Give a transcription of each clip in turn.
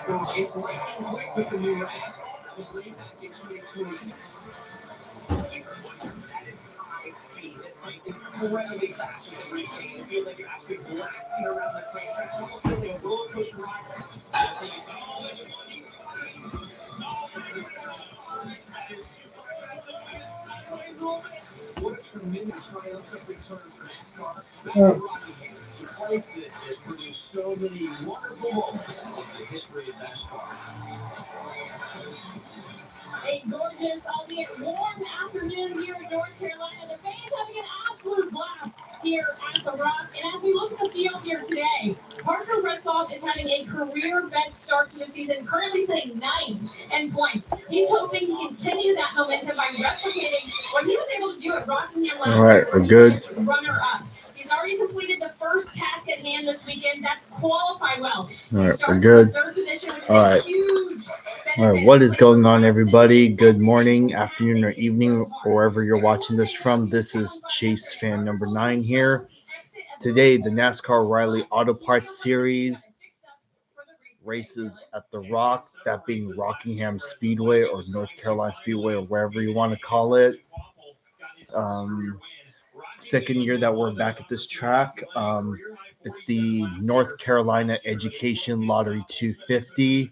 It's lightning quick with the new asphalt that was laid back in 2022. That is high speed. This bike's incredibly fast with the braking. It feels like you're absolutely blasting around this racetrack. It almost feels like a roller coaster ride. What a tremendous triumphant return for NASCAR. Back to Rockingham. It's a place that has produced so many wonderful moments in the history of NASCAR. A gorgeous, albeit warm afternoon here in North Carolina. The fans having an absolute blast here at the Rock. And as we look at the field here today, Parker Retzlaff is having a career best start to the season, currently sitting ninth in points. He's hoping he continue that momentum by replicating what he was able to do at Rockingham last year. All right, we're good. Runner-up. He's already completed the first task at hand this weekend. That's qualified well. All right, we're good. All right. All right, what is going on, everybody? Good morning, afternoon, or evening, or wherever you're watching this from. This is Chase fan number 9 here. Today, the NASCAR Riley Auto Parts Series races at the Rock, that being Rockingham Speedway or North Carolina Speedway or wherever you want to call it. Second year that we're back at this track. It's the North Carolina Education Lottery 250.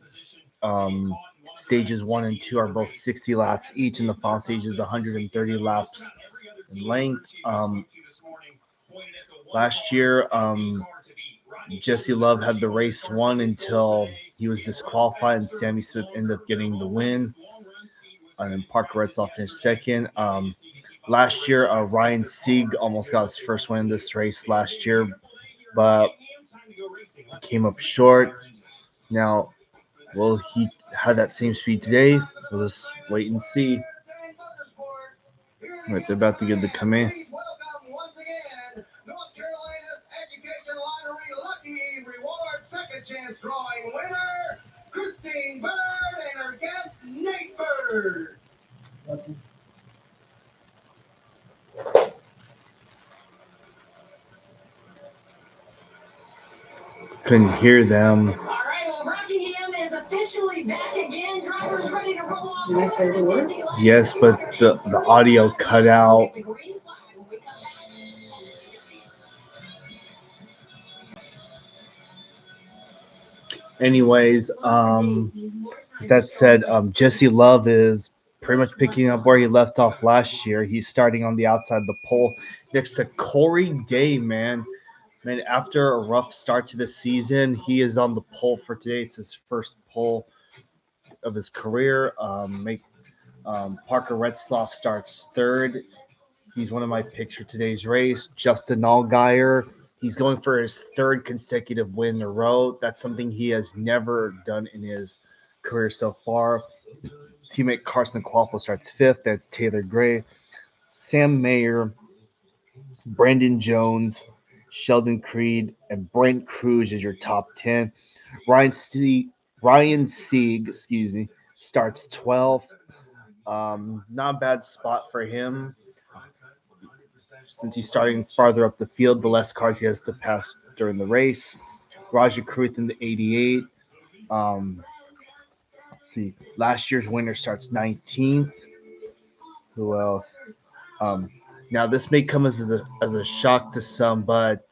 Stages 1 and 2 are both 60 laps each, and the final stage is 130 laps in length. Last year, Jesse Love had the race won until he was disqualified, and Sammy Smith ended up getting the win. And then Parker Retzlaff finished second. Last year, Ryan Sieg almost got his first win in this race last year, but came up short. Now, will he have that same speed today? We'll just wait and see. All right, they're about to get the command. Welcome once again, North Carolina's Education Lottery Lucky Reward Second Chance Drawing winner, Christine Bird, and her guest, Nate Bird. Couldn't hear them. All right, well, Rockingham is officially back again. Drivers ready to roll off. Yes, but the audio cut out. Anyways, that said, Jesse Love is pretty much picking up where he left off last year. He's starting on the outside of the pole next to Corey Day, man. Man, after a rough start to the season, he is on the pole for today. It's his first pole of his career. Parker Retzlaff starts third. He's one of my picks for today's race. Justin Allgaier, he's going for his third consecutive win in a row. That's something he has never done in his career so far. Teammate Carson Qualpo starts fifth. That's Taylor Gray. Sam Mayer, Brandon Jones, Sheldon Creed, and Brent Cruz is your top 10. Ryan Sieg, starts 12th. Not a bad spot for him. Since he's starting farther up the field, the less cars he has to pass during the race. Raja Kruth in the 88. Let's see. Last year's winner starts 19th. Who else? Now, this may come as a shock to some, but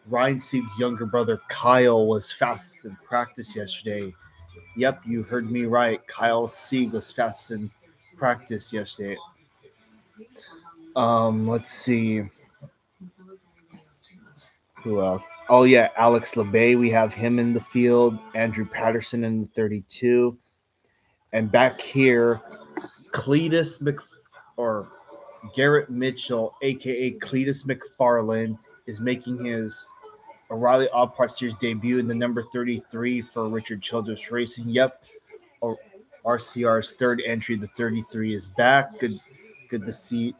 Ryan Sieg's younger brother, Kyle, was fastest in practice yesterday. Yep, you heard me right. Kyle Sieg was fastest in practice yesterday. Let's see. Who else? Oh, yeah, Alex LeBay. We have him in the field. Andrew Patterson in the 32. And back here, Garrett Mitchell, a.k.a. Cletus McFarland, is making his O'Reilly All Parts Series debut in the number 33 for Richard Childress Racing. Yep, RCR's third entry, the 33, is back. Good to see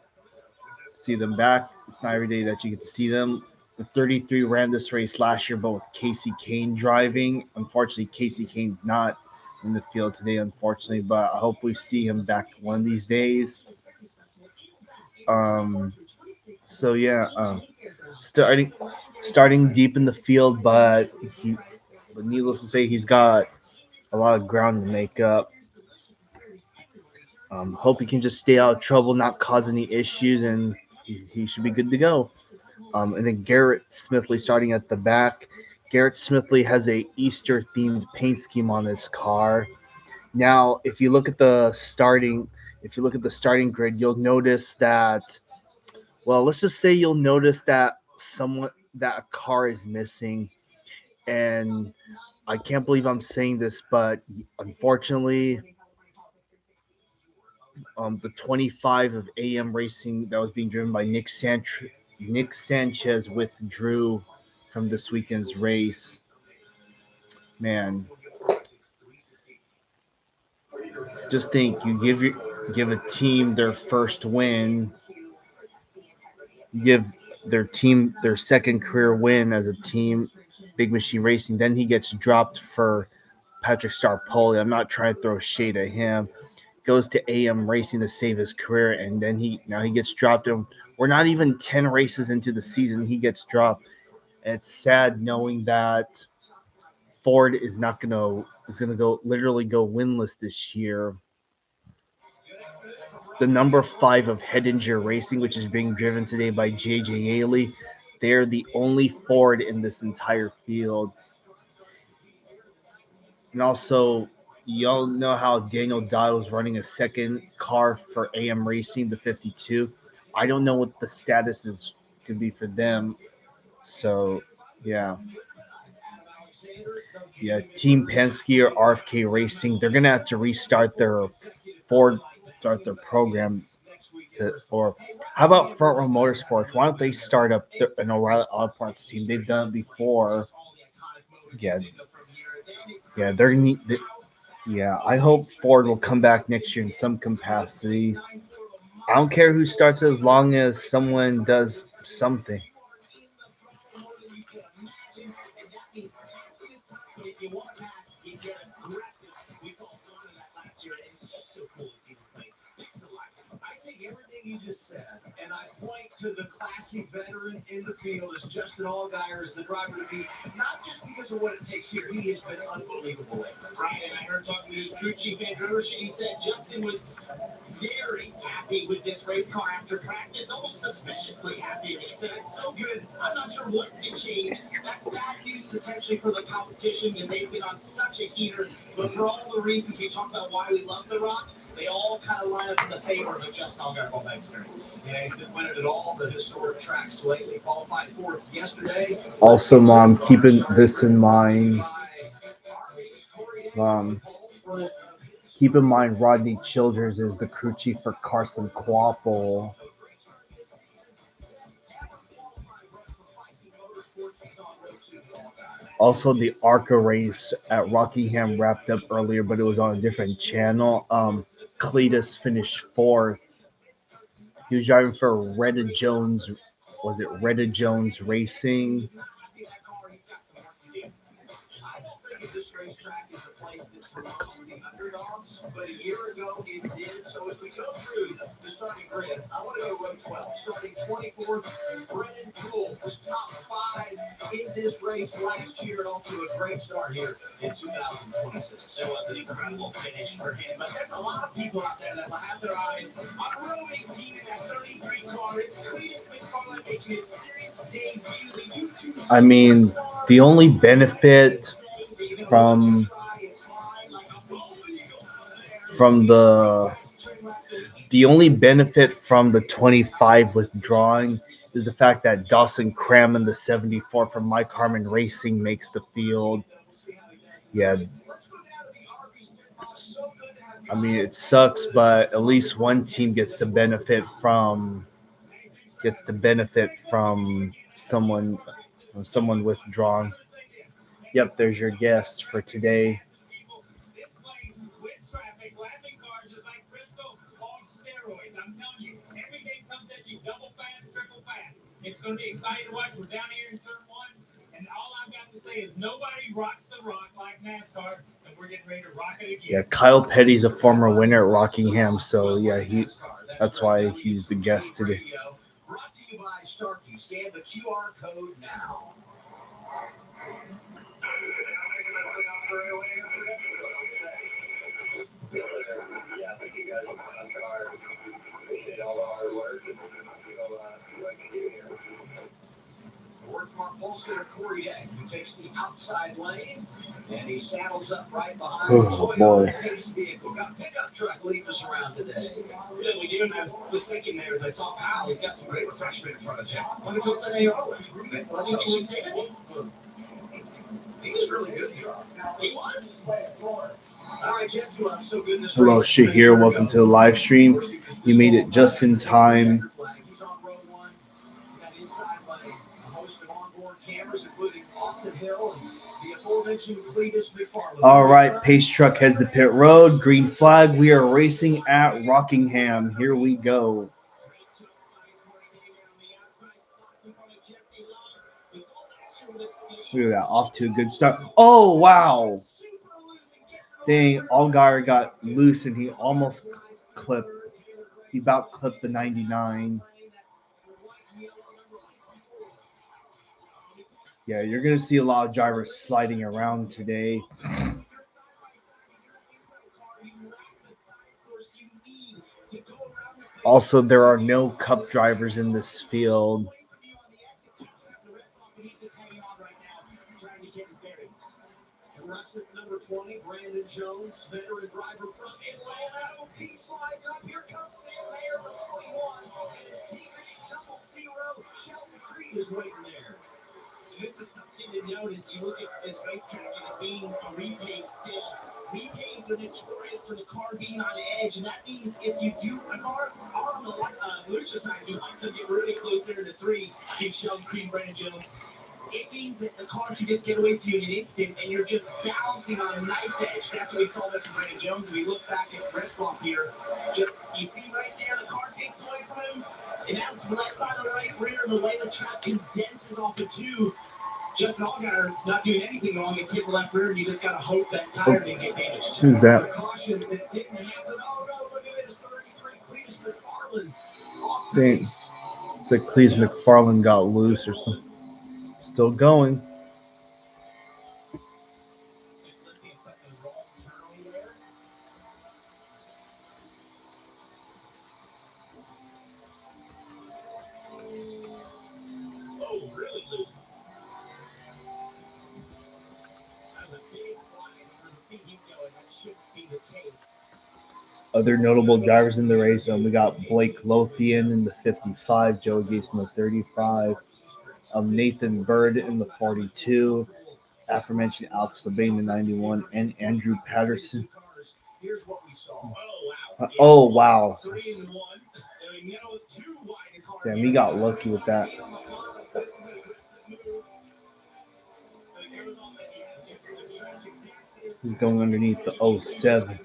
them back. It's not every day that you get to see them. The 33 ran this race last year, but with Casey Kane driving. Unfortunately, Casey Kane's not in the field today, unfortunately, but I hope we see him back one of these days. So yeah, starting deep in the field, but needless to say, he's got a lot of ground to make up. Hope he can just stay out of trouble, not cause any issues, and he should be good to go. And then Garrett Smithley starting at the back. Garrett Smithley has a Easter themed paint scheme on his car. Now, if you look at the starting grid, you'll notice that. Well, let's just say you'll notice that that a car is missing, and I can't believe I'm saying this, but unfortunately, the 25 of AM Racing that was being driven by Nick Sanchez withdrew from this weekend's race. Man, just think give a team their first win, give their team their second career win as a team, Big Machine Racing. Then he gets dropped for Patrick Starpoli. I'm not trying to throw shade at him. Goes to AM Racing to save his career, and then he gets dropped. And we're not even 10 races into the season. He gets dropped. And it's sad knowing that Ford is gonna go winless this year. The number 5 of Hedinger Racing, which is being driven today by JJ Ailey, they're the only Ford in this entire field. And also, y'all know how Daniel Dodd was running a second car for AM Racing, the 52. I don't know what the status is could be for them. So, yeah. Yeah, Team Penske or RFK Racing, they're going to have to restart their Ford start their program or how about Front Row Motorsports? Why don't they start up an O'Reilly Auto Parts team? They've done it before. Yeah, yeah, yeah. I hope Ford will come back next year in some capacity. I don't care who starts as long as someone does something. I take everything you just said, and I point to the classy veteran in the field as Justin Allgaier is the driver to beat, not just because of what it takes here. He has been unbelievable lately. Right, and I heard talking to his crew chief, Andrew Hershey, he said Justin was very happy with this race car after practice, almost suspiciously happy. He said it's so good, I'm not sure what to change. That's bad news potentially for the competition, and they've been on such a heater. But for all the reasons we talked about why we love The Rock, they all kind of line up in the favor of Justin Allgaier all that experience. Yeah, he's been winning at all the historic tracks lately. Qualified fourth yesterday. Also, Mom, keeping this in mind. Um, Keep in mind, Rodney Childers is the crew chief for Carson Quapple. Also, the ARCA race at Rockingham wrapped up earlier, but it was on a different channel. Cletus finished fourth. He was driving for Retta Jones. Was it Retta Jones Racing? I don't think of this racetrack as a place that's for the underdogs, but a year ago it did. So as we go through the starting grid, I want to go to row 12. Starting 24th, Brennan Poole was top 5 in this race last year and off to a great start here in 2026. It was an incredible finish for him, but there's a lot of people out there that will have their eyes on row 18 in that 33 car. It's Cletus McFarland making his series debut. The YouTube I mean, the only benefit from from the the only benefit from the 25 withdrawing is the fact that Dawson Cram the 74 from Mike Harmon Racing makes the field. Yeah, I mean it sucks, but at least one team gets to benefit from someone withdrawn. Yep, there's your guest for today. It's going to be exciting to watch. We're down here in turn one, and all I've got to say is nobody rocks the rock like NASCAR, and we're getting ready to rock it again. Yeah, Kyle Petty's a former winner at Rockingham, so yeah, that's why he's the guest today. Brought to you by Starkey. Scan the QR code now. Word from our pole sitter, Corey Egg, who takes the outside lane, and he saddles up right behind the Toyota Pace vehicle. Got a pickup truck leading us around today. Yeah, we do. And I was thinking there as I saw Kyle, he's got some great refreshment in front of him. Wonder if it's an AO. Let's just see anything. He was really good here. He was. All right, Jesse Love, so good in this Hello, race. Shahir. Welcome to the live stream. You made it just in time. He's on row one. Got inside lane. A host of onboard cameras, including Austin Hill and the aforementioned Cletus McFarland. All right, pace truck heads to pit road. Green flag. We are racing at Rockingham. Here we go. Look at that. Off to a good start. Oh, wow. Dang, Allgaier got loose and he almost clipped. He about clipped the 99. Yeah, you're going to see a lot of drivers sliding around today. Also, there are no cup drivers in this field. Aggressive number 20, Brandon Jones, veteran driver from Atlanta. He slides up. Here comes Sam Mayer, the 41, and his teammate, double zero, Shelton Creed is waiting there. This is something to notice. You look at this racetrack and it being a repace still. Repays are notorious for the car being on edge, and that means if you do a car on the Lucia side, you like to get really close there to three. Big Sheldon Creed, Brandon Jones. It means that the car can just get away from you in an instant, and you're just balancing on a knife edge. That's what we saw that from Brandon Jones. If we look back at Reslop here, just you see right there, the car takes away from him, and that's led by the right rear, and the way the track condenses off the two. Justin Allgaier not doing anything wrong. It's hit the left rear, and you just got to hope that tire didn't get damaged. Who's that? The caution that didn't happen. Oh, no, look at this. 33, Cletus McFarland. Dang. It's like Cletus McFarland got loose or something. Still going. Let's see if something's wrong internally there. Oh, really loose. That was a big slide for the speed he's going. That should be the case. Other notable drivers in the race, we got Blake Lothian in the 55, Joe Gase in the 35, Nathan Bird in the 42, aforementioned Alex Labane in the 91, and Andrew Patterson. Here's what we saw. Oh, wow. 3 and 1. You know, 2 wide is hard. Damn, he got lucky with that. He's going underneath the 07.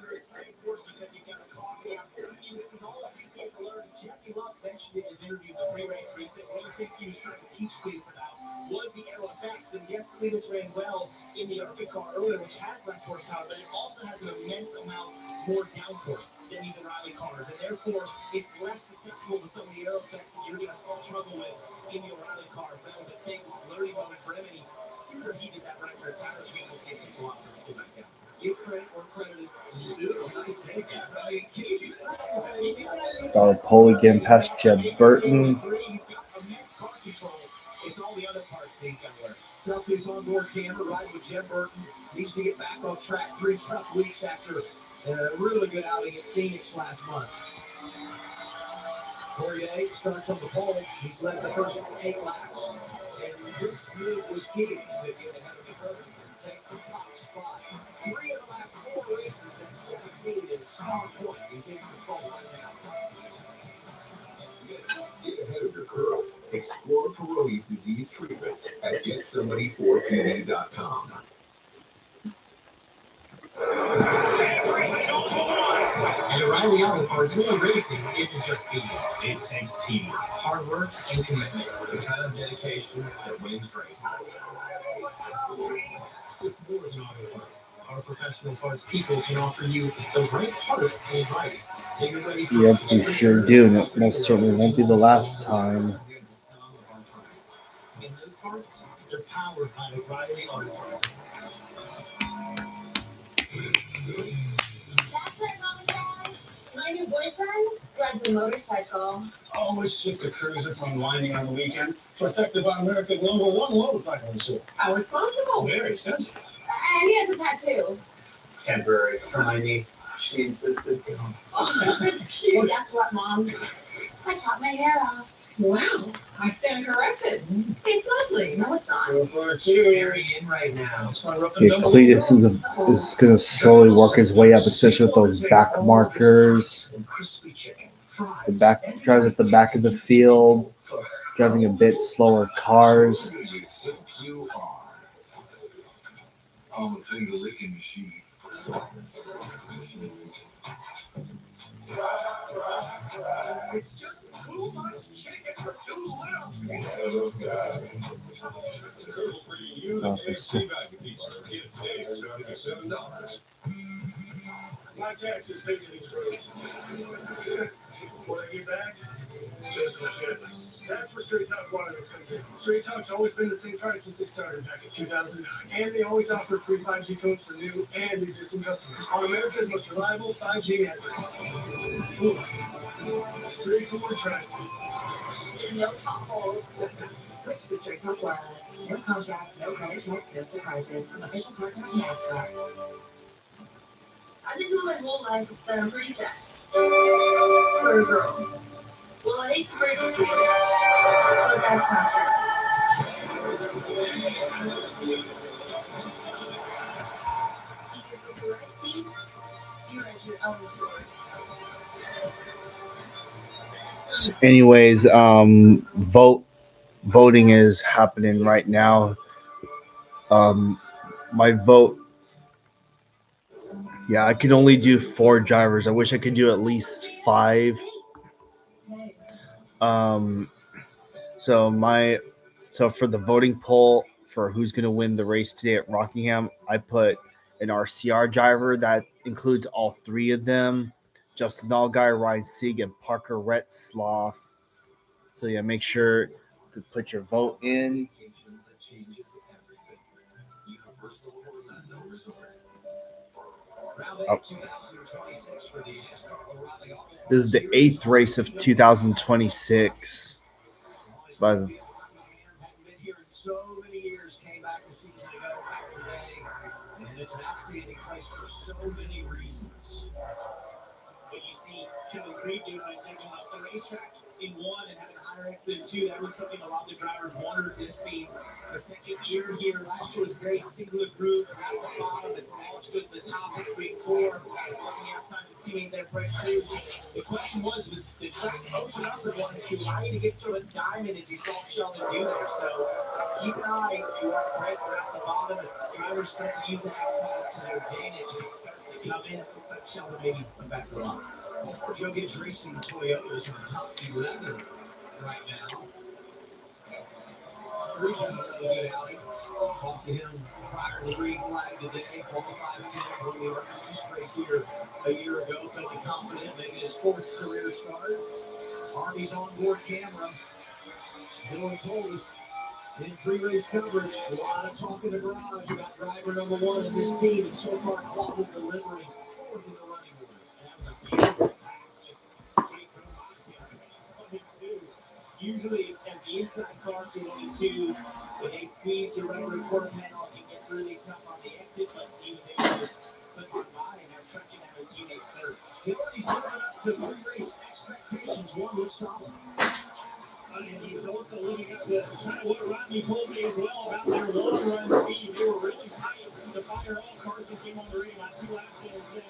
Jesse Love mentioned in his interview in the pre-race where he said one of the things he was trying to teach Cletus about was the aero effects. And yes, Cletus ran well in the Arctic car earlier, which has less horsepower, but it also has an immense amount more downforce than these O'Reilly cars. And therefore, it's less susceptible to some of the aero effects that you're going to struggle with in the O'Reilly cars. That was a big learning moment for him, and he superheated that right where tire changes get too long for him to pull back down. Give credit where credit is due. Nice save. Star pole again past Jeb Burton. It's all the other parts that he's got to learn. Celsius onboard camera riding with Jeb Burton. Needs to get back on track. 3 tough weeks after a really good outing at Phoenix last month. Poirier starts on the pole. He's led the first 8 laps. And this move was key to get ahead of the curve and take the top spot. 3 of the last 4 races, that's 17 is on point. He's in control right now. Get ahead of your curve. Explore Peyronie's disease treatment at GetSomebody4PD.com. At O'Reilly Auto Parts, winning racing isn't just speed. It takes teamwork, hard work, and commitment. The kind of dedication that wins races. It's more than auto parts. Our professional parts people can offer you the right parts and advice, so you're ready for Yep, we sure do, and it most certainly won't be the last time. And those parts, they're powered by O'Reilly Auto Parts. That's right, Mom and Dad. My new boyfriend rides a motorcycle? Oh, it's just a cruiser for unwinding on the weekends. Protected by America's #1 motorcycle insurer. How responsible. Very sensible. And he has a tattoo. Temporary for my niece. She insisted. Oh, cute. Guess what, Mom? I chopped my hair off. Wow, I stand corrected. It's lovely. No, it's not. Super cute. Very in right now. Okay, Cletus is going to slowly work his way up, especially with those back markers. The back drives at the back of the field, driving a bit slower cars. Who do you think you are? I'm a finger licking machine. It's just too much chicken for too little. My taxes pay for these roads. When I get back, just a kid. That's where Straight Talk Wireless comes in. Straight Talk's always been the same price since they started back in 2009. And they always offer free 5G phones for new and existing customers on America's most reliable 5G network. Straightforward prices. No potholes. Switch to Straight Talk Wireless. No contracts, no credit checks, no surprises. Official partner of NASCAR. I've been told my whole life that I'm pretty fat. For a girl. Well, I hate to break it to you, but that's not true. Because with the right team, you're at your own story. Anyways, voting is happening right now. My vote, yeah, I can only do 4 drivers. I wish I could do at least 5. Um, so for the voting poll for who's going to win the race today at Rockingham, I put an RCR driver that includes all 3 of them: Justin Allgaier, Ryan Sieg, and Parker Retzlaff. So yeah, make sure to put your vote in. Oh. This is the 8th race of 2026. By the So many years, came back a season ago, back today, and it's an outstanding place for so many reasons. But you see Kevin Creed doing right there going off the racetrack in 1 and having a higher exit in 2. That was something a lot of the drivers wondered, this being the second year here. Last year was very singular group, right at the bottom, as Smalich goes to the top between 4, looking outside his teammate there, Brett Cruz. The question was the track open up and wanted to allow you to get sort of diamond as you saw Sheldon do there. So keep an eye to what Brett are at the bottom as drivers start to use the outside to their advantage and it starts to come in. It looks like Sheldon maybe went back to the line. All 4 Joe Gibbs Racing Toyotas on top 11 right now. Cruz had another good outing. Talked to him prior to the green flag today. Qualified 10th, won the Arkansas race here a year ago. Feeling confident, making his 4th career start. Army's onboard camera. Dylan told us in pre-race coverage, a lot of talk in the garage about driver number 1 in this team, and so far quality delivery, 4th in the running order. And that was a beautiful pass, just straight from my 1 and 2. Usually, as the inside cars do 1 and 2, when they squeeze your rubber quarter panel, it can get really tough on the exit, but he was able to just slip on by and have trucking out his teammate 3rd. Dylan's living up to pre-race expectations. 1 looks solid. And he's also living up to kind of what Rodney told me as well about their long run speed. They were really tight to fire off. Carson came on the ring about 2 laps in and said,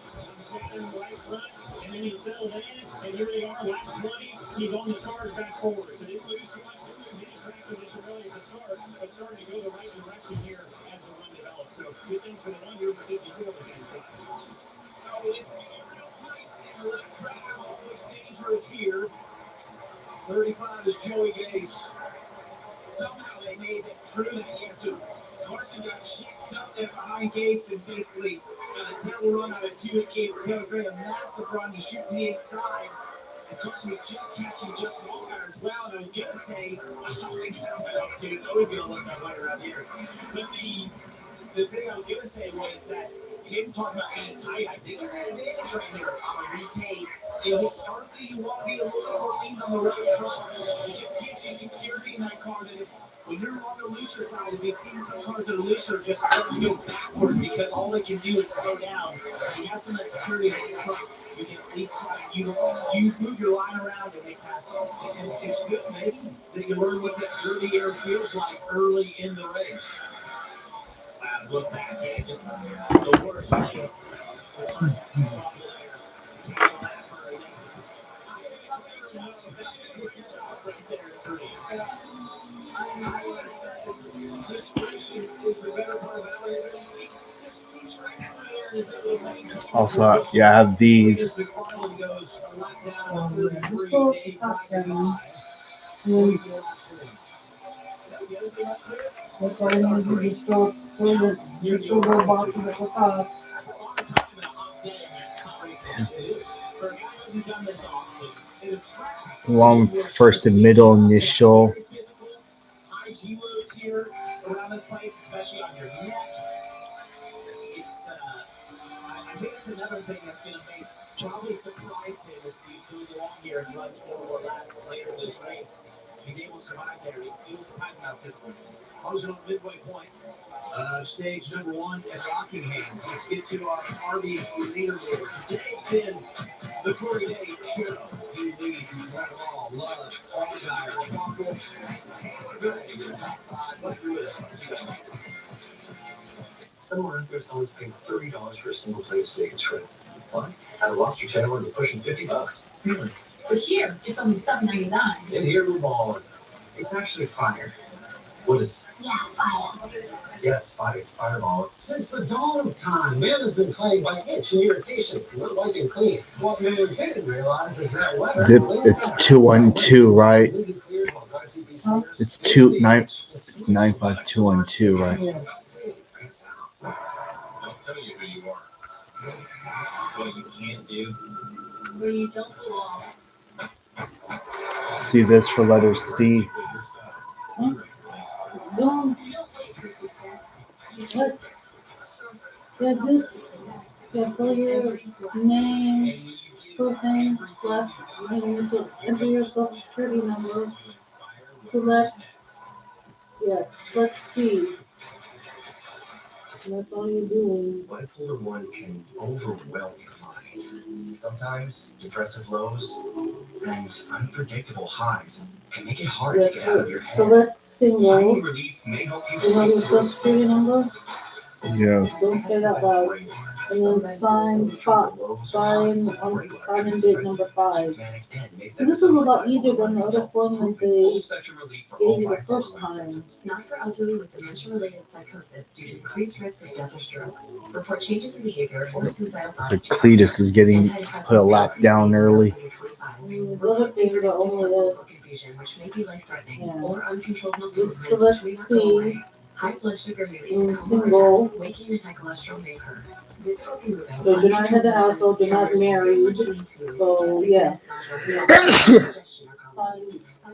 I'm batting right front. And then he settled in, and here they are, lap 20. He's on the charge back forward. So they didn't lose too much. They didn't lose any track position really at the start, but starting to go the right direction here as the run develops. So good things for the 1 years of 54 on the inside. Oh, it's real tight. And left track always dangerous here. 35 is Joey Gase. Somehow they made it through that. Yeah, so Carson got checked up there behind Gase and basically got a terrible run out of 2. It gave Taylor Gray a massive run to shoot to the inside. As Carson was just catching Justin Allgaier as well. And I was going to say, I think that's that up too. It's always going to look that way around here. But the thing I was going to say was that him talking about being tight, I think he's an advantage right here on a repay Historically, you want to be a little bit more lean on the right front. It just gives you security in that car that if, when you're on the looser side, if you've seen some cars that are looser, just go backwards because all they can do is slow down. You have some of that security in the front. You can at least you move your line around and make passes. And it's good, maybe, that you learn what that early air feels like early in the race. Look back at just the worst place. Also, yeah, I have these. Just go to top down. And that's all you need to do. Just go boxes at the top. Long first and middle initial. High G loads here around this place, especially on your neck. It's I think it's another thing that's going to make probably surprise him as he goes along here and runs 4 more laps later in this race. He's able to survive there. He was surprised about physical instance. Closing on midway point. Stage number 1 at Rockingham. Let's get to our Arby's leaderboard. Today's been the Corey Day show. He leads. He's led them all. Love, Allgaier, Waffle, Taylor Gray. Your top 5. Let's do it. Somewhere out there, someone's paying $30 for a single plate of steak and shrimp. What? At a lobster tail, you're pushing $50. Really? But here, it's only $7.99. In here, we're balling. It's actually fire. What is? Yeah, fire. Yeah, it's fire. It's fireball. Since the dawn of time, man has been plagued by itch and irritation from not wiping clean. What man didn't realize is that weather. Zip, it's 212, right? It's 95212, right? Yeah. I'll tell you who you are. What you can't do. Where you don't belong. See this for letter C. Don't wait for success. Just this. Put your name, first name, last name, enter your social security number. Select, yes, let's see. That's all you're doing. Bipolar 1 can overwhelm your mind. Sometimes depressive lows and unpredictable highs can make it hard to get out of your head. Select single. Finding relief may help you You have your social security number? Yes. Don't say that loud. And then sign and date number 5. And this is a lot easier than the other form that they gave you the first time. Not for elderly with dementia-related psychosis due to increased risk of death or stroke. Report changes in behavior or suicidal So thoughts. Cletus is getting put a lap down early. The other things are only or this. confusion, which may be life-threatening, Yeah. or uncontrolled muscle So movements, let's which may not go see. away. High blood sugar may lead to In coma or single. death. Waking and high cholesterol may occur. Difficulty moving. So you're not head to household, you're not married. So, yeah. Sign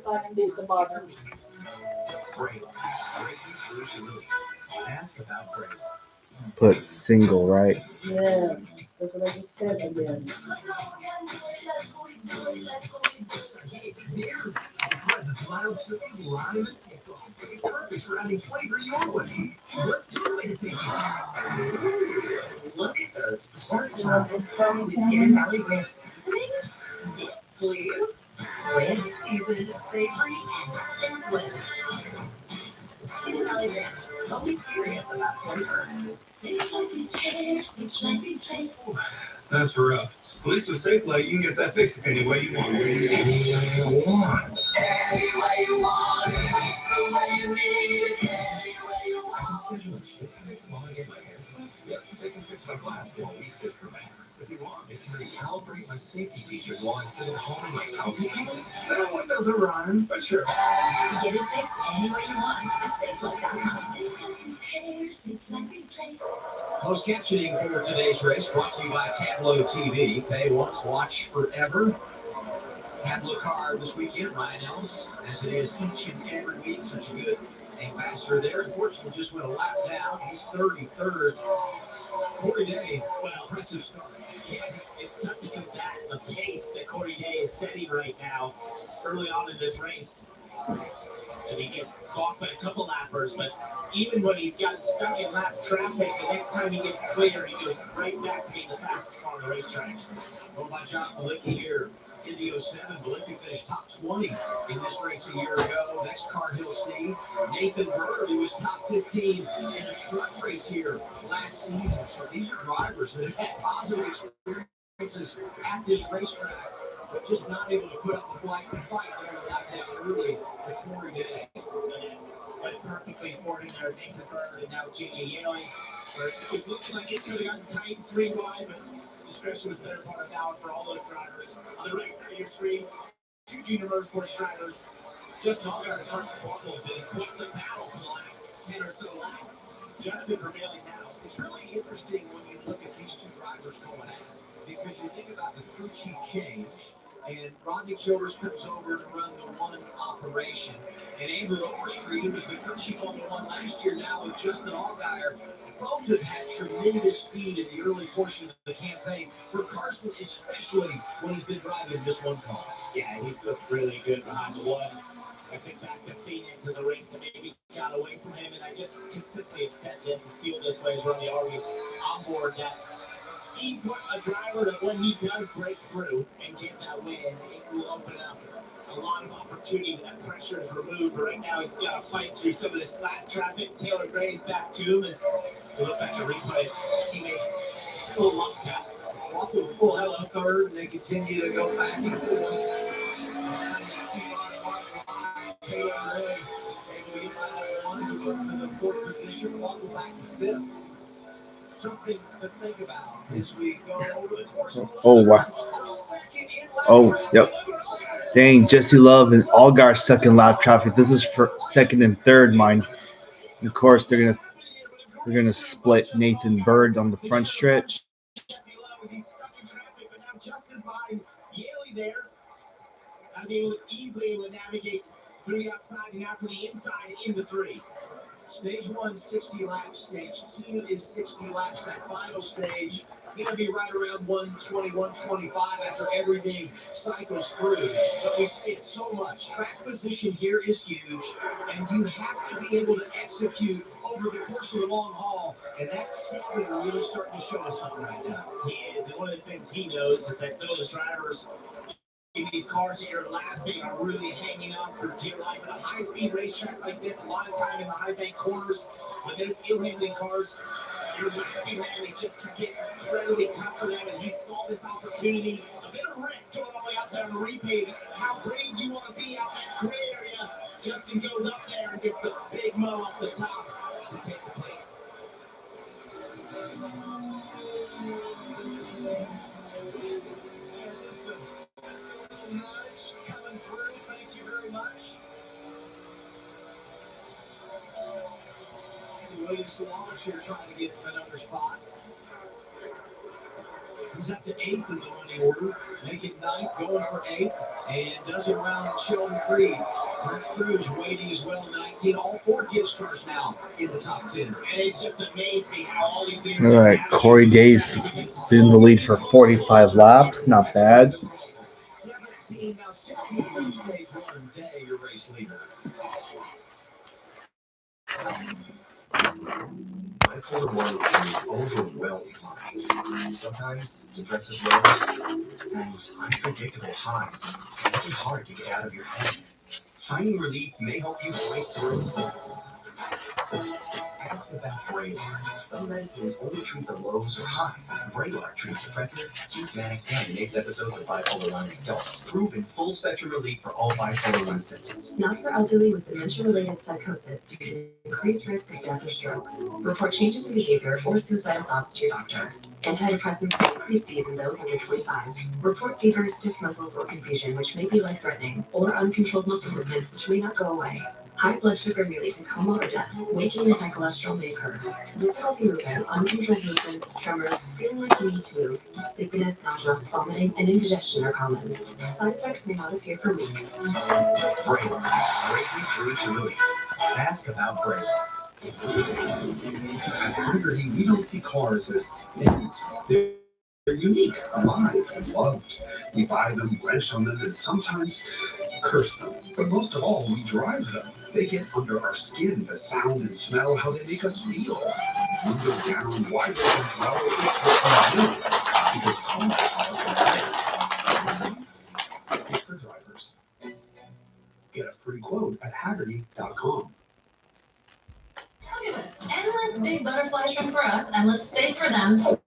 and date at the bottom. Ask about Brady. Put single, right? Yeah, that's what I just said again. The irresistible mild chilies, lime, and sea salt. It's perfect for adding flavor your way. What's your way to take it? Look at those pork chops with Hidden Valley Ranch seasoning. Please. Ranch seasoned, savory, and sizzling. Hidden Valley Ranch, always serious about flavor. That's rough. At least with SafeLight, you can get that fixed any way you want. Any way you want. They can fix my glass while we fix the mask. If you want, They can recalibrate my safety features while I sit at home in my comfy place. That one doesn't rhyme, but sure. Get it fixed any way you want at SafeLight.com. Closed captioning for today's race brought to you by Tableau TV. Pay once, watch forever. Tableau car this weekend, Ryan Ellis, as it is each and every week. Such a good ambassador there. Unfortunately, just went a lap down. He's 33rd. Corey Day, well, impressive start. It's tough to combat the pace that Corey Day is setting right now early on in this race. As he gets off by a couple lappers, but even when he's gotten stuck in lap traffic, the next time he gets clear, he goes right back to being the fastest car on the racetrack. Well, by Josh Malicki here in the 07. Malicki finished top 20 in this race a year ago. Next car he'll see, Nathan Bird, who was top 15 in a truck race here last season. So these are drivers that have had positive experiences at this racetrack, but just not able to put up the fight there lap down early to Corey Day. But perfectly for him there, Nathan Bird, and now J.J. Yale. It was looking like it could have gotten tight 3 wide, but discretion was better part of down for all those drivers. On the right side of your screen, 2 junior motorsports drivers. Justin Allgaier and Carson Walker have been in quite the battle for the last 10 or so laps. Justin prevailing now. It's really interesting when you look at these 2 drivers going at it, because you think about the crew chief change, and Rodney Childers comes over to run the 1 operation, and Andrew Overstreet, who was the crew chief on the 1 last year, now with Justin Allgaier. Both have had tremendous speed in the early portion of the campaign. For Carson, especially when he's been driving this 1 car. Yeah, he's looked really good behind the 1. I think back to Phoenix as a race that maybe got away from him, and I just consistently have said this and feel this way as one of the Arby's on board, that he's a driver that when he does break through and get that win, it will open up a lot of opportunity. That pressure is removed, but right now he's got to fight through some of this flat traffic. Taylor Gray's back to him as we look back at replay. Teammates a little lump tap. Also, we'll have a third, and they continue to go back and forth. Taylor Gray able to get by that 1 to go to the 4th position, walk back to 5th. Something to think about as we go over the course of the Oh, wow. Oh, yep. Dang, Jesse Love and Allgaier stuck in lap traffic. This is for 2nd and 3rd, mind. And of course, they're gonna split Nathan Bird on the front stretch. He's stuck in traffic, but now Justin's behind Yaley there. As he was easily able to navigate through the outside and now to the inside into 3. Stage 1, 60 laps. Stage 2 is 60 laps. That final stage, going to be right around 120, 125 after everything cycles through. But we see it so much. Track position here is huge, and you have to be able to execute over the course of the long haul. And that's Saban really starting to show us something right now. He is, and one of the things he knows is that some of those drivers in these cars that you're lapping are really hanging on for dear life. At a high-speed racetrack like this, a lot of time in the high-bank corners, when there's ill-handling cars, you're lapping them, it just can get incredibly tough for them, and he saw this opportunity. A bit of risk going all the way out there on the repave. It's how brave you want to be out that gray area. Justin goes up there and gets the big mo off the top to take the place. Coming through, thank you very much. Williams Wallace here trying to get another spot. He's up to 8th in the running order, making 9th, going for 8th, and does it around Sheldon Creed. Brett Cruz waiting as well, 19. All 4 Gibbs cars now in the top 10. And it's just amazing how all these leaders. All right, Corey Day's in the lead for 45 laps. Not bad. 17, now 16 from stage 1. Day, your race leader. Bipolar 1 can overwhelm your mind. Sometimes depressive lows and unpredictable highs can make it hard to get out of your head. Finding relief may help you break through. Ask about Vraylar. Some medicines only treat the lows or highs. Vraylar treats depressive, acute manic, and mixed episodes of bipolar 1 in adults. Proven full-spectrum relief for all bipolar 1 symptoms. Not for elderly with dementia-related psychosis due to increased risk of death or stroke. Report changes in behavior or suicidal thoughts to your doctor. Antidepressants may increase these in those under 25. Report fever, stiff muscles, or confusion, which may be life-threatening, or uncontrolled muscle movements, which may not go away. High blood sugar may lead to coma or death. Waking and high cholesterol may occur. Difficulty moving, uncontrolled movements, tremors, feeling like you need to move, sleepiness, nausea, vomiting, and indigestion are common. Side effects may not appear for weeks. Vraylar. Breaking through to relief. Ask about Vraylar. At Liberty, we don't see cars as things. They're unique, alive, and loved. We buy them, wrench on them, and sometimes curse them. But most of all, we drive them. They get under our skin, the sound and smell, how they make us feel. Window down, wide open, well, it's what we do. Because cars are for for drivers. Get a free quote at Haggerty.com. Look at this. Endless big butterfly shrimp for us, endless steak for them.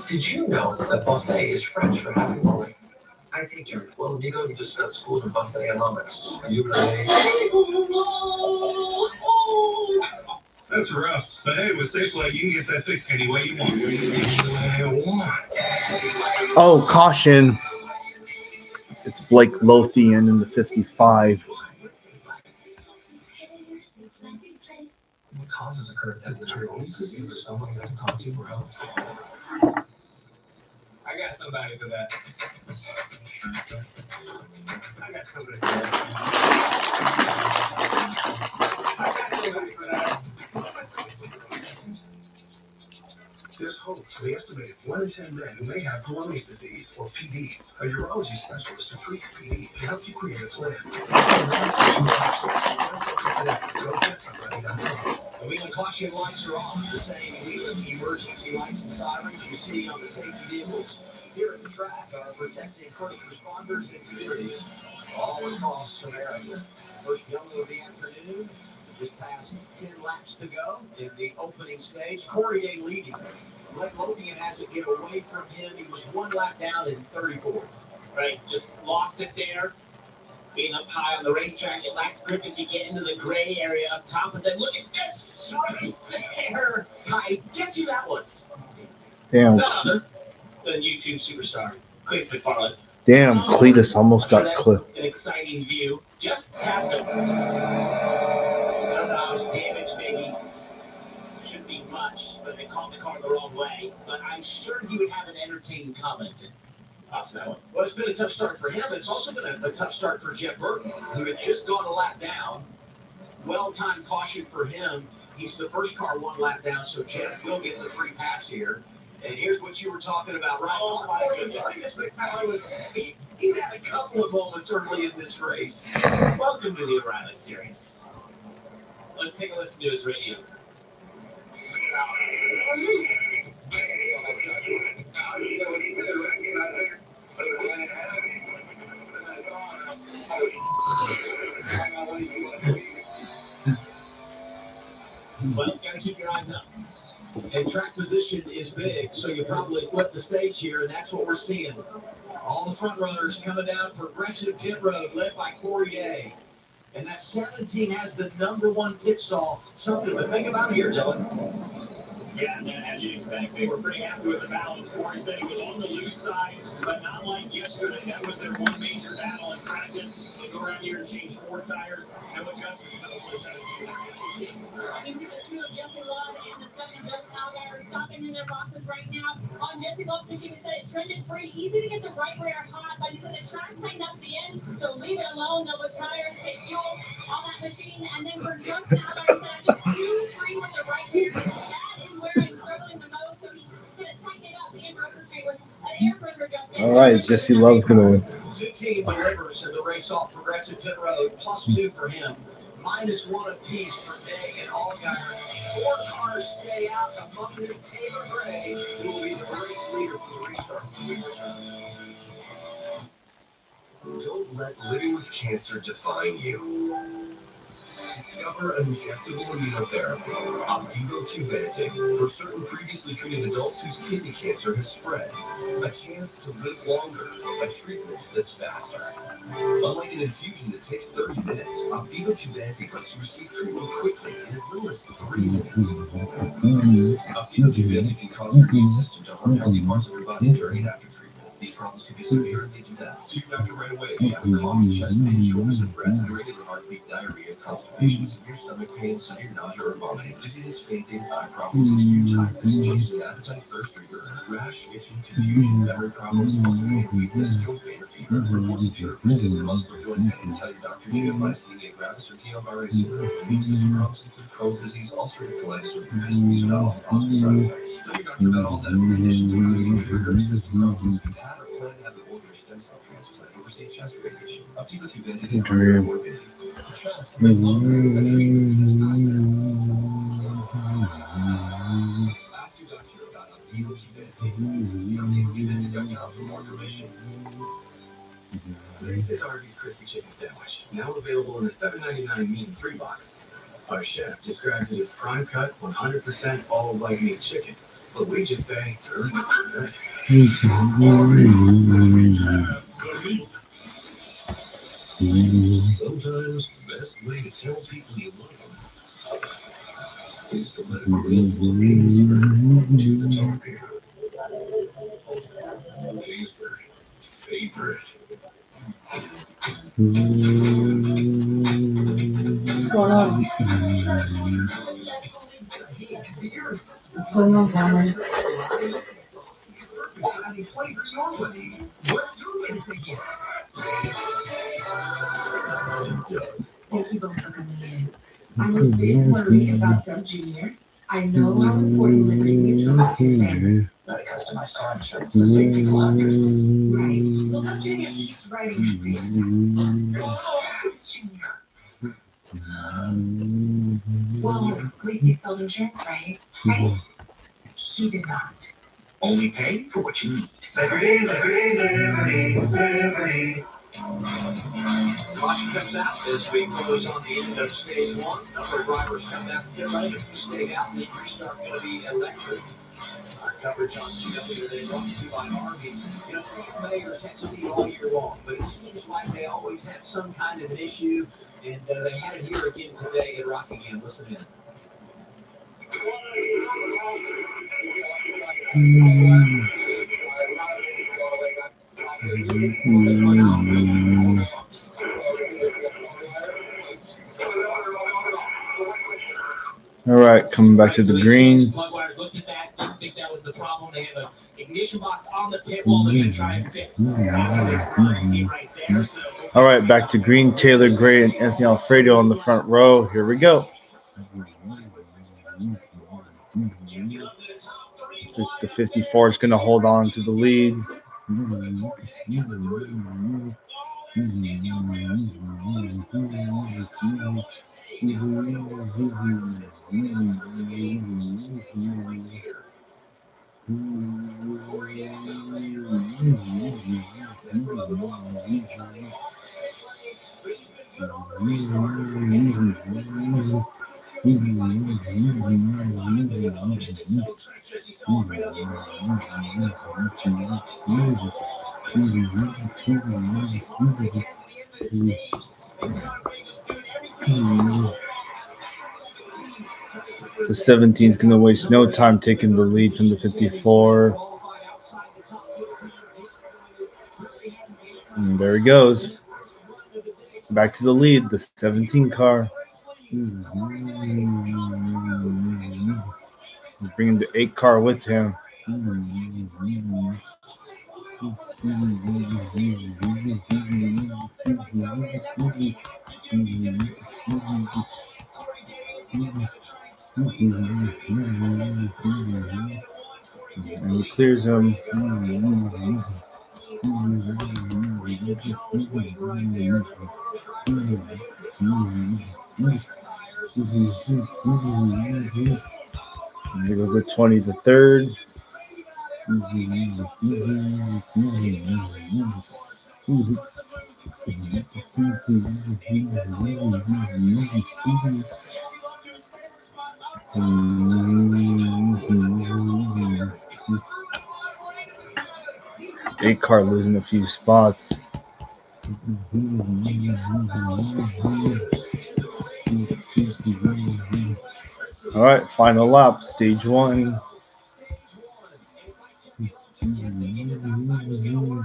Did you know that buffet is French for happy morning? I teacher. Well, you go to just got school to buffet economics. Are you ready? That's rough. But hey, with SafeLight, you can get that fixed any way you want. Oh, caution. It's Blake Lothian in the 55. What causes occur as the Is there someone that I can talk to for help? I got somebody for that. I got somebody for that. There's hope for the estimated 1 in 10 men who may have Peyronie's disease, or PD. A urology specialist who treats PD can help you create a plan. The Wheeling caution lights are off. The same Wheeling emergency lights and sirens you see on the safety vehicles here at the track are protecting first responders and communities all across America. First yellow of the afternoon. Just past 10 laps to go in the opening stage. Corey Day leading. Blake Lothian has it get away from him. He was 1 lap down in 34th. Right, just lost it there. Being up high on the racetrack, it lacks grip as you get into the gray area up top. But then look at this right there. I guess who that was? Damn. None other than YouTube superstar Cletus McFarland. Damn, Cletus almost got clipped. An exciting view. Just tapped him. I don't know how much damage maybe. Shouldn't be much, but they caught the car the wrong way. But I'm sure he would have an entertaining comment off that one. Well, it's been a tough start for him. It's also been a tough start for Jeff Burton, who had just gone a lap down. Well-timed caution for him. He's the first car 1 lap down, so Jeff will get the free pass here. And here's what you were talking about, right? Oh, my goodness. He's had a couple of moments early in this race. Welcome to the O'Reilly Series. Let's take a listen to his radio. Well, gotta keep your eyes up. And track position is big, so you probably flip the stage here, and that's what we're seeing. All the front runners coming down Progressive Pit Road, led by Corey Day. And that 17 has the #1 pit stall. Something to think about here, Dylan. Yeah, man, as you'd expect, they were pretty happy with the balance. Corey said he was on the loose side, but not like yesterday. That was their one major battle in practice. They go around here and change 4 tires. No adjustments on the 17. You see the 2 of Jesse Love and the 7 of Justin Allgaier stopping in their boxes right now. On Jesse Love's machine, he said it trended free. Easy to get the right rear hot, but he said the track tightened up at the end, so leave it alone. They'll put tires, take fuel on that machine. And then for Justin Allgaier, he said just 2 free with the right rear. That is where I'm struggling the most, so he's going to tighten it up and orchestrate with an air pressure adjustment. All right, Jesse Love's going to win. 2-team delivers in the race off Progressive Pit Road, +2 for him. -1 apiece for Day and Allgaier. 4 cars stay out, among them Taylor Gray, who will be the race leader for the restart. Don't let living with cancer define you. Discover injectable immunotherapy, Opdivo Qvantig, for certain previously treated adults whose kidney cancer has spread. A chance to live longer, a treatment that's faster. Unlike an infusion that takes 30 minutes, Opdivo Qvantig lets you receive treatment quickly in as little as 3 minutes. Opdivo Qvantig can cause your immune system to harm healthy parts of your body during and after treatment. These problems can be severe and lead to death. See your doctor right away if you have a cough, chest pain, shortness of breath, irregular heartbeat, diarrhea, constipation, severe stomach pain, severe nausea or vomiting, dizziness, fainting, eye problems, extreme tiredness, changes in appetite, thirst, or urine, rash, itching, confusion, memory problems, muscle pain, weakness, joint pain, or fever, or more severe, persistent muscular joint pain. Tell your doctor you have myasthenia gravis or Guillain-Barré syndrome. Immune system problems include Crohn's disease, ulcerative colitis, or lupus. These are not all possible side effects. Tell your doctor about all medical conditions, including your nervous system problems. If you have or plan to have an organ or stem cell transplant, oversee chest radiation. Optiva Qvantig is under morbidity. Trust me, longer, a treatment that's faster. Ask your doctor about Optiva Qvantig. See OptivaQvantig.com for more information. This is Arby's Crispy Chicken Sandwich, now available in a $7.99 meat-free box. Our chef describes it as prime cut, 100% all white meat chicken, but we just say it's really good. Sometimes the best way to tell people you love them is to let a grilled Wilkinsburg do the talking. Wilkinsburg, favorite. What's going on? Going on, family? What's your way to take it? Thank you both for coming in. I'm a bit worried about Doug Jr. I know how important Liberty Mutual is to your family. Not a customized car insurance, the safety blockers. Right. Well, Doug Jr. keeps writing this. Well, at least he spelled insurance right, right? He did not. Only pay for what you need. Liberty, Liberty, Liberty, Liberty. Caution comes out as we close on the end of stage one. Number of drivers coming out the pit lane. If you stayed out, this restart going to be electric. Our coverage on CW today brought to you by Arby's. You know, some players have to be all year long, but it seems like they always have some kind of an issue, and they had it here again today at Rockingham. Listen in. All right, coming back to the green. Plug wires looked at that, didn't think that was the problem. They have an ignition box on the pit wall they're going to try and fix. Right there. So, all right, back to green. Taylor Gray and Anthony Alfredo on the front row. Here we go. The 54 is going to hold on to the lead. The 17 is going to waste no time taking the lead from the 54. And there he goes. Back to the lead, the 17 car. Bringing the 8 car with him. And he clears him. And they go to 20 to third. Eight car losing a few spots. All right, final lap, stage one.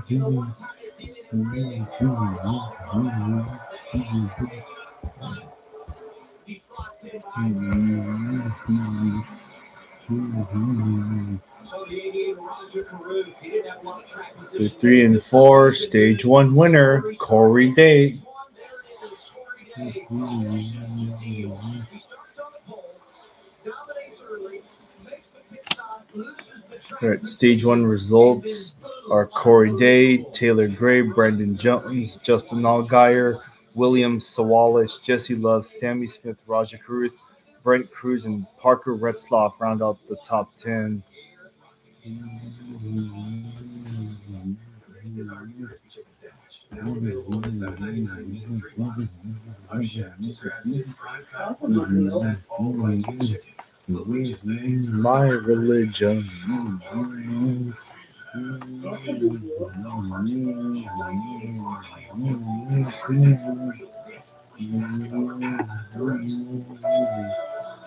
So the 88 Roger Caruth, he didn't have a lot of track So position. 3 and 4, stage 1 winner, Corey Day. There it is, Corey Day, Proposition Deal. He starts on the pole, dominates early, makes the pit stop, loses the track. All right, stage 1 results are Corey Day, Taylor Gray, Brandon Jones, Justin Allgaier, William Sawalich, Jesse Love, Sammy Smith, Roger Caruth, Brent Cruz, and Parker Retzloff round out the top 10. This is our crispy chicken sandwich. Now available in a $7.99 meal 3-box. Our chef describes his prime cut 100% all Wagyu chicken. But we just say it's My religion.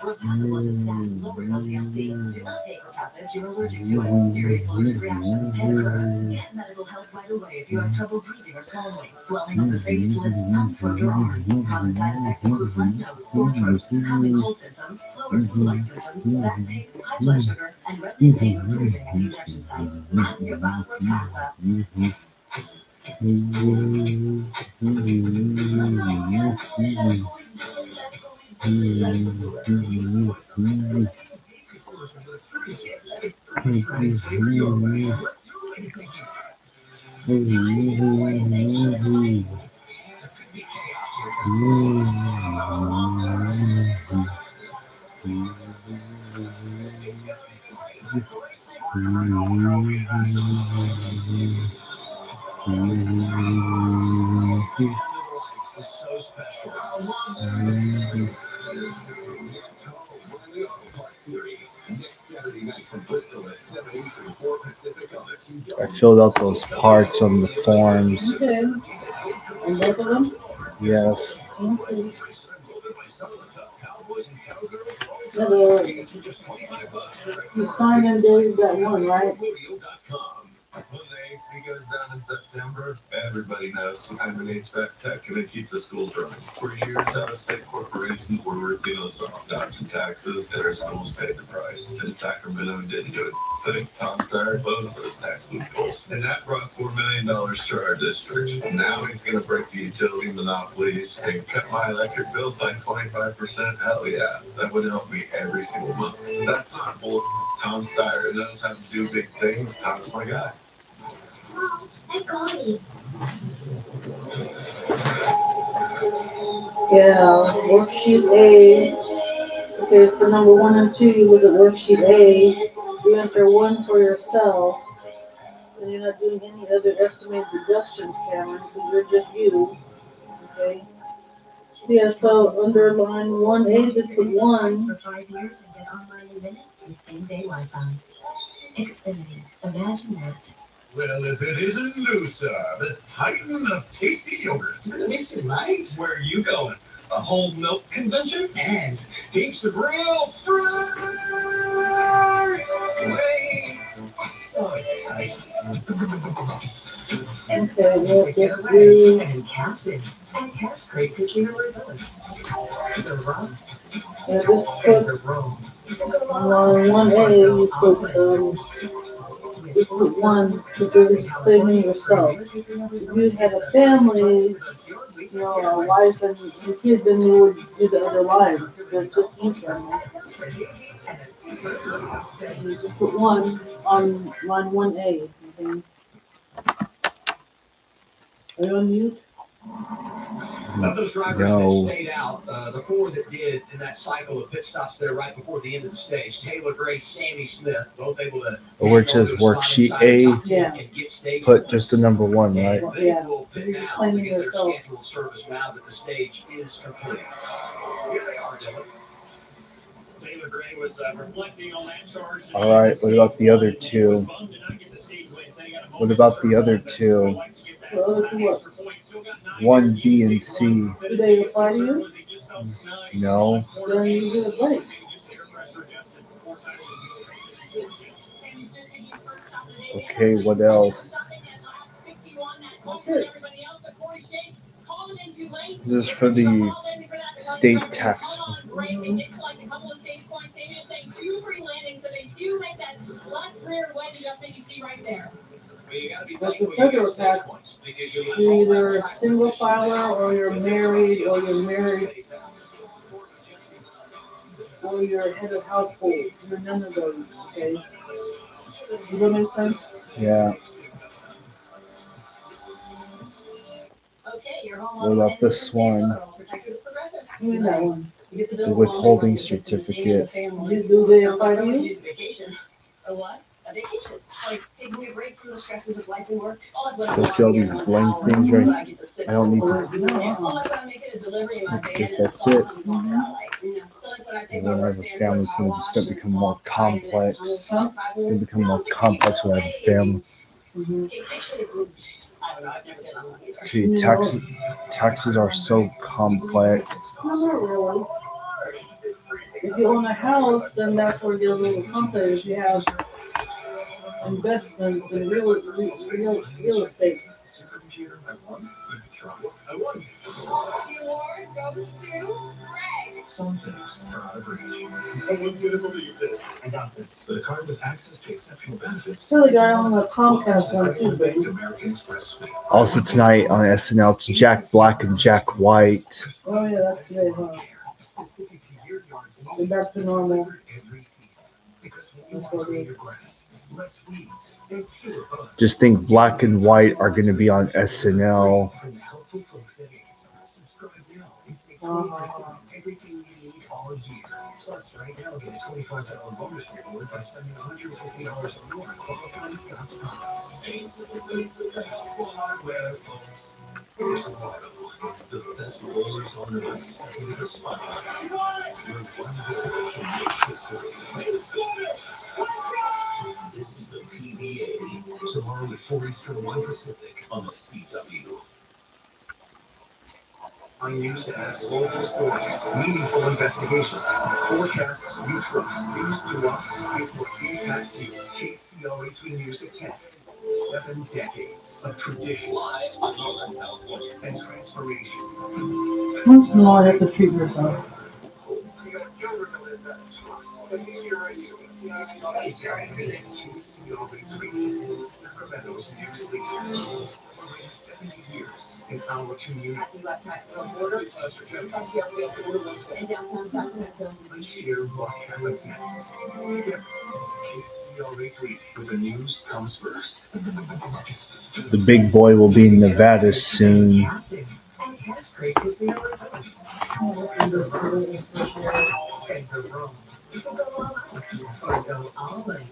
Rockingham was a statin lowers LDL-C. Do not take Rockingham if you're allergic to it. Serious allergic reactions can occur. Get medical help right away if you have trouble breathing or swallowing. Swelling of the face, lips, tongue, throat, or arms. Common side effects include runny nose, sore throat, having cold symptoms, lower flu-like symptoms, back pain, high blood sugar, and redness, pain, or bruising at the injection site. Ask about Rockingham. Is so special. series. Next Saturday night from Bristol at 7 Eastern, 4 Pacific on the CW. I filled out those parts on the forms. Okay. And both of them? Yes. Okay. Cowboys and Cowgirls Yeah, the, tickets for just $25. you signed and dated that one, right? Rodeo.com. When the AC goes down in September, everybody knows I'm an HVAC tech and I keep the schools running. For years, out-of-state corporations were working on soft dodging taxes, and our schools paid the price. And Sacramento didn't do it. Think Tom Steyer closed those tax loopholes, and that brought $4 million to our district. Now he's going to break the utility monopolies and cut my electric bill by 25%. Hell yeah, that would help me every single month. That's not bull. Tom Steyer knows how to do big things. Tom's my guy. I got it. Yeah, worksheet A. Okay, for number 1 and 2, you look at worksheet A. You enter 1 for yourself. And you're not doing any other estimated deductions, Cameron, because you're just you. Okay. Yeah, so under line 1A, just put 1. For 5 years and get online in minutes with same-day Wi-Fi. Xfinity. Imagine it. Well, if it isn't Noosa, the titan of tasty yogurt. Listen, mate, where are you going? A whole milk convention? And heaps of real fruit! Great. So tasty. And Okay, let's get just away do and cash in. And cash great casino resorts. The rum yeah, and the room. line 1A, you put 1 because it's claiming yourself. If you had a family, you know, a wife and kids, then you would do the other lines. There's just you family. You just put 1 on line 1A. Okay. Are you on mute? Of those drivers that No. stayed out, the 4 that did in that cycle of pit stops there right before the end of the stage, Taylor Gray, Sammy Smith, both able to Where it says worksheet A, Yeah. and get stage put just the number 1, and right? they Yeah. will pit You're now to claiming get their yourself. scheduled service now that the stage is complete. Here they are, Dylan. Taylor Gray was reflecting on that charge. All right, what about the other 2? What about the other 2? 1, B, and C. Do they apply to you? No. Then you get a break. Okay, what else? That's it. Everybody else, but Corey Shea called him in too late. This is for the state tax. They did collect a couple of stage points. They just saying 2 free landings, so they do make that left rear wedge adjustment you see right there. That's the federal tax. You're either a single filer or you're married or you're head of household. You're none of those, okay? Does that make sense? Yeah. What about this one? That one. The withholding certificate. Do they apply to you? A what? A vacation. Like taking a break from the stresses of life and work. You'll see all these blank things right. I don't need to. Like when I'm making a delivery in my I guess van and that's it. So like when I take my When I have work a van family, it's going to become more complex. It's going to become more complex when I have a family. Take pictures. I don't know, I've never been on one either. See, taxes are so complex. No, not really. If you own a house, then that's where it gets a little complicated. If you have investments in real estate. I won. The award goes to Greg. Some things are out of reach. I wasn't going to believe this. I got this. But a card with access to exceptional benefits. So the guy on the Comcast one too, baby. American Express. Also tonight on SNL, it's Jack Black and Jack White. Oh yeah, that's today, huh? They're back to normal. That's what it is. Just think Black and White are going to be on SNL. Everything you need all year. Plus, right now, get a $25 bonus reward by spending $150 or more on qualifying Scott's products. Hardware, folks. Tomorrow, the best rollers on earth step into the spotlight. Where one goal can make history. This is the PBA. Tomorrow at 4 Eastern, 1 Pacific on the CW. News, local stories, meaningful investigations, forecasts you trust. News to us is what impacts you. KCRA3 News at 10. 7 decades of tradition and transformation. Once in a while, you have to treat yourself. Sacramento's news leaders. 70 years in our community. At the U.S.-Mexico border, in downtown Sacramento. Let's share what happens next. Together, KCRA3, where the news comes first. The big boy will be in Nevada soon. And Cash Creek is the other Go all in.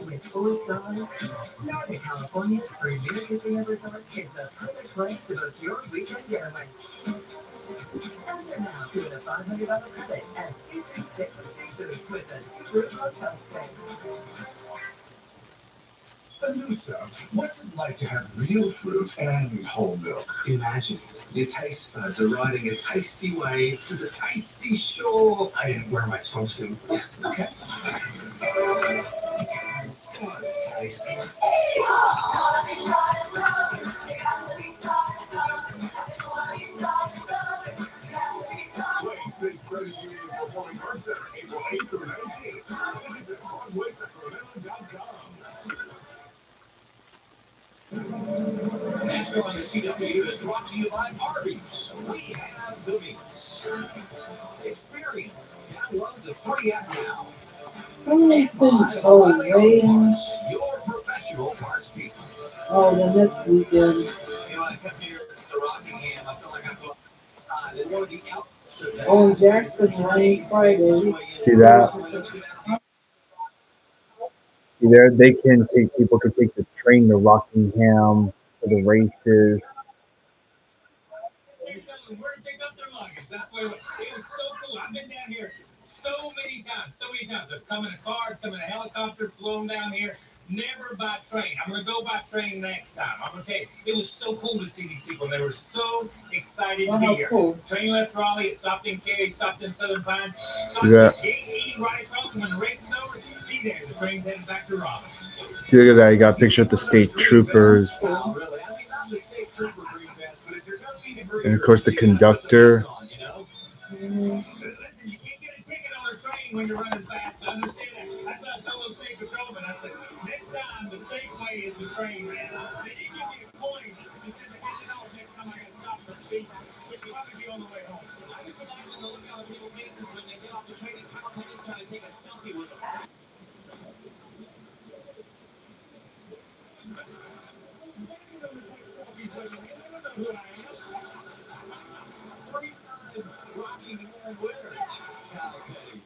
With 4 stars, Northern California's premier casino resort is the perfect place to book your weekend getaway. Enter now to win a $500 credit at Sea Stick for Seafood with a 2-room hotel stay. Anusa, what's it like to have real fruit and whole milk? Imagine your taste buds are riding a tasty wave to the tasty shore. I didn't wear my swimsuit. Yeah, okay. So tasty. Play Safe Credit Union Performing Arts Center, April 8th through 19th. Tickets at BroadwaySacramento.com. NASCAR on the CW is brought to you by Arby's. We have the meats. Experience. Download the free app now. Your professional parts people. Oh, the next weekend. You know, I come here to Rockingham. I feel like I'm going in one of the outlets. Oh, Jackson, rain Friday. See that? See there? People can take the train to Rockingham for the races. Where to pick up their luggage. That's why it was so cool. I've been down here so many times. I've come in a car, come in a helicopter, flown down here. Never by train. I'm going to go by train next time. I'm going to tell you, it was so cool to see these people. They were so excited to be here. Cool. Train left Raleigh, it stopped in Cary, stopped in Southern Pines. Stopped right across, and when the race is over, be there. The train's heading back to Raleigh. Look at that. You got a picture of the state troopers. Oh, really? I mean, And of course, the conductor. Listen, you can't get a ticket on a train when you're running fast. I understand that. That's what I told those state patrolmen. I said, next time the safe way is the train, man. They did give me a coin. He said they had to know next time I got to stop for speed, which will have to be on the way home. I just imagine the look on people's faces when they get off the train and Kyle Petty's trying to take a selfie with them. Who I am? Three-time Rockingham winner, Kyle Petty.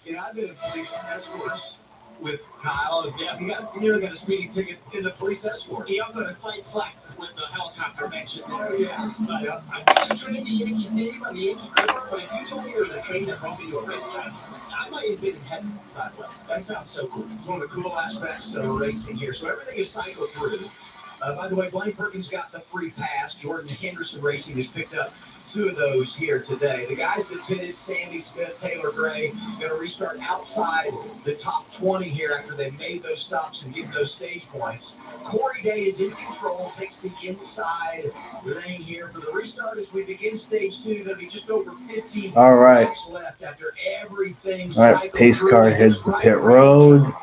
You know, I've been in police escorts with Kyle. Yeah, he nearly got a speeding ticket in the police escort. He also had a slight flex with the helicopter mention. Oh, yeah. But I've been trained in Yankee Stadium on the Yankee River, but if you told me there was a train that brought me to a racetrack, I might have been in heaven, by the way. That sounds so cool. It's one of the cool aspects of racing here. So everything is cycled through. By the way, Blaine Perkins got the free pass. Jordan Henderson Racing has picked up two of those here today. The guys that pitted, Sandy Smith, Taylor Gray, going to restart outside the top 20 here after they made those stops and get those stage points. Corey Day is in control, takes the inside lane here for the restart as we begin stage two. There'll be just over 50 laps left after everything. All right, pace car heads to pit road.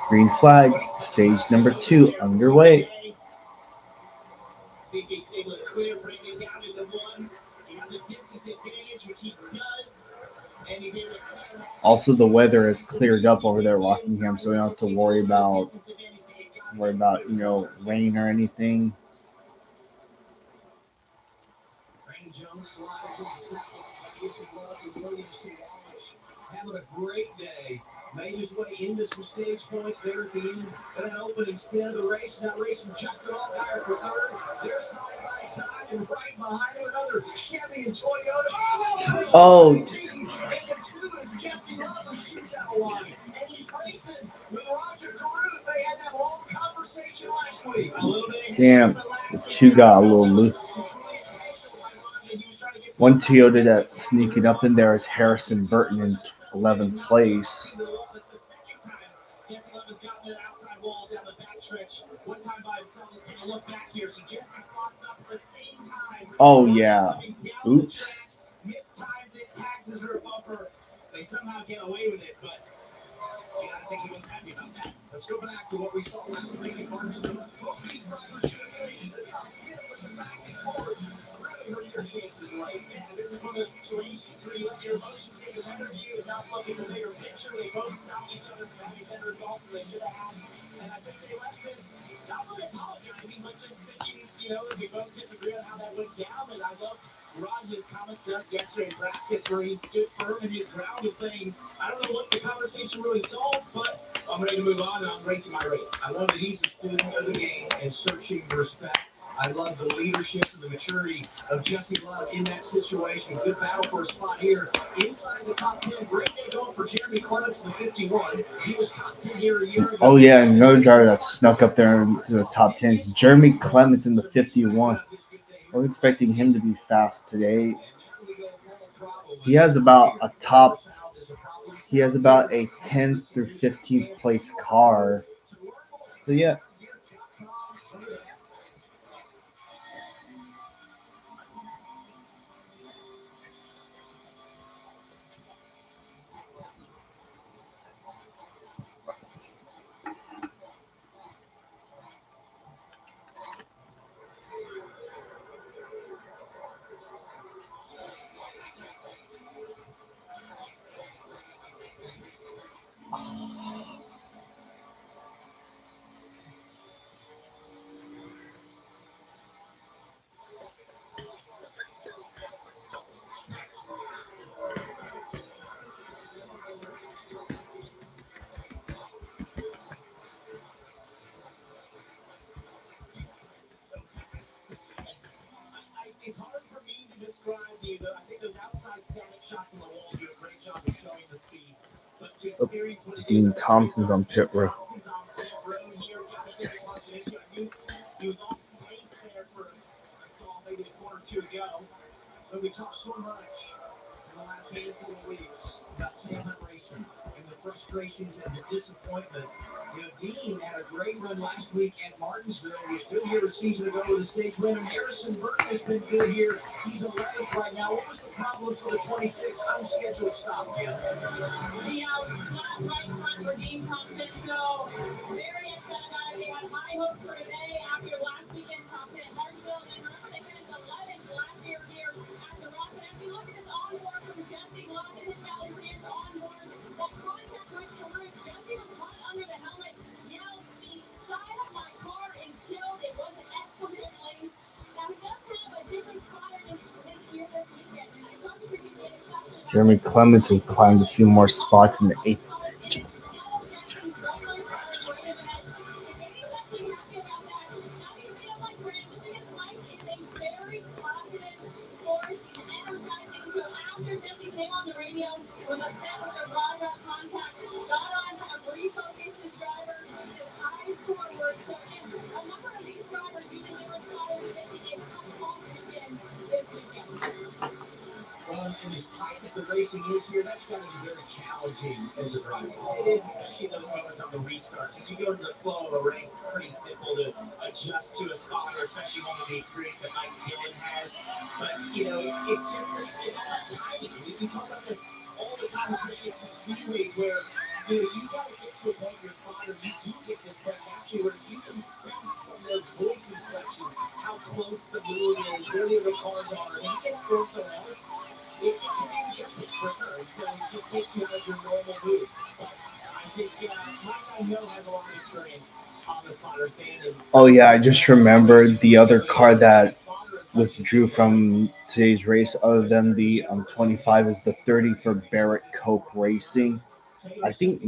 Green flag, stage number 2 underway. See if he's able to clear, breaking down into one. You have the distance advantage, which he does. And he's able to clear. Also, the weather has cleared up over there at Rockingham, so we don't have to worry about rain or anything. Brandon Jones slides to the second. Jason Love and Williams to Walsh. Having a great day. Made his way into some stage points there at the end of that opening stint of the race. Now racing Justin Allgaier for third. They're side by side, and right behind him another Chevy and Toyota. Oh. And the two is Jesse Love, who shoots out a line. And he's racing with Roger Caruth. They had that long conversation last week. Damn, the two got a little loose. One Toyota that's sneaking up in there is Harrison Burton in 11th place. Oh, yeah. Oops. They somehow get away with it, but I think he was happy about that. Let's go back to what we saw last week in Barnstable. Both these drivers should have made the top 10 with the back and forth. Really hurt their chances late. And this is one of those situations where you let your emotions take a better view and not look at the bigger picture. They both stopped each other from having better results than they should have had. And I think they left this not really apologizing, but just thinking, they both disagree on how that went down. And I love Raj's comments to us yesterday in practice where he stood firm in his ground of saying, I don't know what the conversation really solved, but I'm ready to move on and I'm racing my race. I love that he's a student of the game and searching respect. I love the leadership and the maturity of Jesse Love in that situation. Good battle for a spot here inside the top 10. Great day going for Jeremy Clements, the 51. He was top 10 here a year ago. Oh, yeah, another driver that snuck up there into the top 10 is Jeremy Clements in the 51. I was expecting him to be fast today. He has about a 10th through 15th place car. So, yeah. It's hard for me to describe I think those outside static shots on the wall do a great job of showing the speed. But to experience what it Dean is, Thompson's on pit road. He was off pace there for I saw maybe a quarter or two ago. But we talked so much in the last handful of weeks about Sam Hunt Racing and the frustrations and the disappointment. You know, Dean had a great run last week at Martinsville. He's still here a season ago with a stage win. And Harrison Burton has been good here. He's 11th right now. What was the problem for the 26 unscheduled stop, Jim? The flat right front for Dean Thompson. So very upset about it. They had high hopes for today after last weekend's top 10 at Martinsville. And remember, they finished 11th last year here at the Rock. But as we look at this onboard from Jesse Love and his Valley Ranch onboard, that contact with Karuk, Jesse was caught under the helmet, yelled, "The side of my car is killed." It was an expletive laced. Now he does have a different spotter in his gear this weekend. And I talked to Virginia Dispatcher about Jeremy this. Clements has climbed a few more spots in the eighth. Well, and as tight as the racing is here, that's got to be very challenging as a driver. It is, especially those moments on the restarts. As you go into the flow of a race, it's pretty simple to adjust to a spotter, especially one with the experience that Mike Dillon has. But, you know, it's just, it's all about timing. We talk about this all the time, especially at some speedways where, you know, you got to get to a point in your spotter, you do get this break actually where you can sense from their voice inflections how close the move is, where the other cars are. And you get thrown somewhere else, it can be adjustments for sure. And so it just takes you out of your normal moves. But I think Mike, I know, has a lot of experience on the spotter stand. And Oh yeah, I just remembered the other car that withdrew from today's race, other than the 25, is the 30 for Barrett Cope Racing. I think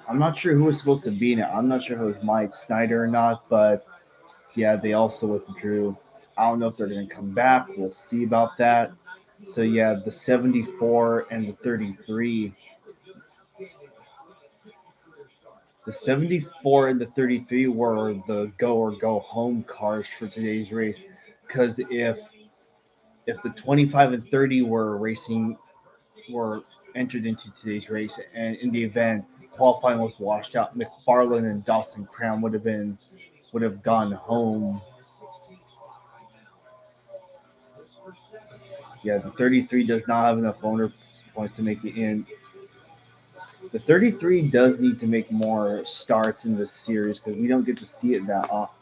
I'm not sure who was supposed to be in it. I'm not sure if it was Mike Snyder or not, but yeah, they also withdrew. I don't know if they're going to come back. We'll see about that. So yeah, the 74 and the 33. The 74 and the 33 were the go or go home cars for today's race. Because if the 25 and 30 were entered into today's race, and in the event qualifying was washed out, McFarland and Dawson Cram would have gone home. Yeah, the 33 does not have enough owner points to make it in. The 33 does need to make more starts in this series because we don't get to see it that often.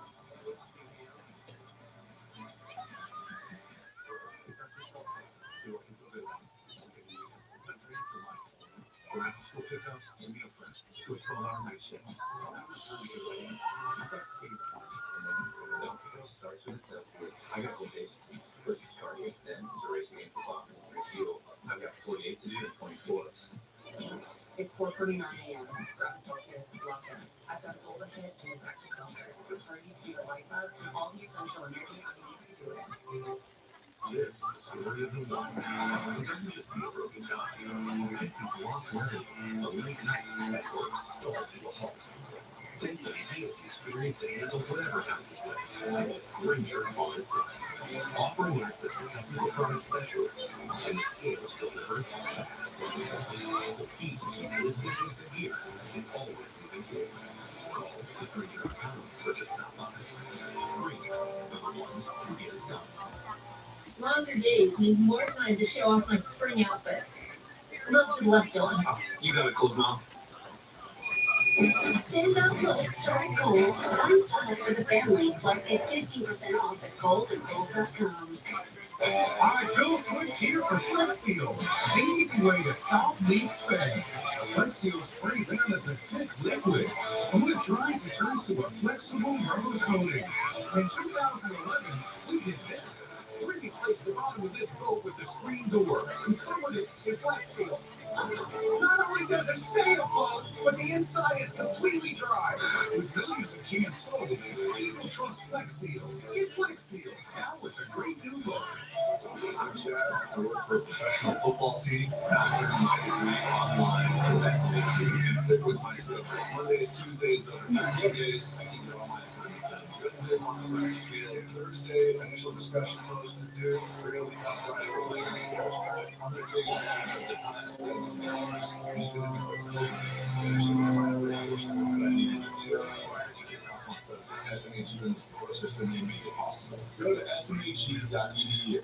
From after-school pickups to meal prep to a 12-hour night shift. After time to get ready, I've got skate time. And then the show starts with a steps list. I got home days. First it's cardio, then it's a race against the clock. It's fuel. I've got 48 to do in 24. It's 4:49 a.m. Grab a focus, lock in. I've got a goal ahead and a practice comfort. Ready to get life up and all the essential energy I need to do it. This is the story of the one who doesn't just see a broken die. He sees lost learning, a late night at work stalled to a halt. Thankfully, he has the experience to handle whatever comes his way. And it's Granger on his side, offering access to technical product specialists and the skills delivered fast. So he can keep his business in gear and always moving forward. Call Granger.com or just stop by. Granger, the ones who get it done. Longer days means more time to show off my spring outfits. Look to the left on. You got it, close mom. Standout looks start Kohl's. Find style for the family. Plus get 15% off at Kohl's and Kohl's.com. Alright, Phil Swift here for Flex Seal, the easy way to stop leaks fast. Flex Seal sprays out as a thick liquid, and when it dries, it turns to a flexible rubber coating. In 2011, we did this. We replaced the bottom of this boat with a screen door and covered it in Flex Seal. Not only does it stay afloat, but the inside is completely dry. With millions of cans sold, people trust Flex Seal. Get Flex Seal, now with a great new look. I'm Chad. I work for a professional football team. Online, the best league team. With my schedule. Mondays, Tuesdays, other days. I can get all my assignments done. Wednesday, Thursday, initial discussion post is due. We're going to leave on Friday. We're playing the schedule track. I'm going to take advantage of the time spent in cars. I'm going to do what's going to actually plan a portion of what I needed to do prior to kickoff on Sunday. SMHE in the stores just didn't make it possible. Go to smhe.edu.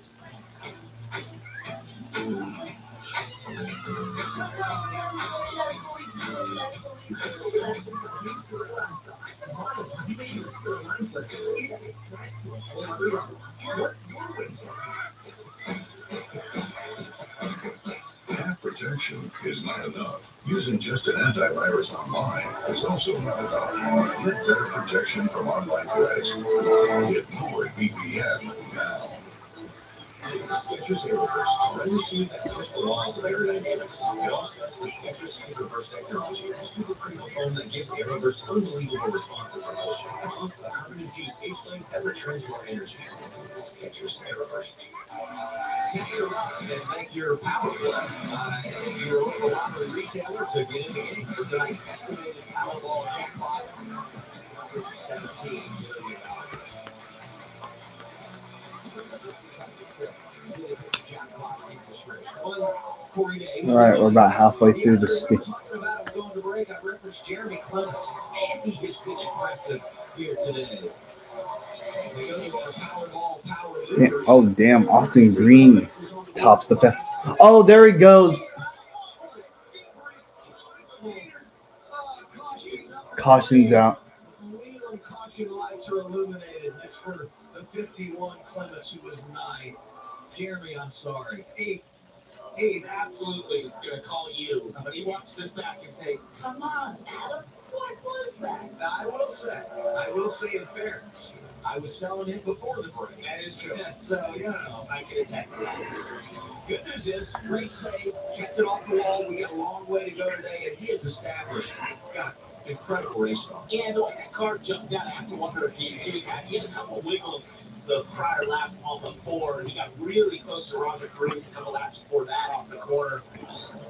Half protection is not enough. Using just an antivirus online is also not enough. Get better protection from online threats. Get NordVPN now. Skechers Aeroburst. Running shoes that push the walls of aerodynamics. It all starts with Skechers Superburst technology, a super critical foam that gives Aeroburst unbelievable responsive propulsion, plus a carbon-infused H-link that returns more energy. Skechers Aeroburst. Take your luck and make your power play. If you're a local lottery retailer to get in the game for tonight's estimated Powerball jackpot, $17 million. All right, we're about halfway through the stick. Jeremy Clements, and he has been impressive here today. We go to our Powerball Power Loopers. Oh, damn. Austin Green tops the pack. Oh, there he goes. Caution's out. Wheel and caution lights are illuminated. It's for the 51 Clements, who was 9. Jeremy, I'm sorry. He's absolutely going to call you. But he watched this back and say, come on, Adam, what was that? Now, I will say in fairness, I was selling it before the break. That is true. Yeah, so, you know, I can attest to that. good news is, great save, kept it off the wall. We got a long way to go today, and he has established, got incredible race car. Yeah, the way that car jumped out, I have to wonder if he had a couple wiggles the prior laps off of 4, and he got really close to Roger Cruz a couple laps before that off the corner.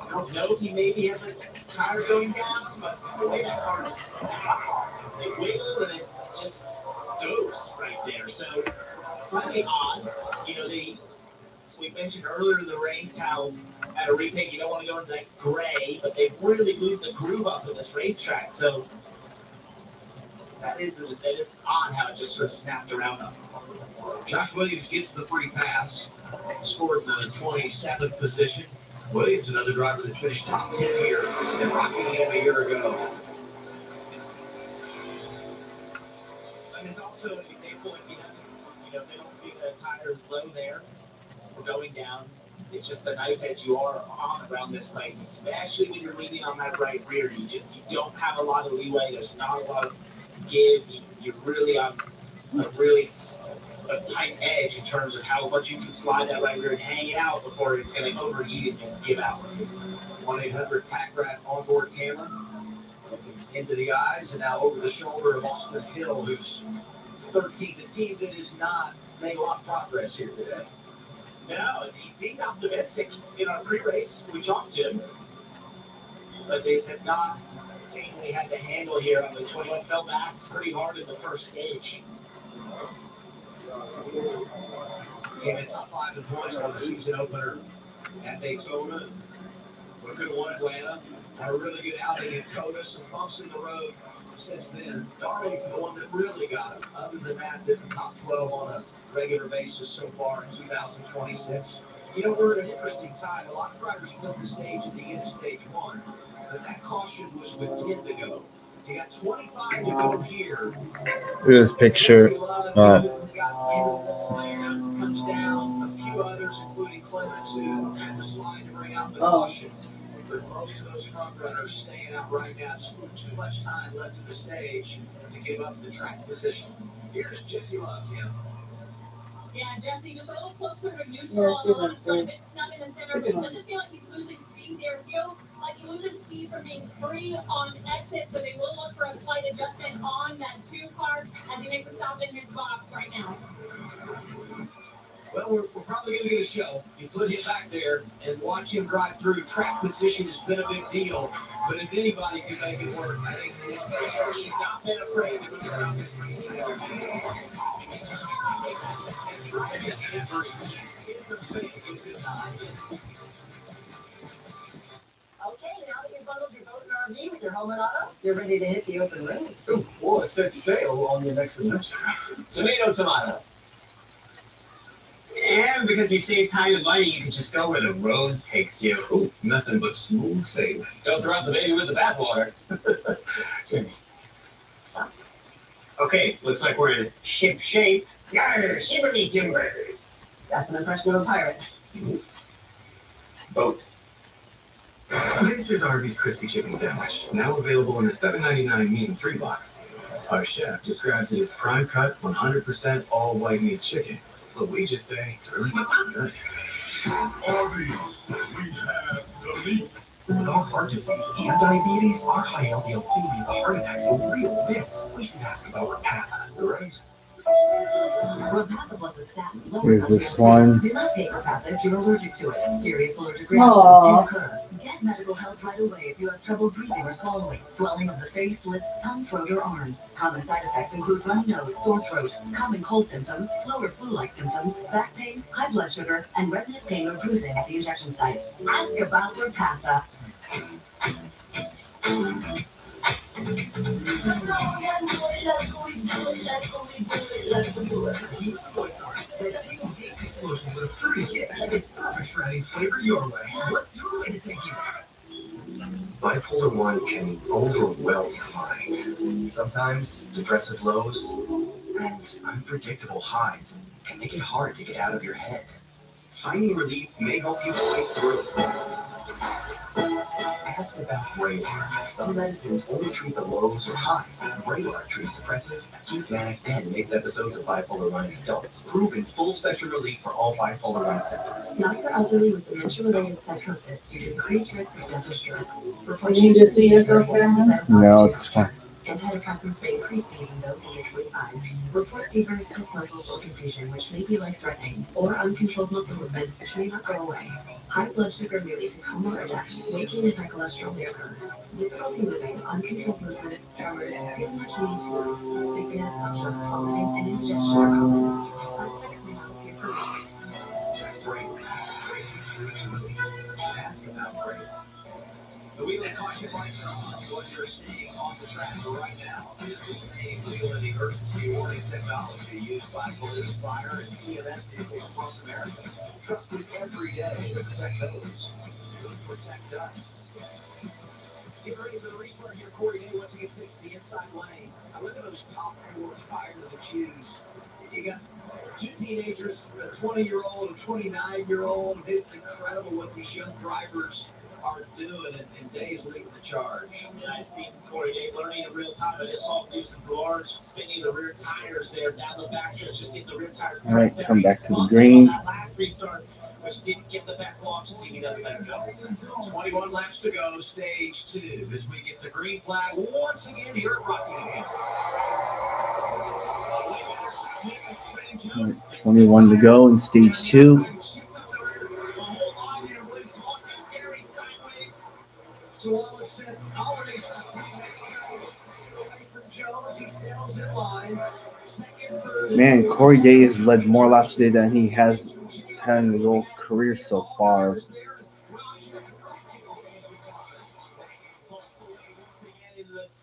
I don't know if he maybe has a tire going down, but the way that car just snapped, it wiggled and it just goes right there. So slightly odd. You know, we mentioned earlier in the race how at a repaint you don't want to go into that gray, but they've really moved the groove up in this racetrack. So that is odd how it just sort of snapped around them. Josh Williams gets the free pass, scored in the 27th position. Williams, another driver that finished top 10 here in Rockingham a year ago. And it's also an example if he doesn't, they don't see the tires low there or going down. It's just the knife edge you are on around this place, especially when you're leaning on that right rear. You don't have a lot of leeway. There's not a lot of give. You're really on a tight edge in terms of how much you can slide that right rear and hang it out before it's going to overheat and just give out. 1-800-PACK-RAT onboard camera. Looking into the eyes and now over the shoulder of Austin Hill, who's 13th. The team that has not made a lot of progress here today. No, he seemed optimistic in our pre-race. We talked to him, but they said not seeing they had the handle here on the 21. Fell back pretty hard in the first stage. Came in top 5 in points on the season opener at Daytona. We could have won Atlanta. Had a really good outing in Coda. Some bumps in the road since then. Darlington, the one that really got him. Other than that, been top 12 on a regular basis so far in 2026. You know, we're at an interesting time. A lot of drivers flipped the stage at the end of stage 1, but that caution was with 10 to go. You got 25 to go here. Look at this picture. Comes down, a few others, including Clements, who had the slide to bring out the caution. But most of those front runners staying out right now. Just too much time left in the stage to give up the track position. Here's Jesse Love, Kim. Yeah, Jesse, just a little closer to neutral on the left side, a bit snug in the center, but it doesn't feel like he's losing speed there. It feels like he loses speed from being free on exit, so they will look for a slight adjustment on that 2 car as he makes a stop in his box right now. Well, we're probably going to get a show. You put him back there and watch him drive through. Track position has been a big deal, but if anybody can make it work, I think he's not been afraid to move around this racetrack. It's a fake, is it not? Okay, now that you've bundled your boat and RV with your home and auto, you're ready to hit the open road. Ooh, well, set sail on your next adventure. Tomato, tomato. And because you save time and money, you can just go where the road takes you. Ooh, nothing but smooth sailing. Don't throw out the baby with the bathwater. Jamie. Stop. Okay, looks like we're in ship shape. Yarr, shivery timbers. That's an impression of a pirate. Boat. This is Arby's Crispy Chicken Sandwich, now available in the $7.99 meat and 3 box. Our chef describes it as prime cut, 100% all white meat chicken. But we just say it's really good. Arby's, we have the meat. With our heart disease and diabetes, our high LDL-C means a heart attack's a real risk. We should ask about Repatha, right? Repatha plus a statin Here's lowers this LDL-C. one. Do not take Repatha if you're allergic to it. Serious allergic reactions can occur. Get medical help right away if you have trouble breathing or swallowing, swelling of the face, lips, tongue, throat, or arms. Common side effects include runny nose, sore throat, common cold symptoms, flu or flu-like symptoms, back pain, high blood sugar, and redness, pain, or bruising at the injection site. Ask about Repatha. Teams Boy Stars, the Team Taste Explosion with a fruity kick is perfect for adding flavor your way. What's your way to taking this? Bipolar 1 can overwhelm your mind. Sometimes depressive lows and unpredictable highs can make it hard to get out of your head. Finding relief may help you fight through. Ask about Vraylar. Some medicines only treat the lows or highs. Vraylar treats depressive, acute manic, and mixed episodes of bipolar 1 in adults. Proven full-spectrum relief for all bipolar 1 symptoms. Not for elderly with dementia-related psychosis due to increased risk of death or stroke. Report You need to see yourself, Grandma? No, it's fine. Antidepressants may increase these in those under 25. Report fever, stiff muscles, or confusion, which may be life-threatening, or uncontrolled muscle movements, which may not go away. High blood sugar may lead to coma or death. Weight gain and high cholesterol may occur. Difficulty moving, uncontrolled movements, tremors, feeling like you need to move, sleepiness, nausea, vomiting, and indigestion are common. Side effects may not appear for weeks. Vraylar. Ask about Vraylar. The wheel and caution lights are on. What you're seeing on the track right now is the same wheel and emergency warning technology used by police, fire, and EMS vehicles across America. Trusted every day to protect those who protect us. Get ready for the restart here. Corey Day once again takes the inside lane. Now look at those top four prior to the choose. You got two teenagers, a 20-year-old, a 29-year-old. It's incredible what these young drivers are doing, and Day's leading the charge. Yeah, I've seen Corey Day learning in real time. I just saw him do some large spinning the rear tires there down the back stretch, just getting the rear tires. All right, come back to the green. That last restart, which didn't get the best launch, to see if he does a better job. 21 laps to go, stage 2, as we get the green flag once again here at Rockingham. 21 to go in stage 2. So all it's said, already stopped from Jones. He settles in line. Second, third, Man, Corey Day has led more laps today than he has had in his whole career so far.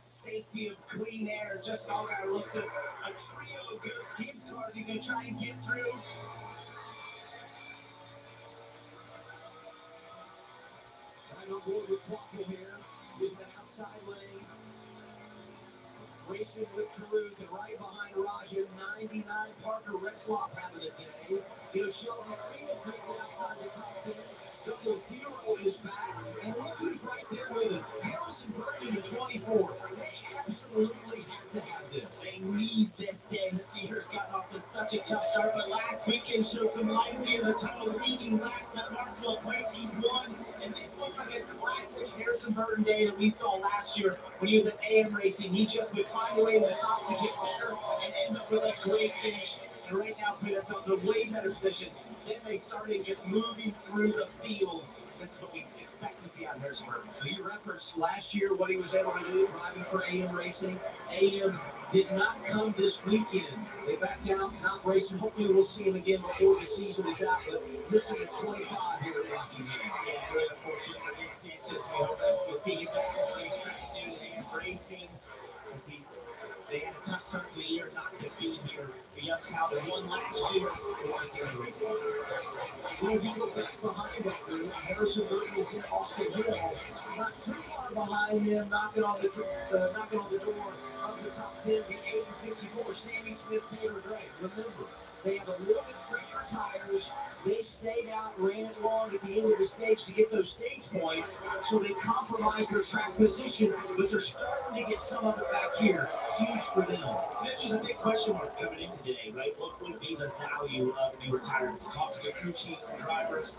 Safety of clean air, just all right. Looks at a trio of good kids cars. He's gonna try and get through. Right on board with Quackle here. Using that outside lane. Racing with Carruth and right behind Raja, 99 Parker Retzloff having a day. He'll show Marina quickly outside the top 10. 00 is back. And look who's right there with him. Harrison Burton, the 24. They absolutely have to have this. They need this day. This year's gotten off to such a tough start, but last weekend showed some life here. The tunnel leading laps at Martinsville place. He's won, and this looks like a classic Harrison Burton day that we saw last year when he was at AM Racing. He just would find a way in the top to get better and end up with a great finish. and right now put ourselves in a way better position. Then they started just moving through the field. This is what we expect to see out of Harrisburg. He referenced last year what he was able to do driving for AM Racing. AM did not come this weekend. They backed out, not racing. Hopefully we'll see him again before the season is out, but missing a 25 here at Rockingham. Yeah, really unfortunate for Nick Sanchez. We hope that we'll see him back on the racetrack soon. AM Racing. As they had a tough start to the year, not defeated here. The young talent won last year. They want to see him racing. Well, he goes back behind that group. Harrison Burton is in Austin Hill. Not too far behind them, knocking on the door of the top 10, the 8 and 54, Sammy Smith, Taylor Gray. Remember, they have a little bit fresher tires. They stayed out, ran it long at the end of the stage to get those stage points, so they compromised their track position, but they're starting to get some of it back here. Huge for them. This was a big question mark coming into today, right? What would be the value of the retirements? Talking to crew chiefs and drivers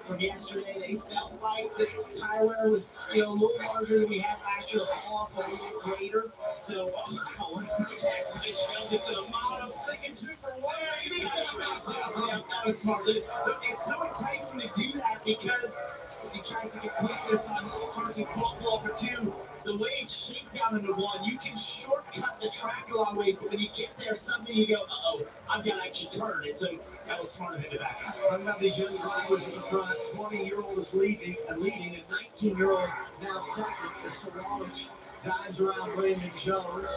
from yesterday, they felt like the tire wear was a little larger than we had last year. The fall off a little greater. So, what if we just shoved it to the bottom, thinking 2 for 1? Yeah, that was smart. But it's so enticing to do that because as he tries to get quickness on Carson Caldwell for 2, the way it's shaped down into 1, you can shortcut the track a lot of ways, but when you get there, something you go, uh-oh, I've got to actually turn. And so that was smart of him to back up. Talking about these young drivers in the front, 20-year-old is leading, and 19-year-old now second as Solange dives around Brandon Jones.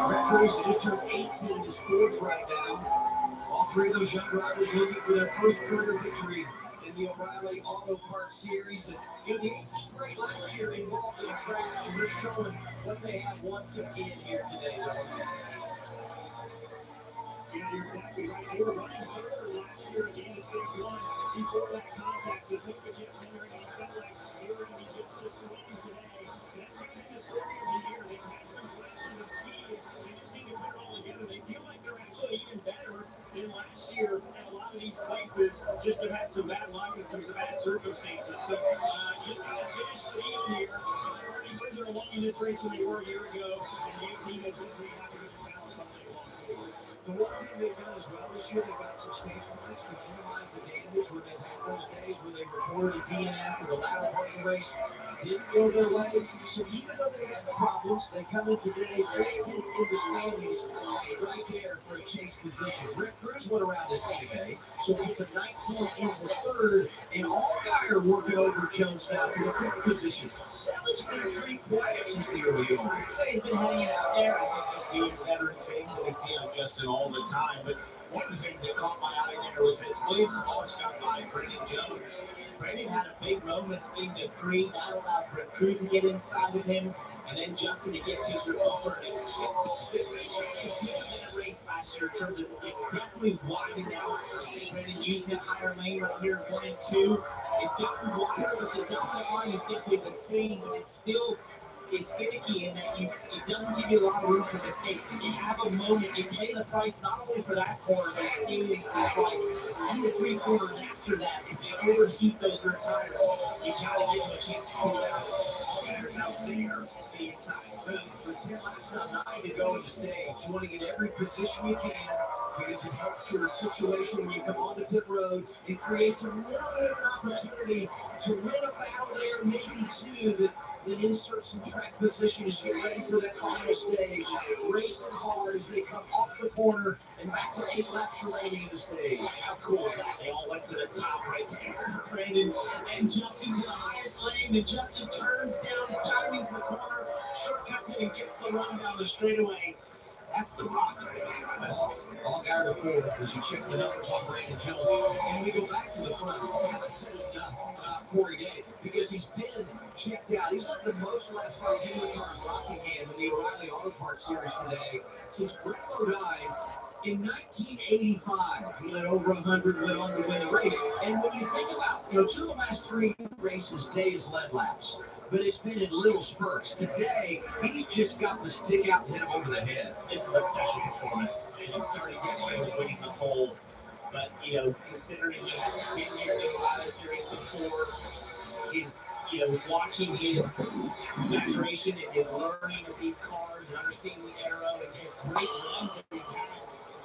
Brett Cruz just turned 18, is fourth right now. All three of those young drivers looking for their first career victory in the O'Reilly Auto Parts Series. And the 18th grade last year involved in a crash, and they're showing what they have once again here today. You're exactly right. They were running third last year at the end of stage 1 before that contact. So things were getting wondering, and it felt like they were going to be just as strong today. That's been kind of the story of the year. They've had some flashes of speed. They just need to put it all together. They feel like they're actually even better than last year at a lot of these places. Just have had some bad luck and some bad circumstances. So just got to finish the deal here. They're already further along in this race than they were a year ago. And the 18 has been pretty happy with the balance all day long. The one thing they've done as well this year, they've got some stage points to minimize the damage when they've had those days where they reported a DNF or the latter part of the race didn't go their way. So even though they had the problems, they come in today 15th in the standings, right there for a chase position. Brett Cruz went around his teammate, so we put the 19 in the third, and Allgaier working over Jones now for the fifth position. Selleck's been pretty quiet since the early on. He's been hanging out there. I think just doing veteran things that we see on Justin all the time. But one of the things that caught my eye there was as Williams Wallace got by Brandon Jones. Brandon had a big moment getting to 3. That allowed Brett Cruz to get inside of him, and then Justin to get to the over. And this racetrack is different than a race last year in terms of it's definitely widened out. I see Brandon using a higher lane right here in 1 and 2. It's gotten wider, but the dominant line is definitely the same, but it's still is finicky in that it doesn't give you a lot of room for mistakes. If you have a moment, you pay the price not only for that corner, but it seems like 2 or 3 corners after that. If they overheat those rear tires, you gotta give them a chance to cool out. All guys out there on the inside. With 10 laps now, 9 to go in the stage. You want to get every position you can because it helps your situation when you come onto pit road. It creates a little bit of an opportunity to win a battle there, maybe 2, that insert some track position as you get ready for that final stage. Racing hard as they come off the corner and back to 8 laps remaining in the stage. How cool is that? They all went to the top right there. Brandon and Justin to the highest lane. And Justin turns down, dives in the corner, shortcuts it, and gets the run down the straightaway. That's the rock right there. That's awesome. Allgaier to 4th as you check the numbers on Brandon Jones. And we go back to the front. I haven't said enough about Corey Day because he's been checked out. He's led the most laps by human car in Rockingham in the O'Reilly Auto Parts Series today since Brembo died. In 1985, he led over 100, went on to win the race. And when you think about, 2 of the last 3 races, Day has led laps. But it's been in little spurts. Today, he's just got the stick out and hit him over the head. This is a special performance. It started yesterday with winning the pole. But, considering he hasn't been here in the O'Reilly Series before, his, watching his maturation and his learning of these cars and understanding the aero and his great runs that he's had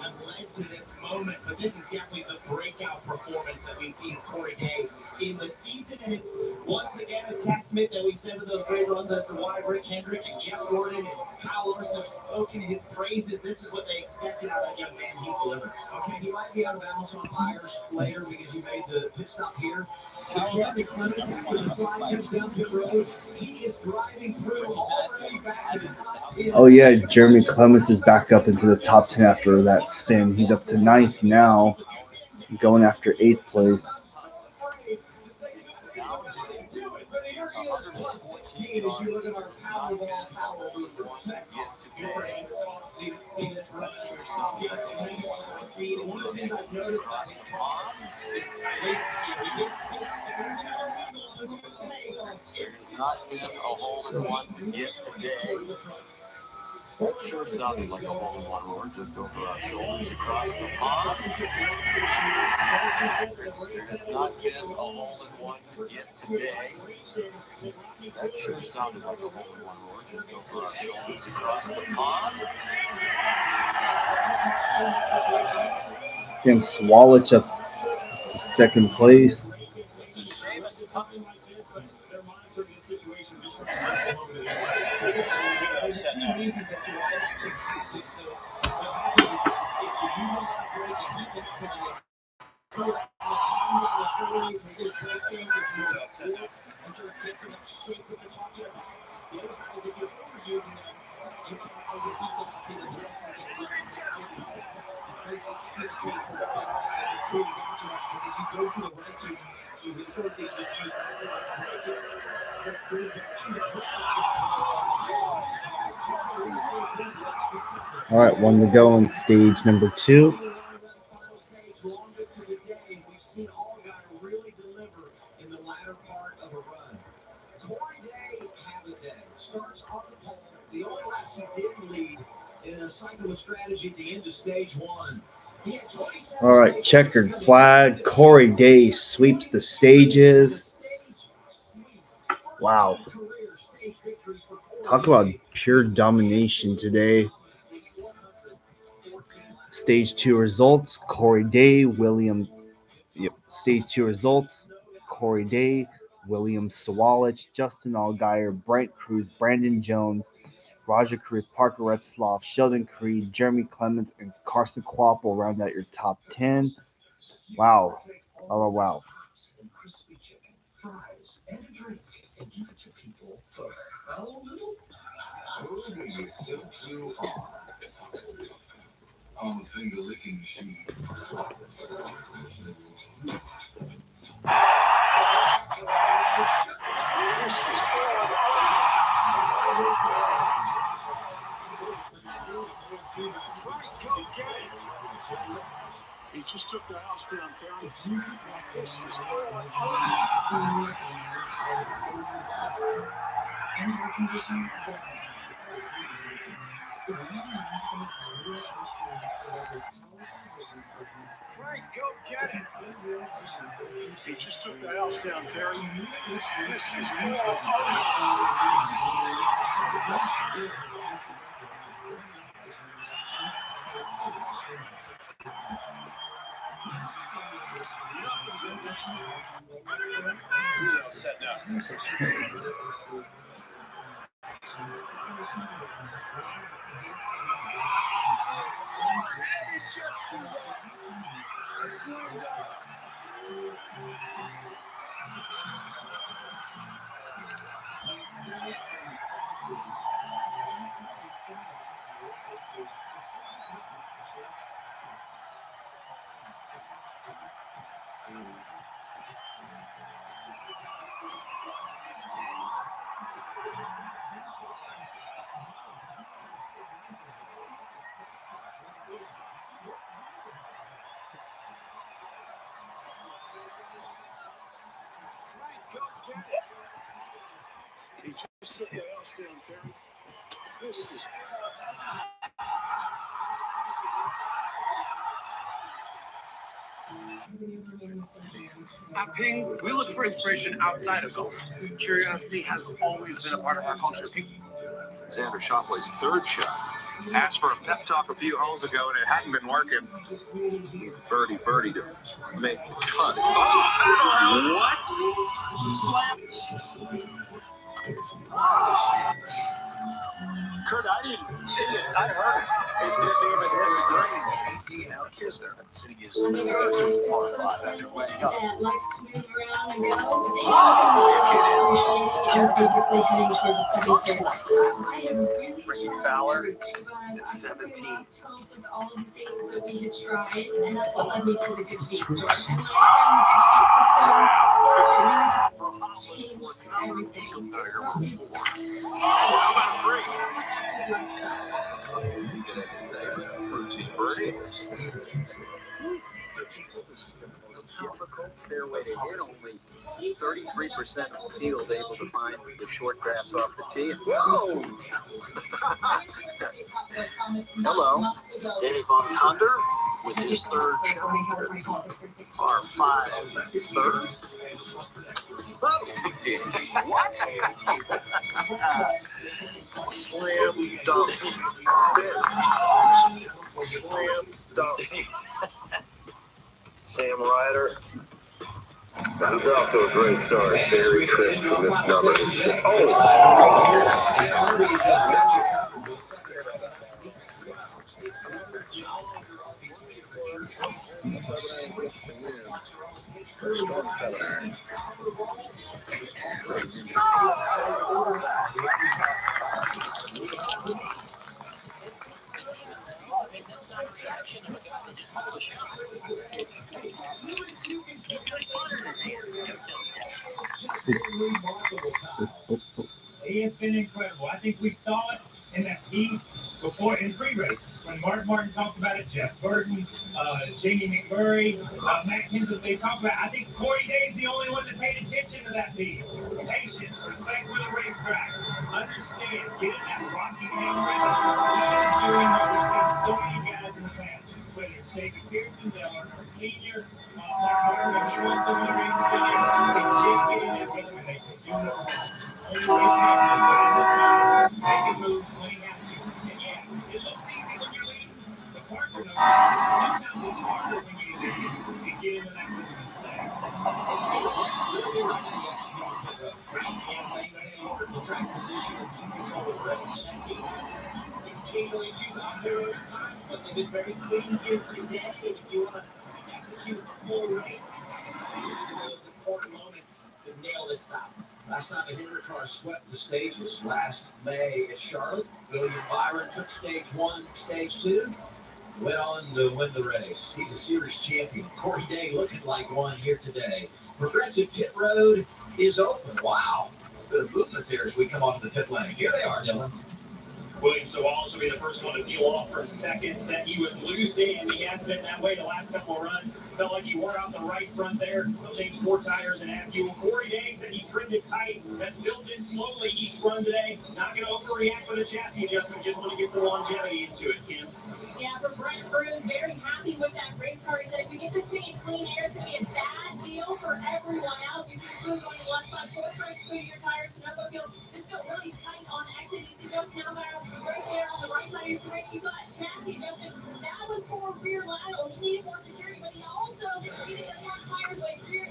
have led to this moment, but this is definitely the breakout performance that we've seen Corey Day in the season, and it's once again a testament that we said with those great runs as to why Rick Hendrick and Jeff Gordon and Kyle Larson have spoken his praises. This is what they expected out of that young man. He's delivered. Okay, he might be out of balance on tires later because he made the pit stop here. So Jeremy Clements, after the slide comes down pit road, he is driving through already back to the top 10. Oh yeah, Jeremy Clements is back up into the top 10 after that spin. He's up to 9th now, going after 8th place. Not been a hole in one yet today. That sure sounded like a hole in one roar just over our shoulders across the pond. There has not been a hole in one yet today. That sure sounded like a hole in one roar just over our shoulders across the pond. Again, Swallich up to 2nd place. All right, one to go on stage number 2. Longest of the day, we've seen Allgaier really deliver in the latter part of a run. Corey Day, have a day. Starts on the pole. The only laps he didn't lead in a cycle of strategy at the end of stage 1. He had 27. All right, checkered flag. Corey Day sweeps the stages. Wow. Talk about pure domination today. Stage 2 results, Corey Day, Stage 2 results, Corey Day, William Sawalich, Justin Allgaier, Brent Cruz, Brandon Jones, Roger Cruz, Parker Retzloff, Sheldon Creed, Jeremy Clements, and Carson Kvapil round out your top 10. Wow. Oh, wow. Crispy chicken, fries, and a drink, and give it to people for how little? Who do you think you are? I'm a finger-licking machine. He just took the house down, Terry. This is Frank, go get it. He just took the house down, Terry. This is more. Set down. Frank, go get it. He just took the house down, Terry. This is. At Ping, we look for inspiration outside of golf. Curiosity has always been a part of our culture. Xander Schauffele's third shot. Asked for a pep talk a few holes ago, and it hadn't been working. Needs birdie to make the cut. Oh, what? Kurt, I didn't see it. I heard it. It didn't even hit the green. He outkicked there. City is I'm a very third active par five person after laying up. that likes to move around and go. But the only thing that I excruciating, I was basically heading towards a sedentary lifestyle. I had really Ricky tried Fowler everything, but at I think 17. we lost hope with all of the things that we had tried, and that's what led me to the Good Feet store. And when I found the Good Feet system, it really just changed everything. It brought me How about three? active lifestyle. Good at Xander. Routine birdie. Most difficult fairway to hit. Only 33% of the field able to find the short grass off the tee. Whoa! Hello. Danny Von Tunder with his third shot. Par 5 thirds. What? Slam dunk. Spin. Slam dunk. Sam Ryder. He's off to a great start. Very crisp from this number. It's been incredible. I think we saw it in that piece before in pre-race when Mark Martin talked about it, Jeff Burton, Jamie McMurray, Matt Kenseth, they talked about it. I think Corey Day's the only one that paid attention to that piece. Patience, respect for the racetrack, understand, get in that Rockingham rhythm. He is doing what we've seen so many guys in the past, whether it's David Pearson, Dale Earnhardt Sr., Mark Martin, when he won so many races together, they just get in that rhythm and they can do no wrong. Only takes practice, but in this time, making moves when he has to. And yeah, it looks easy when you're leading, but Parker knows sometimes it's harder when you lead to get into that rhythm and stay. Really right in the execute the pit road. And maintain the track position and keep control of the race. That team has occasional issues off the road at times, but they've been very clean here today. And if you want to execute a full race, these are those important moments to nail this stop. Last time a Hendrick car swept the stages last May at Charlotte, William Byron took stage 1, stage 2, went on to win the race. He's a series champion. Corey Day looking like one here today. Progressive Pit Road is open. Wow. A bit of movement there as we come onto the pit lane. Here they are, Dylan. William Sawallisch will be the first one to peel off for second. Said he was losing, and he has been that way the last couple of runs. Felt like he wore out the right front there. He'll change 4 tires and add fuel. Corey Day said he trimmed it tight. That's built in slowly each run today. Not going to overreact with a chassis adjustment. Just want to get some longevity into it, Kim. Yeah, for Brett Cruz, very happy with that race car. He said if we get this thing in clean air, it's going to be a bad deal for everyone else. You see Cruz on the left side, 4 fresh Goodyear tires, Sunoco field, just built really tight on exit. You see Justin Alvaro right there on the right side of your screen. You saw that chassis adjustment. That was for rear lateral. He needed more security, but he also needed the front tires like rear,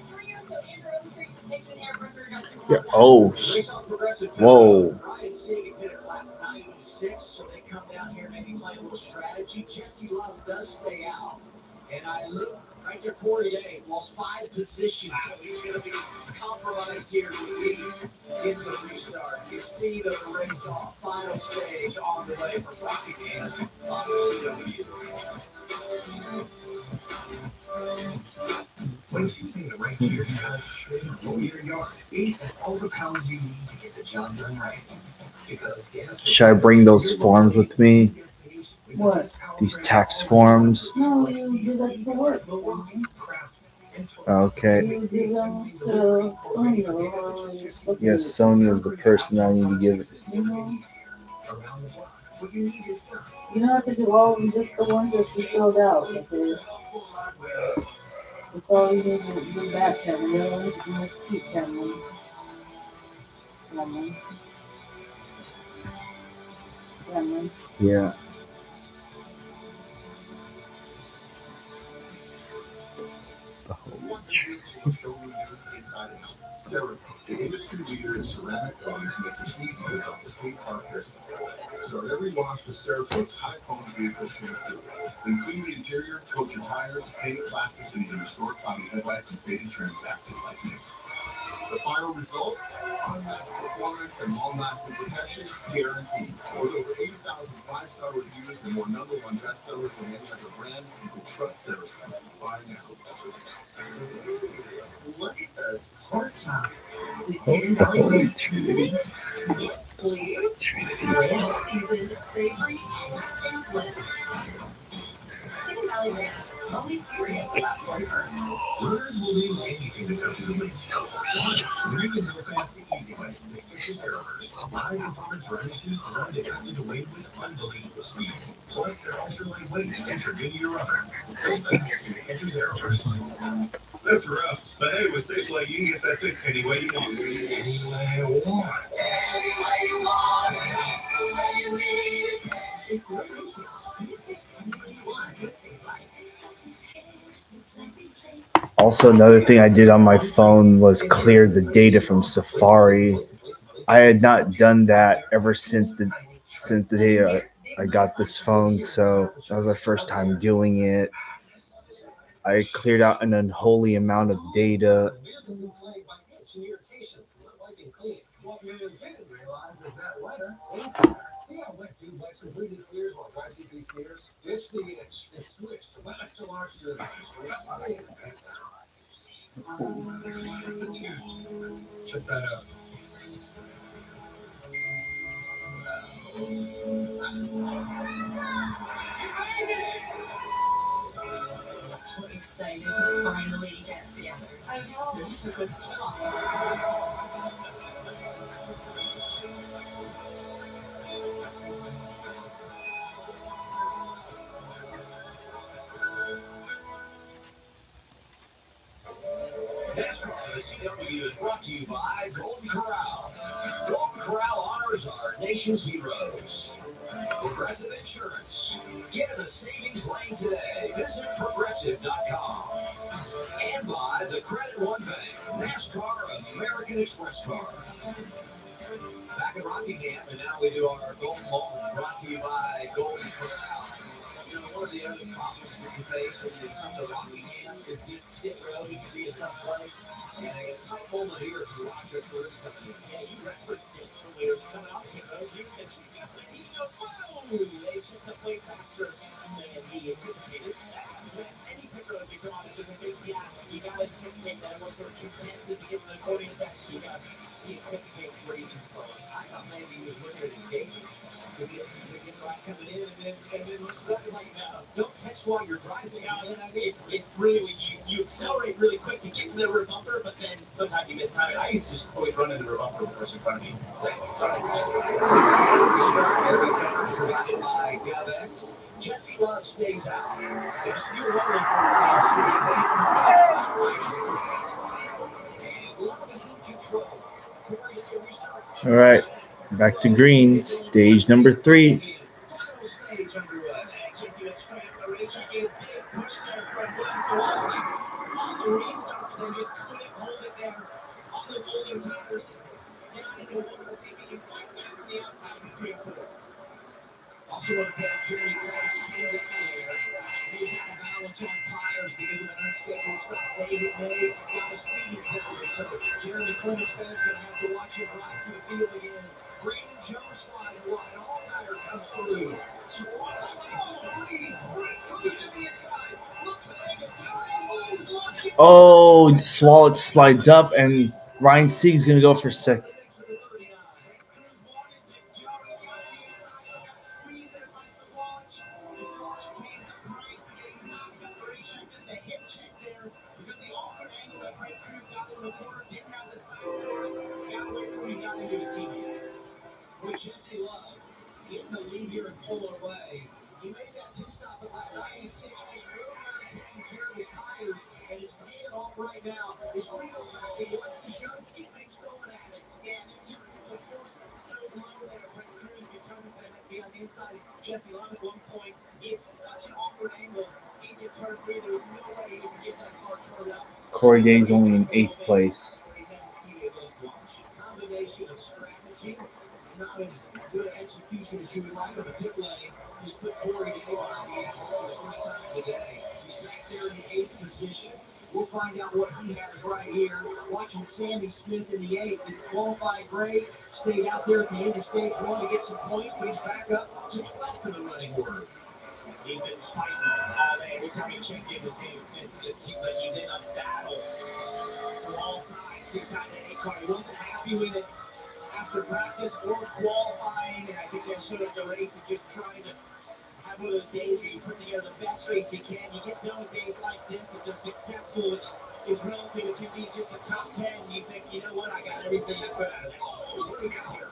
so Andrew Overstreet making air pressure adjustments. Yeah. Oh. Whoa. Ryan Sagan hit at lap 96, so they come down here maybe playing a little strategy. Jesse Love does stay out. And I look right to Corey Day, lost 5 positions, so he's going to be compromised here to lead in the restart. You see the race off, final stage on the way for Rockingham on CW. When choosing the right gear to cut, trim, or mow your yard, Ace has all the power you need to get the job done right. Because should I bring those forms with me? What? These tax forms? No, you do that for work. Okay. You do them to Sonia or Yes, Sonia is the person I need to give it. You don't have to do all of them, just the ones that you filled out. Okay? That's all you need to do back, Kevin. The other ones you must keep, Kevin. Cameron. Yeah. Showroom inside and out. Cerakote, the industry leader in ceramic coatings, makes it easy to help the paint car care system. Start every wash with Cerakote's high-foam vehicle shampoo. Then clean the interior, coat your tires, paint plastics, and even restore cloudy headlights and faded trims back to like new. The final result? Unmatched performance and long-lasting protection guaranteed. With over 80,000 five-star reviews and more number one bestsellers than any other brand, you can trust Cerakote. Buy now. Look at those pork chops. With hidden valley ranch seasoning. Please. Ranch seasoned, savory, and split. Hidden Valley Ranch, always serious about flavor. Runners will do anything to cut through the wind. When you can go fast the easy way, the Skechers Aeroburst. High-performance running shoes designed to cut through the wind with unbelievable speed. Plus, they're ultra-lightweight and Trigonier rubber. Go fast in Skechers Aeroburst. That's rough. But hey, with Safeway, you can get that fixed any way you want. Any way I want. Any way you want, that's the way you need it. It's your patient. Get it fixed any way you want with Safe Life. Also, another thing I did on my phone was clear the data from Safari. I had not done that ever since the day I got this phone, so that was my first time doing it. I cleared out an unholy amount of data. See how wet Dude Wipes completely clears while dry CP smears? Ditch the itch and switch to wet extra large Dude Wipes. Check that out. So excited to finally get together. I know. This took us so long. NASCAR SCW is brought to you by Golden Corral. Golden Corral honors our nation's heroes. Progressive Insurance. Get in the savings lane today. Visit progressive.com. And by the Credit One Bank, NASCAR American Express card. Back in Rockingham, and now we do our Golden Bowl, brought to you by Golden Corral. You know, one of the other problems that you face when you come to Rockingham is just pit road. It can be a tough place. And a tough moment here for Roger Cruz coming in. Yeah, you referenced it earlier. Coming off pit road, you mentioned they took the play faster than he anticipated. That happens with any pit road you come on. There's a big gap. You got to anticipate that everyone sort of condenses and gets an accordion effect. You got to anticipate where you can slow it. I thought maybe he was looking at his gauges to get right coming in, and then looks up and like, no, don't catch while you're driving. You know what I mean? It's really when you accelerate really quick to get to the rear bumper, but then sometimes you miss time. I used to just always run into the rear bumper with the person in front of me. Sorry. Restart every coverage provided by GovX. Jesse Love stays out. There's few rolling for INC. They hit from about 96. And Love is in control. Corey Day restarts. All right, back to green, stage number 3. Final stage underway. Jesse Love's trying the race. She's getting big push there from Williams to watch. On the restart, they just couldn't hold it there on those older tires. Down into one to see if he can fight back on the outside of the 3 and 4. Also want to pay Jeremy Craig's hands up in the air. He's out of balance on tires because of an unscheduled stop they had made down a speeding penalty. So Jeremy Clemens fans going to have to watch him drive through the field again. Brandon Jones slide wide. Allgaier comes through. Swan on the lead. Red Cruz to the inside. Look to make it. Oh, Swallow slides up, and Ryan Sieg's going to go for second. With Jesse Love getting the lead here and pulling away. He made that pit stop at lap 96, just rode around taking care of his tires, and it's paying off right now. As we go back and watch the show, teammates going at it. Yeah, that's your the force so low there. Red Cruz, because of that, behind the Jesse Love at one point. It's such an awkward angle. He's in turn three. There's no way he can get that car turned up. Corey Dane's only in 8th place. Combination of strategy and not as good execution as you would like on the pit lane has put Corey Day behind the eight ball for the first time today. He's back there in the 8th position. We'll find out what he has right here. Watching Sammy Smith in the 8th. He's qualified great. Stayed out there at the end of stage 1 to get some points, but he's back up to 12th in the running order. He's been fighting all day. Every time you check in with Sammy Smith, it just seems like he's in a battle from all sides inside the 8 car. He wasn't happy with it after practice or qualifying, and I think they showed up the race and just trying to have one of those days where you put together the best race you can. You get done with days like this, if they're successful, which is relative, it can be just a top 10. You think, you know what, I got everything I could out of this. Oh, what do we got here?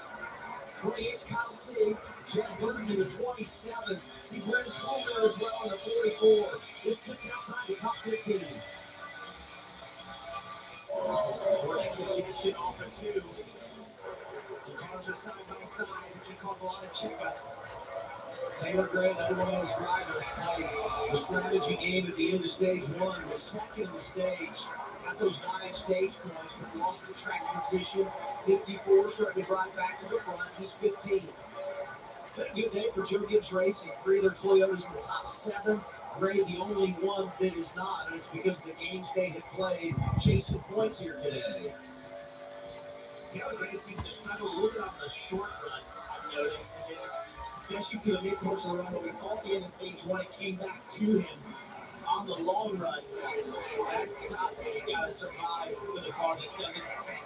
28's Kyle City, Jeff Burton in the 27. See Brandon Coulter as well in the 44. This just outside the top 15. Great congestion off of 2. The cars are side by side, which can cause a lot of checkups. Taylor Gray, another one of those drivers, played the strategy game at the end of stage 1, was second in the stage. Got those 9 stage points, but lost the track position. 54, starting to drive back to the front. He's 15. It's been a good day for Joe Gibbs Racing. 3 of their Toyotas in the top 7. Gray, the only one that is not, and it's because of the games they have played, chasing points here today. Taylor Gray seems to struggle a little bit on the short run, I've noticed. Especially to the mid-course run, but we saw at the end of stage 1, it came back to him on the long run. That's tough. You got to survive with a car that doesn't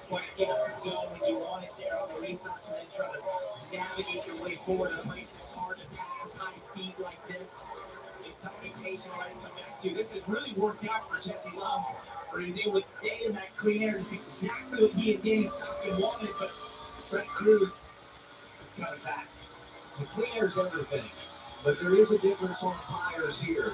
quite get going when you want it there on the restarts, and then try to navigate your way forward in a place that's hard to pass high speed like this. It's tough to be patient and let it come back to. This has really worked out for Jesse Love, where he's able to stay in that clean air. It's exactly what he and Danny Stockton wanted, but Brett Cruz is coming fast. The clean air is everything, but there is a difference on tires here.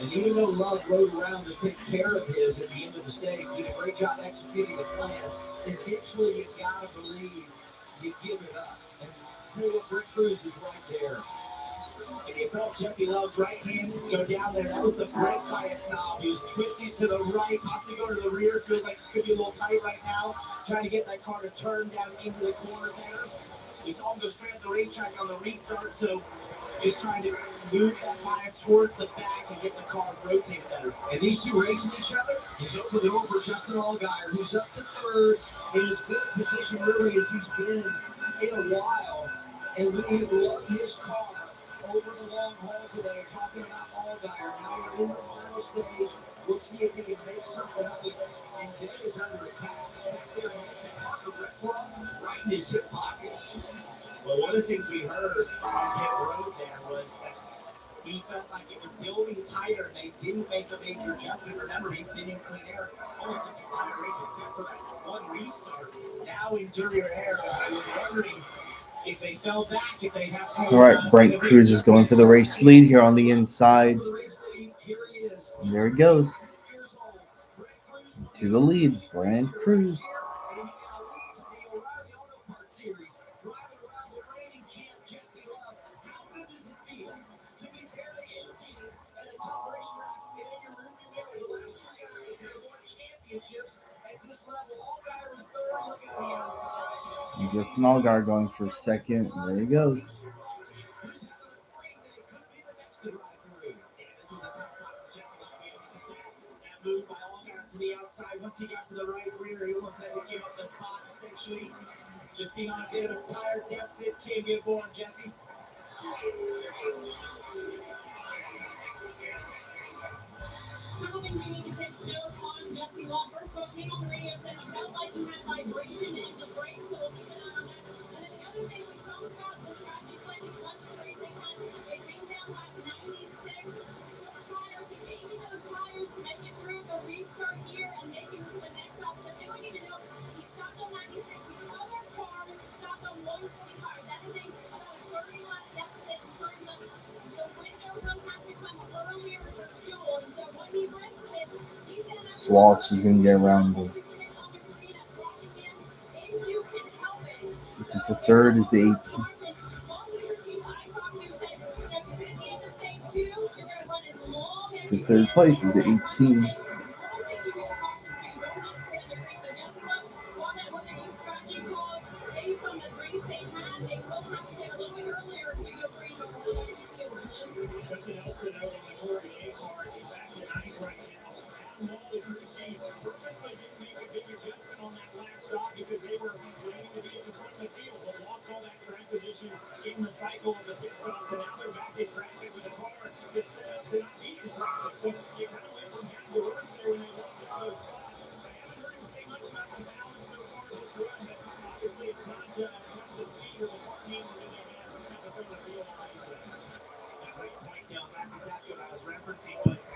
And even though Love rode around to take care of his at the end of the stage, did a great job executing the plan, eventually you gotta believe you give it up. And Brett Cruz is right there. And you saw Jesse Love's right hand go down there. That was the brake bias knob. He was twisting to the right, possibly going to the rear. Feels like it could be a little tight right now. Trying to get that car to turn down into the corner there. We saw him go straight at the racetrack on the restart, so just trying to move that bias towards the back and get the car rotated better. And these two racing each other. He's opened the door for Justin Allgaier, who's up to 3rd in as good a position really as he's been in a while. And we have loved his car over the long haul today, talking about Allgaier. Now we're in the final stage. We'll see if he can make something of it. And Day is under attack. Back there, Parker Retzlaff right in his hip pocket. Well, one of the things we heard on pit road there was that he felt like it was building tighter and they didn't make a major adjustment. Remember, he's been in clean air almost this entire race except for that one restart. Now interior air, I was wondering if they fell back, if they'd have to... All right, Brent Cruz is going for the race lead here on the inside. And there he goes. To the lead, Brent Cruz. And Justin Allgaier going for 2nd. There he goes. Move by Allgaier to the outside. Once he got to the right rear, he almost had to give up the spot, essentially. Just being on a bit of a tire deficit. Can't get bored, Jesse. Several things we need to take note on Jesse Love. First of all, came on the radio and said he felt like he had vibration in the brakes, so we'll keep an eye on that. And then the other thing we talked about, the strategy plan because of the race they had, it came down like 96. So the tires, he gave me those tires to make it through the restart here and make it to the next stop. The thing we need to know, he stopped on 96. The other cars stopped on 125. That is about a 30 lap deficit in terms of the window does have to come earlier for fuel. And so what he rested, he said, Swatch is going to get around the... This is the 3rd, is the 18th. to third place. He's at 18. Something else to note on the Corey A cars, he's back to ninth right now. Adam Wall, the crew chief, purposely didn't make a big adjustment on that last stop because they were planning to be at the front of the field, but lost all that track position in the cycle of the pit stops, and now they're back in traffic with a car that's set up to not be in traffic. So you kind of went from bad to worse there when they lost all those spots. I haven't heard him say much about the balance so far this run, but obviously it's not the speed or the car handling that they had at the front of the field on race day. Great point, Dylan. That's exactly what I was referencing. Was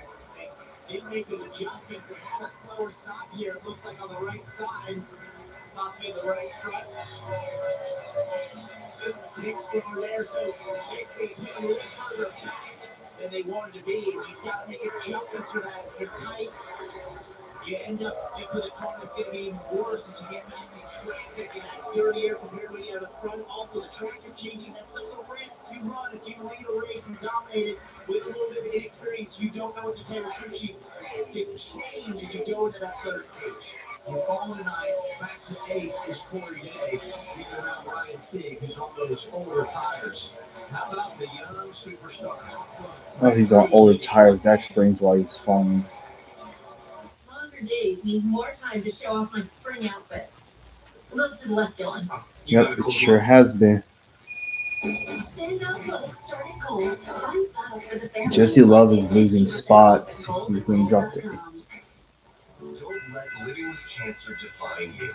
they didn't make those adjustments. They had a slower stop here. It looks like on the right side, possibly the right front. Just a stick slower there. So basically, getting a little further back than they wanted to be. And you've got to make adjustments for that. If they're tight, you end up just with a car that's going to be even worse as you get back in traffic in that third year compared to when you have a front. Also, the track is changing. That's some of the risk you run if you lead a race and dominate it with a little bit of inexperience. You don't know what to tell your crew chief to change as you go into that third stage. You're falling tonight. Back to 8th is Corey Day. Keeping around Ryan Sieg, who's on those older tires. How about the young superstar out front? Oh, he's on older tires. That explains why he's falling. Longer days means more time to show off my spring outfits. A little to the left, Dylan. Yep, it sure has been. Jesse Love is losing spots. He's been dropped it. Don't let living with cancer define you.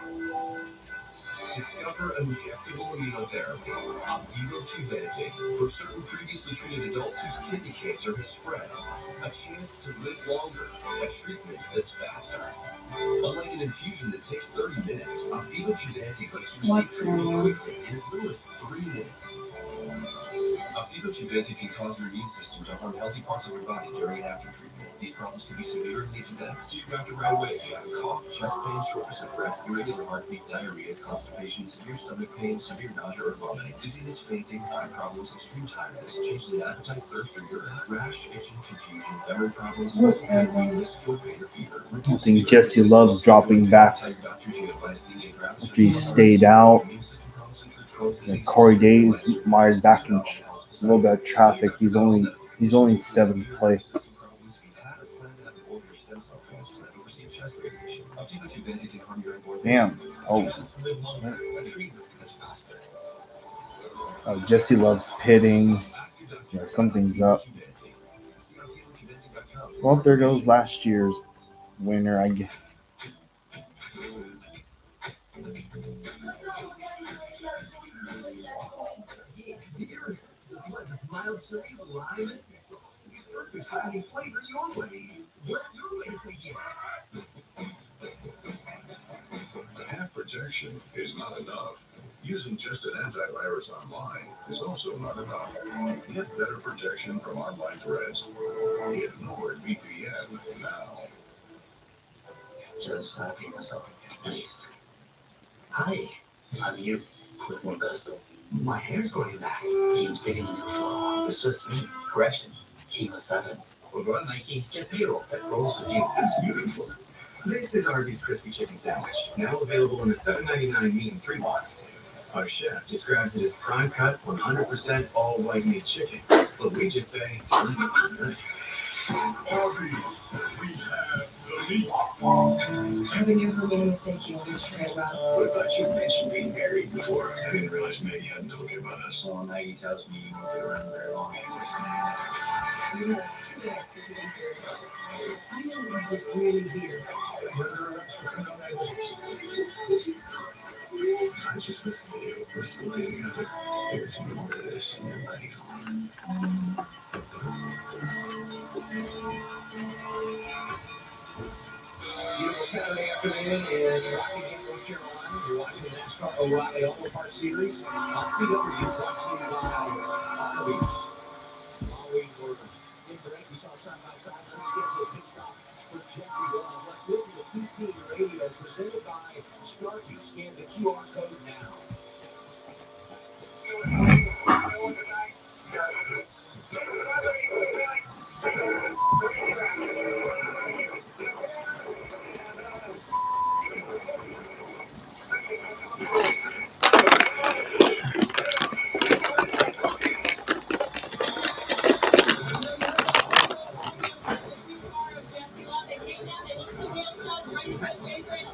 Discover injectable immunotherapy, Opdivo Qvantig, for certain previously treated adults whose kidney cancer has spread. A chance to live longer, a treatment that's faster. Unlike an infusion that takes 30 minutes, Opdivo Qvantig lets you receive treatment quickly in as little as 3 minutes. Opdivo Qvantig can cause your immune system to harm healthy parts of your body during and after treatment. These problems can be severe and lead to death. See your doctor right away if you have a cough, chest pain, shortness of breath, irregular heartbeat, diarrhea, constipation, severe stomach pain, severe nausea or vomiting, dizziness, fainting, eye problems, extreme tiredness, changes in appetite, thirst or urine, rash, itching, confusion, memory problems, muscle pain, weakness, joint pain or fever. I think Jesse Love's dropping back after he stayed out. And Corey Day is mired back in a little bit of traffic. He's only 7th place. Damn. Oh. Jesse Love's pitting. Yeah, something's up. Well, there goes last year's winner, I guess. The irresistible blend of mild chilies, lime, and sea salt is perfect for adding flavor your way. What's your way to say yes? Half protection is not enough. Using just an antivirus online is also not enough. Get better protection from online threats. Get NordVPN now. Just happy myself. Nice. Hi, I'm you. Cliff Modesto. My hair's growing back. Team's digging a new flow. It's just me. Correction. Team of 7. We're going Nike. Get payroll that grows with you. That's beautiful. This is Arby's Crispy Chicken Sandwich. Now available in the $7.99 meat and 3 box. Our chef describes it as prime cut, 100% all white meat chicken. But we just say it's really good. Arby's, we have the meat. Have you ever made a mistake you wanted to forget about? But I thought you mentioned being married before. I didn't realize Maggie hadn't told you about us. Well, Maggie tells me you won't be around very long. You have 2 guys sleeping here. I know what was really weird. I just listened to you. We're still getting together. Here's more of this and you're ready for it. Beautiful Saturday afternoon in Rockingham, North Carolina. You're watching the NASCAR O'Reilly Auto Parts Series on CW, brought to you by Arby's. While we were in break, we saw side-by-side unscheduled pit stop for Jesse Love. Let's listen to two-team radio presented by Starkey. Scan the QR code now.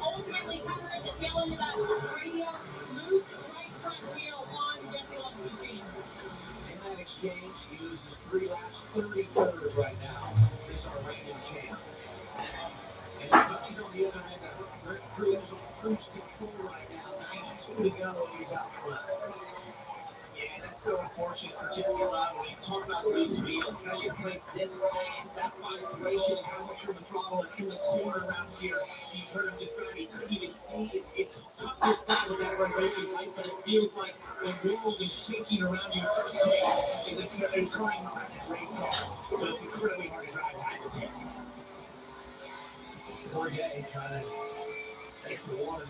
Ultimately covering the tail end of that radio loose right front wheel on Jesse Love's machine. In that exchange, he loses 3 laps, 33rd right now. Is our reigning champ. And his buddies on the other end of Rick Cruz on cruise control right now. 92 to go, and he's out front. Yeah, that's so unfortunate for Jesse Love. When you talk about loose wheel, especially in place this fast, that vibration, and how much room to throttle in the corner around here. You heard him describe it. You couldn't even see. It's tough to describe with that run these lights, but it feels like the world is shaking around you. Earthquake is occurring inside that race car. So it's incredibly hard to drive behind the pits. Corrier trying to face the one.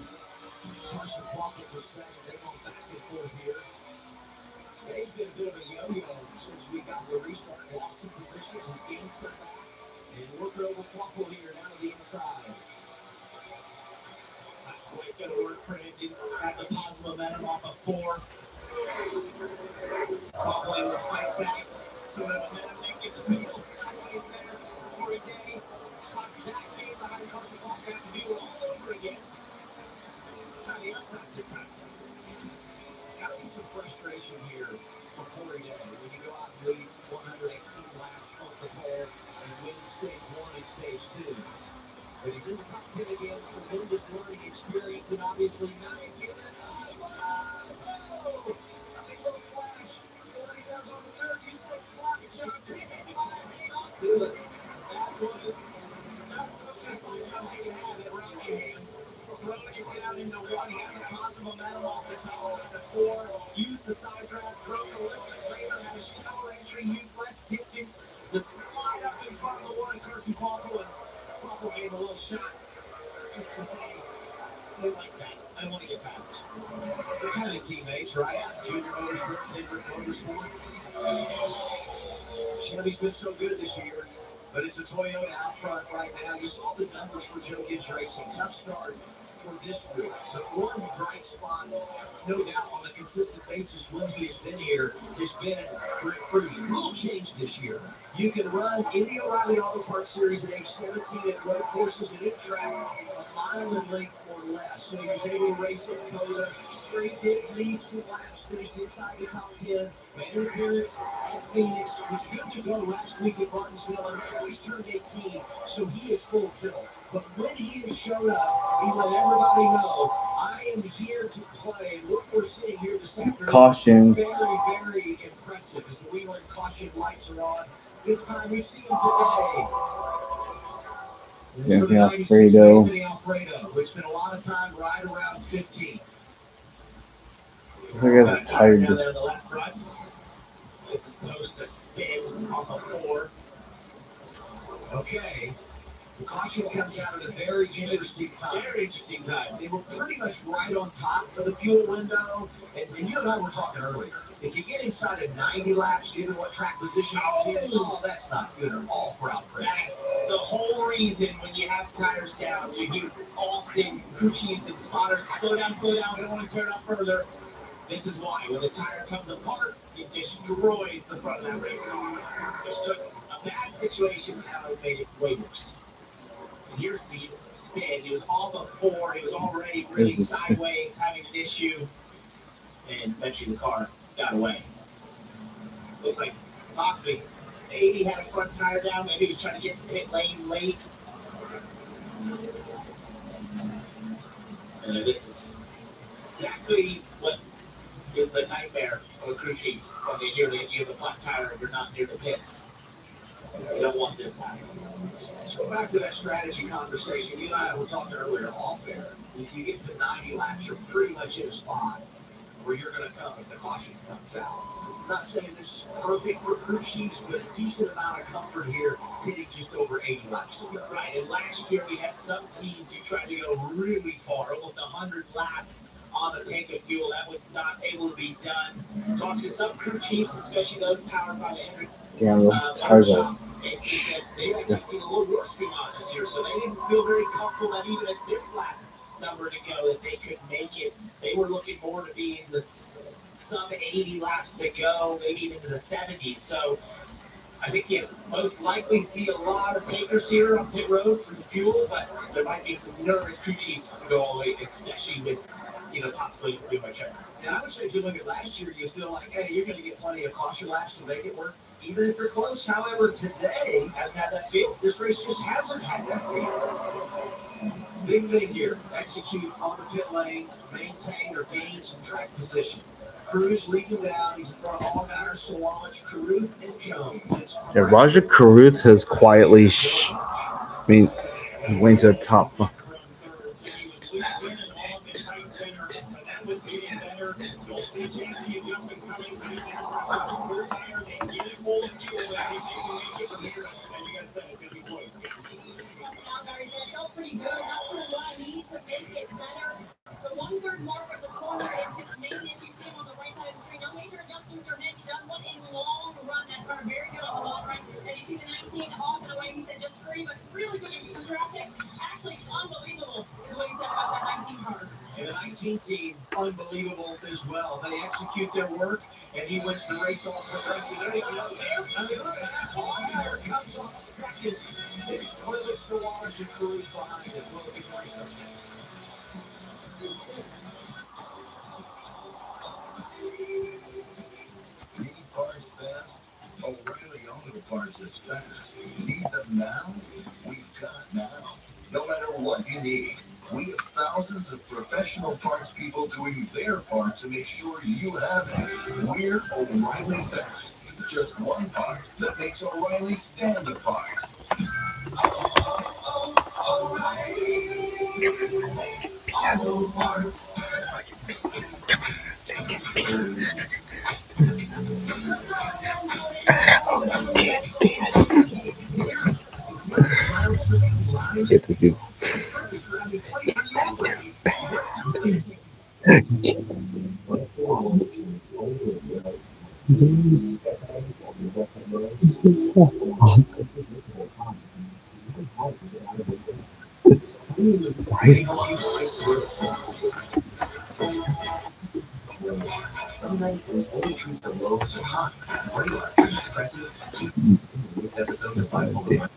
Carson Walker for second. They're going back and forth here. He's been a bit of a yo-yo since we got the restart. Lost some positions, he's gained some back, and working over Quapple here down to the inside. Not quite going to work for him. Didn't have the positive momentum off of 4. Quapple able to fight back. Some of the momentum that gets wheels sideways there. Corey Day clocks that game behind Carson Walker. Have to do it all over again. Try the outside this time. Gotta be some frustration here for Corey Day when you go out and lead 118 laps off the pole and win stage 1 and stage 2. But he's in the top 10 again, tremendous learning experience, and obviously nice. Whoa! A big little flash. What he does on the dirt, he's so sloppy. John Pickett, Do it. That was just like how he had at Rockingham. Throwing it down into 1, he had the positive momentum off the top side of 4, used the side draft, broke a little bit later, had a shallow entry, used less distance to slide up in front of the 1 Carson Quapple, and Quapple gave a little shot just to say, I don't like that. I want to get past. they're kind of teammates, right? Junior Motorsports, Hendrick Motorsports. Chevy's been so good this year, but it's a Toyota out front right now. You saw the numbers for Joe Gibbs Racing. Tough start for this group. But one bright spot, no doubt, on a consistent basis when he has been here, has been Rick Cruz. Rule change this year. You can run any O'Reilly Auto Parts Series at age 17 at road courses at any track, a mile in length or less. So he was able to race at Coda. Straight did lead some laps, finished inside the top 10. Made an appearance at Phoenix. Was good to go last week at Martinsville, and now he's turned 18, so he is full tilt. But when he has showed up, he let everybody know, I am here to play. And what we're seeing here this afternoon, Caution. very, very impressive as the Wheeler and caution lights are on. Good time we've seen him today. Yeah, for the 96 Alfredo. Anthony Alfredo, who spent a lot of time right around 15. I guess I'm tired. Down there on the left front. This is supposed to spin off of 4. Okay. The caution comes out at a very interesting time. Very interesting time. They were pretty much right on top of the fuel window. And you and I were talking earlier. If you get inside of 90 laps, given what track position it's in, that's not good at all for Alfredo. That's the whole reason when you have tires down, you hear often crew chiefs and spotters, slow down, we don't want to turn up further. This is why. When the tire comes apart, it destroys the front of that race car. Which took a bad situation and now has made it way worse. And here's the spin. He was off of 4. He was already really sideways, having an issue. And eventually the car got away. Looks like possibly maybe had a front tire down. Maybe he was trying to get to pit lane late. And this is exactly what is the nightmare of a crew chief when they hear that you have a flat tire and you're not near the pits. You don't want this happening. Let's go back to that strategy conversation. You and I were talking earlier off air. If you get to 90 laps, you're pretty much in a spot where you're going to come if the caution comes out. I'm not saying this is perfect for crew chiefs, but a decent amount of comfort here, hitting just over 80 laps to go. Right, and last year we had some teams who tried to go really far, almost 100 laps on a tank of fuel. That was not able to be done. Talking to some crew chiefs, especially those powered by the Hendrick Damn, those tires are basically said they've actually seen a little worse fuel mileage this year, so they didn't feel very comfortable that even at this lap number to go that they could make it. They were looking more to be in the sub 80 laps to go, maybe even in the 70s. So I think you most likely see a lot of takers here on pit road for the fuel, but there might be some nervous crew chiefs who go all the way, especially with, possibly pretty much check. And I would say if you look at last year, you feel like, hey, you're going to get plenty of caution laps to make it work, even if you're close. However, today Hasn't had that feel. this race just hasn't had that feel. Big thing here, execute on the pit lane, maintain or gain some track position. Cruz leading down, he's in front of all guys, Sawallich, Caruth, and Jones. Yeah, Roger Caruth has quietly, went to the top. Pretty good. Not sure what I need to make it better. The 1/3 mark of the corner is his main issue. See him on the right side of the screen. No major adjustments are made. He does want a long run. That car very good on the long run. As you see the 19 off and away, he said just scream, but really good in traffic. Actually, unbelievable is what he said about that 19 car. And the 19 team, unbelievable as well. They execute their work, and he wins the race off progressive. There you go. And look at that. Allgaier comes off second. It's clearly Sawallich and Caruth behind him. Well, good race. Need parts fast? O'Reilly Auto Parts is fast. Need them now? We've got now. No matter what you need, we have thousands of professional parts people doing their part to make sure you have it. We're O'Reilly Fast. Just one part that makes O'Reilly stand apart. Auto Parts. Some racers only treat the lows or highs. Regular, impressive. These episodes of bipolar.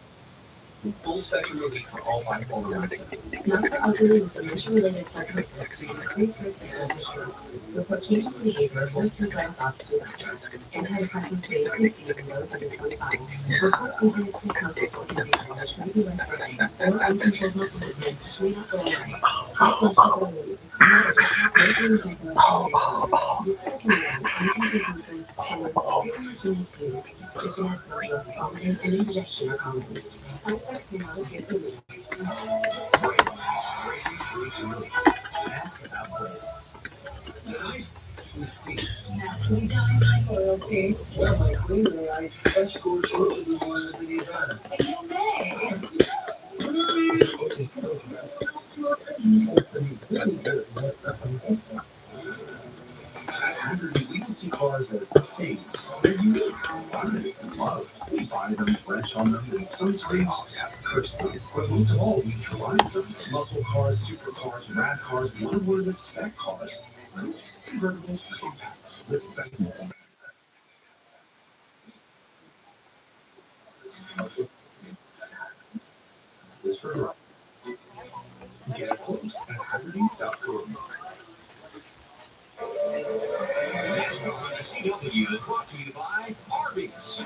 Full spectrum relief for all bipolar symptoms. Not for elderly with dementia-related psychosis to increase risk of stroke. Report changes in behavior or suicidal thoughts to doctor. Antidepressants may increase these in those under 25. Report previous psychosis or confusion which may be life-threatening, or uncontrolled muscle movements which may not go away. High blood sugar levels, common greatly affect the Schizophrenia, antidepressants, tremors, frequent leukemia, sickness, vomiting, and indigestion are common. Side effects may not appear for weeks. Ask about Brady. Tonight, we feast. Yes, we dine like royalty. Well, my queen and I escort you to the one that we desire. You may. At Hagerty, we don't see cars as things. They're unique, fun, and loved. We buy them, wrench on them, and sometimes curse them. But most of all, we drive them. Muscle cars, supercars, rad cars, one word is spec cars. Groups, convertibles, compacts, with benefits. This for drive. Get a quote at Hagerty.com. NASCAR on the CW is brought to you by Arby's.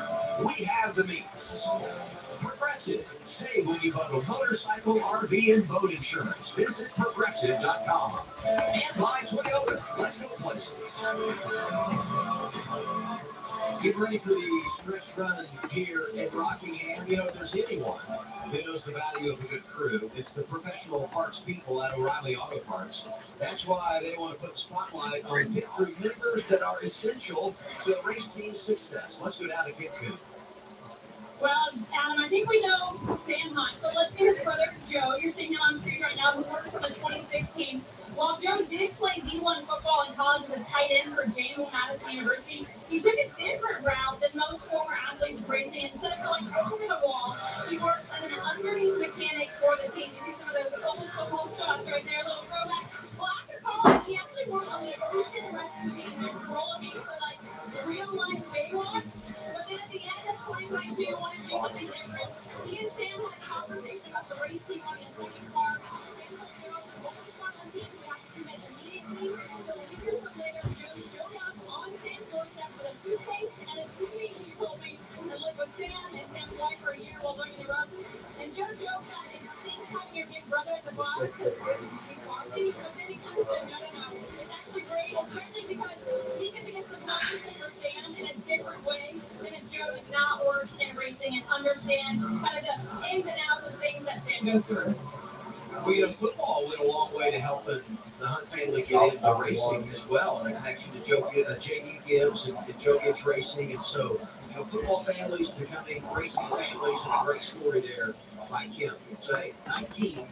We have the meats. Progressive. Save when you bundle motorcycle, RV, and boat insurance. Visit Progressive.com. And by Toyota. Let's go places. Get ready for the stretch run here at Rockingham. You know, if there's anyone who knows the value of a good crew, it's the professional parts people at O'Reilly Auto Parts. That's why they want to put the spotlight on pit crew members that are essential to the race team's success. Let's go down to Pit Crew. Well, Adam, I think we know Sam Hunt, but let's meet his brother, Joe. You're seeing him on screen right now, who works on the 2016. While Joe did play D1 football in college as a tight end for James Madison University, he took a different route than most former athletes racing. Instead of going over the conversation about the race team running a second car. What was the car on team? We have to commit immediately. So years from later, Joe showed up on Sam's doorstep with a suitcase and a TV, he told me, and lived with Sam and Sam's wife for a year while learning the ropes. And Joe joked that it stinks having your big brother as a boss because he's bossy, but then he kind of said, no. It's actually great, especially because he can be a support system for Sam in a different way than if Joe did not work in racing and understand kind of the ins and outs of things that Sam goes through. Well, football went a long way to helping the Hunt family get into racing as well, and a connection to J.D. Gibbs and Joe Gibbs Racing. And so, football families becoming racing families, and a great story there by Kim. So, 19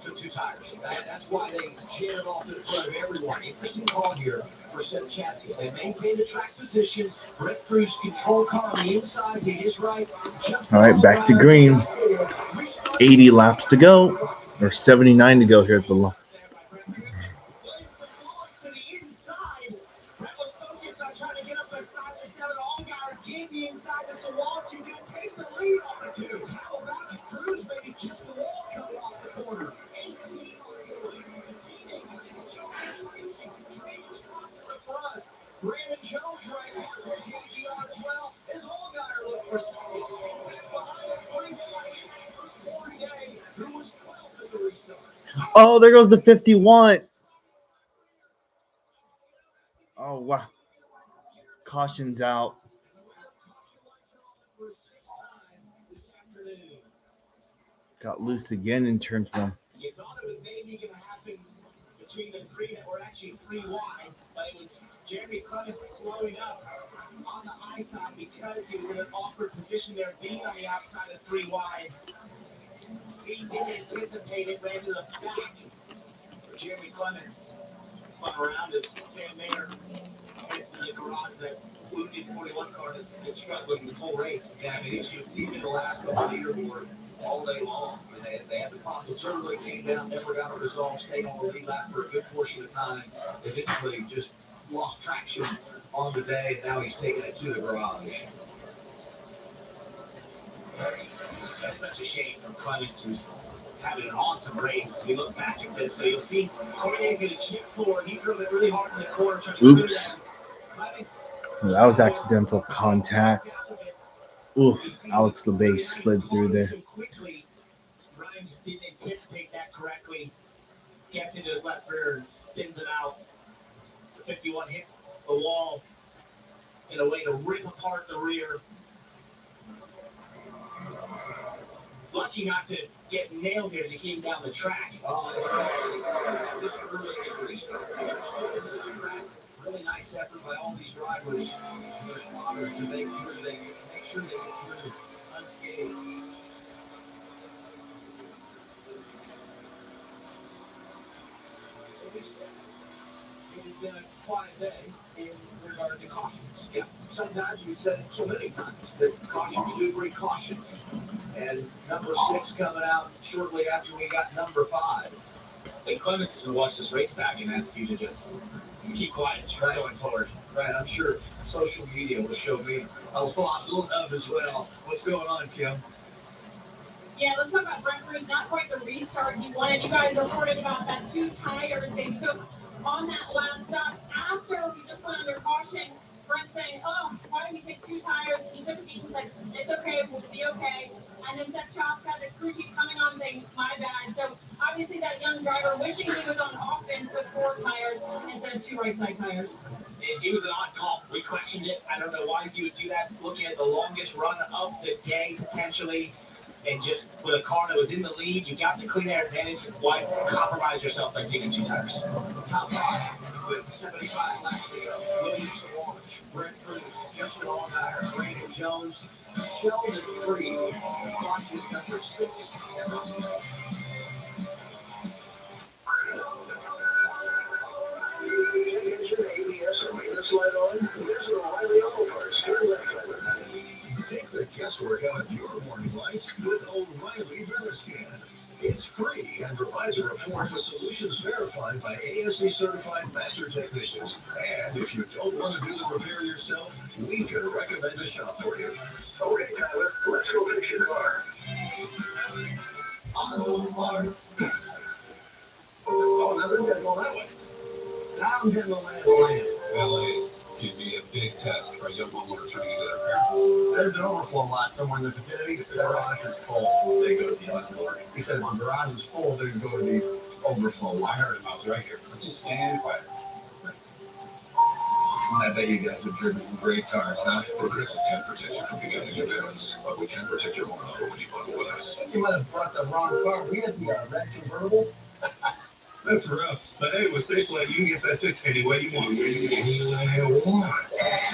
took 2 tires. That's why they jammed off in front of everyone. Interesting call here for Seth Chapman. They maintain the track position. Brett Cruz control car on the inside to his right. All right, back to green. 80 laps to go, or 79 to go here at the line. The inside to Sawant, who's going to take the lead off the 2. How about it? Cruz maybe kissed the wall coming off the corner. 18 on the lead. The teenagers from Joe Gibbs Racing trading spots in the front. Brandon Jones right here for KGR as well. His Allgaier looked for second. And back behind him, 3 Corey Day, who was 12th at the restart. Oh, there goes the 51. Oh, wow. Caution's out. Got loose again in turn 1. You thought it was maybe going to happen between the 3 that were actually 3 wide, but it was Jeremy Clements slowing up on the high side because he was in an awkward position there, being on the outside of 3 wide. See, didn't anticipate it, ran to the back. Jeremy Clements spun around as Sam Mayer heads to the garage, that wounded 41 car that's been struggling this whole race. Yeah, I mean, even the last on the leaderboard all day long. They had the problem. Turley came down, never got a result, stayed on the lead lap for a good portion of time. Eventually just lost traction on the day, and now he's taking it to the garage. That's such a shame from Clements, who's having an awesome race. You look back at this, so you'll see Cornet's going to chip forward. He drove it really hard in the corner, trying to clear that. Clements. Well, that was accidental contact. Oof, Alex LeBay slid through there. So quickly, Grimes didn't anticipate that correctly. Gets into his left rear and spins it out. The 51 hits the wall in a way to rip apart the rear. Lucky not to get nailed here as he came down the track. Oh, this is really good restart. Really nice effort by all these drivers and their spotters to make sure they get through unscathed. So we said it has been a quiet day in regard to cautions. Yeah. Sometimes we've said it so many times that cautions do bring cautions. And number 6 coming out shortly after we got number 5. And Clements will watch this race back and ask you to just keep quiet going forward. Right, I'm sure social media will show me a lot of love as well. What's going on, Kim? Yeah, let's talk about Brett Cruz. Not quite the restart he wanted. You guys reported about that 2 tires they took on that last stop after we just went under caution. Brett saying, oh, why did we take 2 tires? He took a beat and said, it's okay, we'll be okay. And then Seth Chop got the crew chief coming on saying, my bad. So obviously that young driver wishing he was on offense with 4 tires instead of 2 right side tires. It was an odd call. We questioned it. I don't know why he would do that. Looking at the longest run of the day, potentially, and just with a car that was in the lead, you got the clean air advantage. Why compromise yourself by taking 2 tires? Top 5 with 75 laps to go. Williams Launch, Brett Cruz, Justin Allgaier, Brandon Jones, Sheldon Free, caution number 6. Take the guesswork out of your morning lights with O'Reilly Weather Scan. It's free and provides a report with solutions verified by ASE certified master technicians. And if you don't want to do the repair yourself, we can recommend a shop for you. Okay, Tyler, let's go fix your car. auto parts. Oh, now this guy's going that way. Down in the land of Lance. LA's can be a big test for a young homeowner turning into their parents. There's an overflow lot somewhere in the vicinity. If the garage is full, they go to the auxiliary. He said if the garage is full, they go to the overflow lot. I heard him. I was right here. Let's just stand quiet. I bet you guys have driven some great cars, huh? Progressive can't protect you from becoming your parents, but we can protect your home when you bundle with us. I think you might have brought the wrong car. We had the red convertible. That's rough. But hey, with Safelight, you can get that fixed any way you want. Any way you want.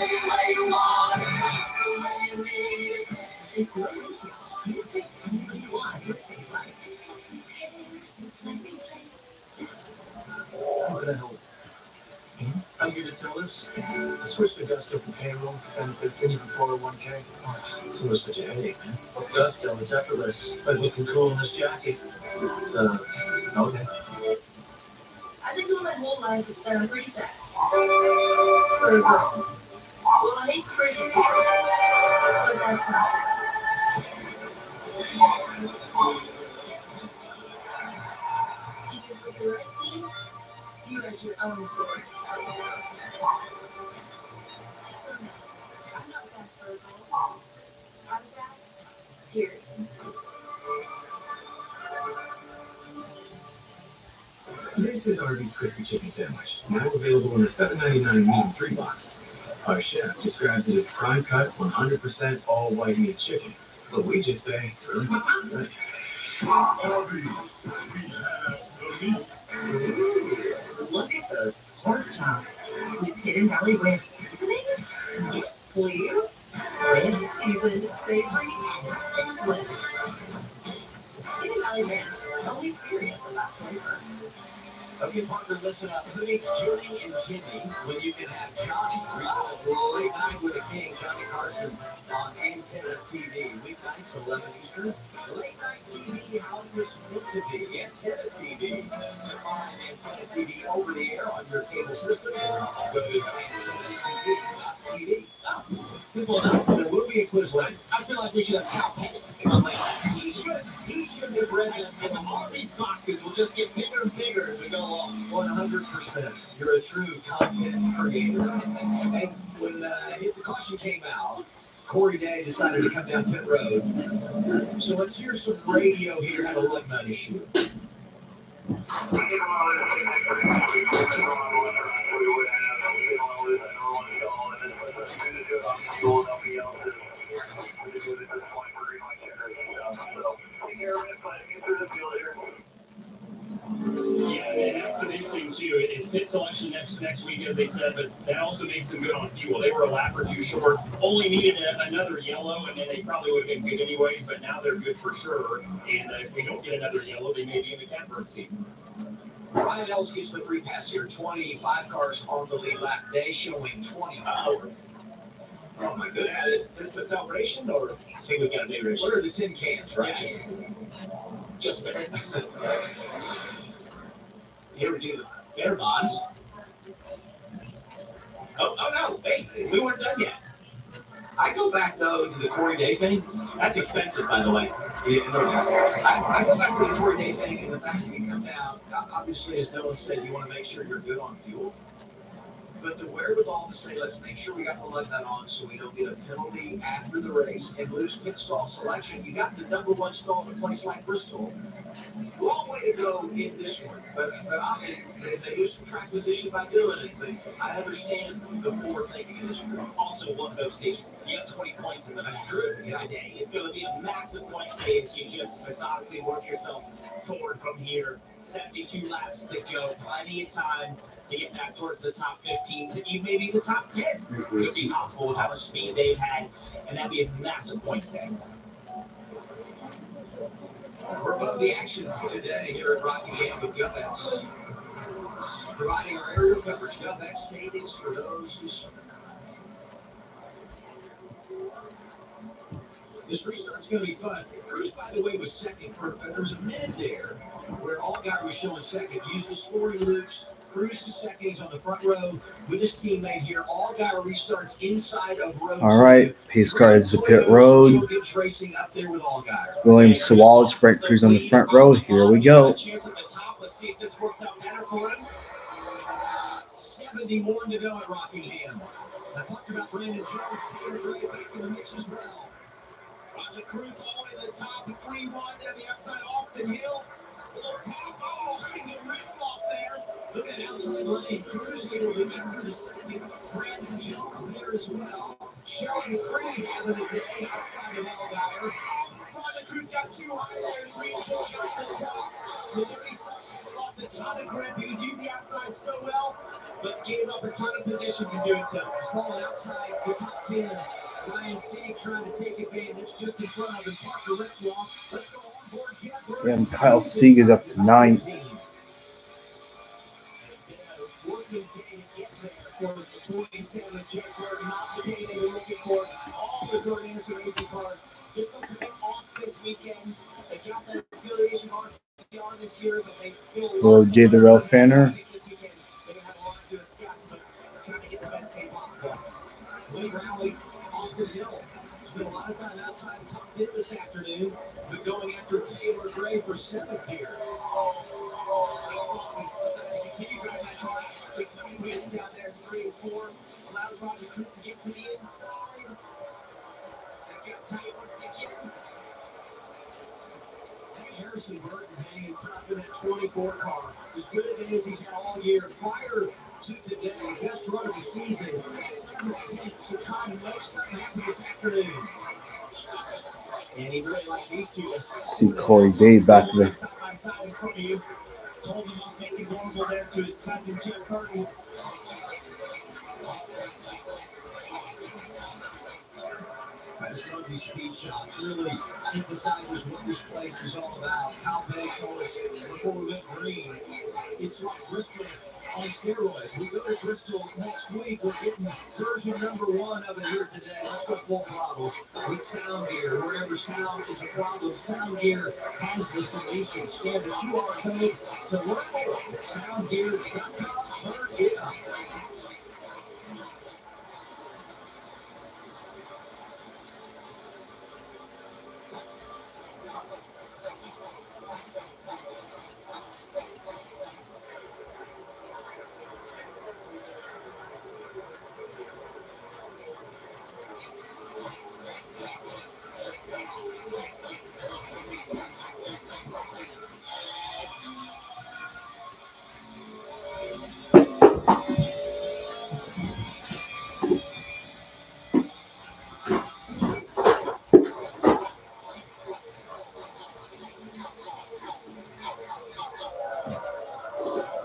Any way you want. That's the way you need it. It's your insurance. You can fix anything you want with Safelite. How can I help? I'm here to tell us. I switched to Gusto for payroll, benefits, and even 401k. Oh, it's almost such a headache, man. With Gusto, it's effortless. Like looking cool in this jacket. Okay. I've been doing my whole life pretty fast. For a girl. Well, I hate to break it to you, but that's not true. Because with the right team, you write your own story. So no, I'm not fast for a girl. I'm fast, period. This is Arby's Crispy Chicken Sandwich, now available in a $7.99 medium 3-box. Our chef describes it as prime cut, 100% all white meat chicken, but we just say it's really good. Arby's, we have the meat. Ooh, look at those pork chops with hidden valley ranch seasoning. Please. Ranch seasoned, savory, and split. Hidden valley ranch, always serious about flavor. Okay, partner, listen up. Who needs Judy and Jimmy when you can have Johnny? Late Night with the King, Johnny Carson on Antenna TV. Weeknights, 11 Eastern. Late Night TV, how it was meant to be. Antenna TV. To find Antenna TV over the air on your cable system, go to AntennaTV.tv. Simple enough. There will be a quiz later. I feel like we should have Cal Penny on Late Night. He should have read them from Arby's boxes. Will just get bigger and bigger as we go along. 100%. You're a true content creator. And when Hit the Caution came out, Corey Day decided to come down pit road. So let's hear some radio here at a late night issue. Yeah, and that's the big thing too. Is pit selection next week, as they said, but that also makes them good on fuel. They were a lap or two short, only needed another yellow, and then they probably would have been good anyways. But now they're good for sure. And if we don't get another yellow, they may be in the catbird seat. Ryan Ellis gets the free pass here. 25 cars on the lead lap day, showing 20 hours. Oh my goodness. Is this a celebration or? I think we've got a big race. What are the tin cans, right? Yeah. Just fair. You ever do the fair bonds? Oh no, wait, we weren't done yet. I go back though to the Corey Day thing. That's expensive, by the way. Yeah, no doubt. I go back to the Corey Day thing and the fact that you come down. Obviously, as Dylan said, you want to make sure you're good on fuel. But the wherewithal to say, let's make sure we got the lug nut on so we don't get a penalty after the race and lose pit stall selection. You got the number one stall in a place like Bristol. Long way to go in this one, but they lose some track position by doing it. But I understand the forward thinking in this group. Also, one of those stages, you have 20 points in the match. True. Yeah. Today, it's going to be a massive point stage. You just methodically work yourself forward from here. 72 laps to go, plenty of time to get back towards the top 15 to even maybe the top 10. Could be possible with how much speed they've had, and that'd be a massive point stand. We're above the action today here at Rockingham with GovX. Providing our aerial coverage, GovX savings for those who serve. This restart's going to be fun. Cruz, by the way, was second for, there was a minute there where Allgaier was showing second. Used the scoring loops Cruz is second. He's on the front row with his teammate here. Allgaier restarts inside of row All right, pace car is the pit road. Joe Gibbs racing up there with Allgaier. William Sawallic, Brent Cruz on the front row. Here we go. Chance at the top. Let's see if this works out better for him. 71 to go at Rockingham. I talked about Brandon Jones, Taylor Gray back in the mix as well. Roger Cruz all the way to the top, the 3-1 there, the outside Austin Hill. Little tap, oh, he rips off there. Look at outside lane, Cruz able to get through the second. Brandon Jones there as well. Sheldon Creed having a day outside of Allgaier. Roger Cruz got too high there, 3-4 got the dust. The dirty stuff lost a ton of grip. He was using the outside so well, but gave up a ton of position to do it so. He's falling outside the top 10. Ryan Sieg trying to take advantage just in front of him. Parker Retzlaff. Let's go on board Jet. And Kyle Sieg is up to 9. It's been a workman's day to get there for the 47 Jet Burton. Not the day they were looking for. All the Jordan Anderson racing cars just look to get off this weekend. They got that affiliation RCR this year, but they still Hello, Jay the Rail Fanner. this weekend. They don't have a lot to discuss, but trying to get the best day possible. Late rally, Austin Hill. Spent a lot of time outside the top 10 this afternoon, but going after Taylor Gray for 7th here. He's decided to continue driving that car absolutely sideways down there in 3 and 4. Allows Roger Cruz to get to the inside. That got tight once again. Harrison Burton hanging tough in that 24 car. As good a day as he's had all year. Prior to today, best run of the season, 17th. So trying to make something happen this afternoon. And he really liked these two. See Corey Day back there. Side by side in front of you. Told him off making normal there to his cousin Jeff Burton. Sunday speed shots really emphasizes what this place is all about. Kyle Petty told us before we went green, it's like Bristol on steroids. We go to Bristol next week. We're getting version number 1 of it here today. Let's go full throttle with Sound Gear. Wherever sound is a problem, Sound Gear has the solution. Scan the QR code to learn more at soundgear.com. Turn it up.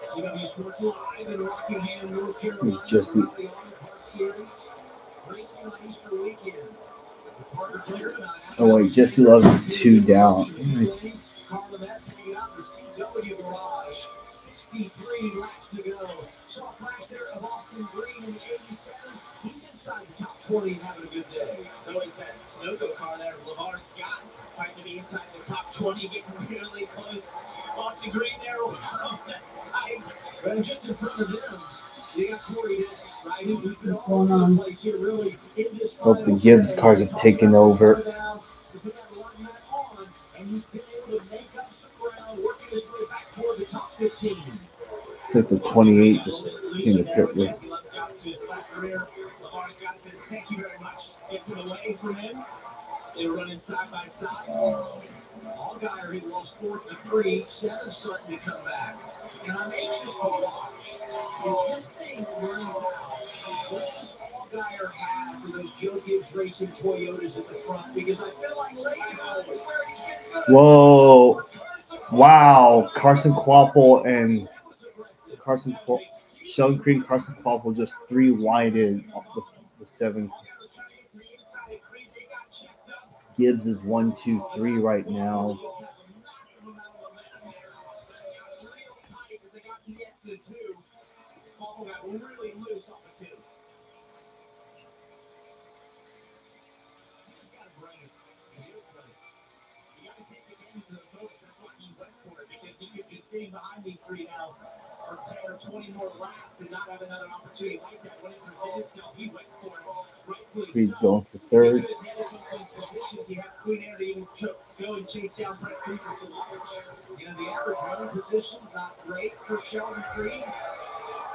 CW Sports Live in Rockingham, North Carolina. Jesse. Rally Auto Parts Series. Racing on Easter weekend. Parker Clear tonight. Oh wait, Jesse Love is 2 down. Carla Metz hanging out in the CW garage. 63 laps to go. Saw a flash there of Austin Green in the 87. He's inside the top 20 and having a good day. Always that Sunoco car there, LeVar Scott, fighting to be inside the top 20, getting really close. Austin Green there, wow, that's tight. And just in front of them, you got Corey Day, right? Who's been all over the place here, really in this Hope the Gibbs cars have taken over. To put that lug nut on, and he's been able to make up some ground, working his way back toward the top 15. Except the 28 just in the pit road. Jesse Love got to his left rear. LeVar Scott says, thank you very much. Gets him away from him. They were running side by side. Allgaier had lost 4th to 3. 7 starting to come back. And I'm anxious to watch. If this thing runs out, what does Allgaier have for those Joe Gibbs Racing Toyotas at the front? Because I feel like lately is where he's been good. Whoa. Wow. Carson Quapple and Sheldon Creed, Carson Quapple just 3 wided off the 7. Gibbs is 1, 2, 3 right now. Because he could be sitting behind these 3 now for 10 or 20 more laps and not have another opportunity like that when it presented itself. He went for it, rightfully He's so. going for If third. he could have handled some of those positions, he had clean air to even go and chase down Brett Cruz and Solomon. You know, the average running position, not great for Sheldon Creed,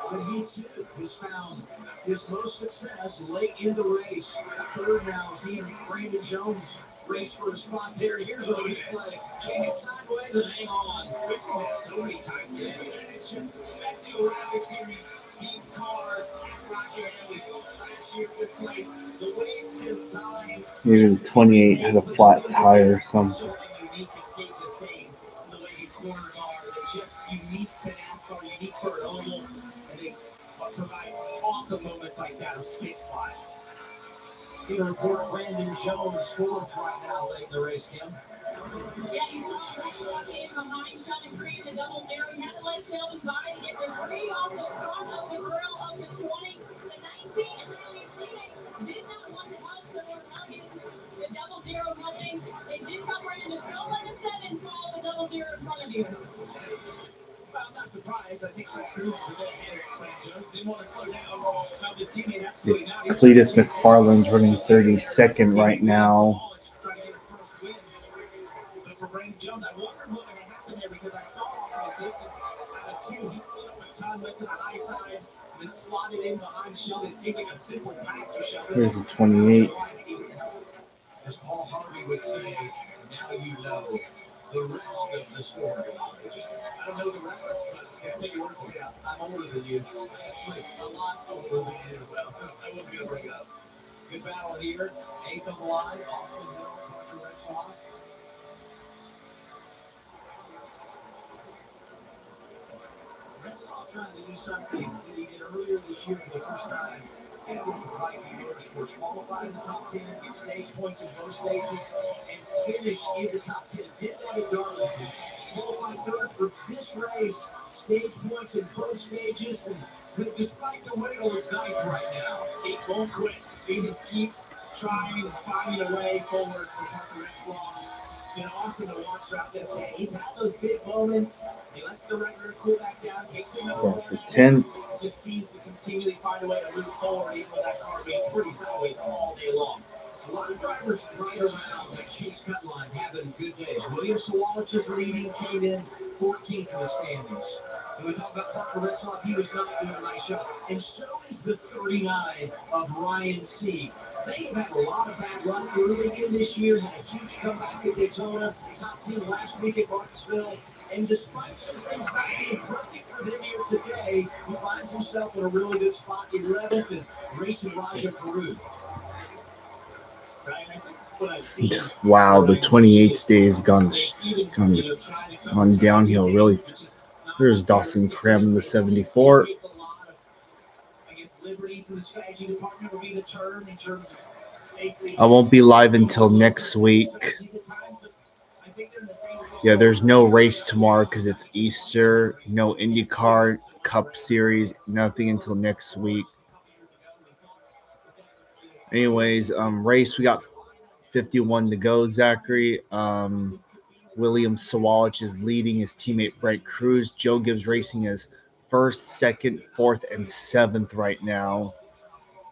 but he too has found his most success late in the race. Third now is he and Brandon Jones race for a spot there. Here's a replay. Kick it sideways and hang on. We've seen that so many times today. It's just, that's the Rapid Series. These cars at Rockingham, we saw it last year at this place. The way it's designed. Maybe the 28 had a flat tire or something. Unique escape the same. The way these corners are, they're just unique to NASCAR, unique for an oval, and they provide awesome moments like that of pit slides. See the report, Brandon Jones fourth right now late in the race, Kim. Yeah, you saw Trey walk in behind Sheldon Creed in the double zero. He had to let Sheldon by to get the 3 off the front of the grill of the 20. The 19, and the teammate did not want to help, so they were coming into the double zero punching. They did tell Brandon, just don't let the 7 follow the double zero in front of you. Well, I'm not surprised. I think Cruz is a bit ahead of Brandon Jones. Didn't want to slow down. His teammate absolutely not. Cletus McFarland's running 32nd right now. But for Brandon Jones, I wondered what would happen there because I saw off in the distance out of 2, he slid up a ton, went to the high side, and then slotted in behind Sheldon. It seemed like a simple pass for Sheldon. Here's the 28. As Paul Harvey would say, now you know the rest of the story. I don't know the reference, but I can take your word for it. I'm older than you. Actually, a lot older than you. Well, I wasn't going to bring it up. Good battle here. 8th on the line. Austin Hill, Parker Retzlaff. Retzlaff trying to do something that he did earlier this year for the first time ever for Viking Motorsports. Qualify in the top 10, get stage points in both stages, and finish in the top 10. Did that at Darlington. Qualified third for this race, stage points in both stages, and despite the wiggle, it's ninth right now. He won't quit. He just keeps trying and finding a way forward for Parker Retzlaff. You know, awesome to watch throughout this day. He's had those big moments. He lets the regular cool back down, takes another run at 10th. it. Just seems to continually find a way to move forward, even though that car being pretty sideways all day long. A lot of drivers right around that Chase cut line having good days. William Sawalich just leading, came in 14th in the standings. And we talk about Parker Retzlaff, he was not doing a nice job. And so is the 39 of Ryan Sieg. They've had a lot of bad luck early in this year, had a huge comeback at Daytona, top 10 last week at Martinsville. And despite some things not being perfect for them here today, he finds himself in a really good spot, 11th, and racing Raja Peru. Right? I think what I've seen. Wow, the 28 stays gone downhill really. There's Dawson Cram in the 74. I won't be live until next week. Yeah, there's no race tomorrow because it's Easter. No IndyCar Cup Series. Nothing until next week. Anyways, race, we got 51 to go, Zachary. William Sawalich is leading his teammate Brett Cruz. Joe Gibbs Racing is first, second, fourth, and seventh right now.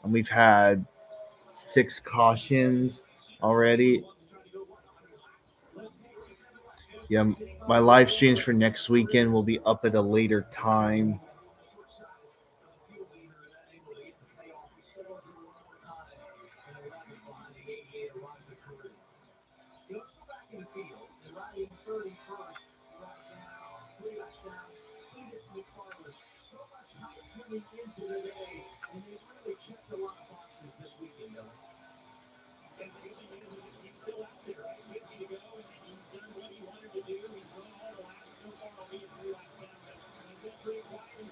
And we've had 6 cautions already. Yeah, my live streams for next weekend will be up at a later time. Into the day, and they really checked a lot of boxes this weekend, Billy. He's still out there, right? 50 to go, and he's done what he wanted to do. He's run all the laps so far, albeit 3 laps down, but he's been pretty quiet in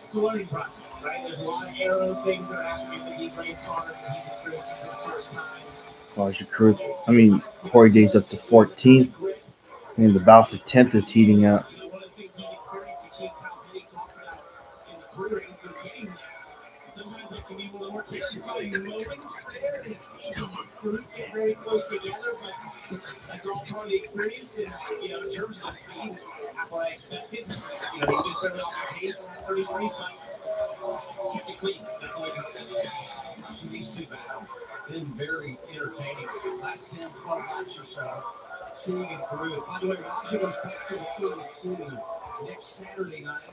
It's a learning process, right? There's a lot of aero things that are happening with these race cars that he's experiencing for the first time. Corey Day's up to 14th, and the battle for 10th is heating up. You know, one of the things he's experienced, Chief Kyle Petty talked about in the pre-race, was getting that. And sometimes that can be one of the more terrifying moments there, to see the group get very close together, but that's all part of the experience. And, you know, in terms of the speed, it's half what I expected. You know, he's been fairly off the pace in that 33, but kept it clean. That's all you can say. Watching these two battle, been very entertaining. Last 10, 12 laps or so. Seeing it through. By the way, Raja goes back to the field too next Saturday night.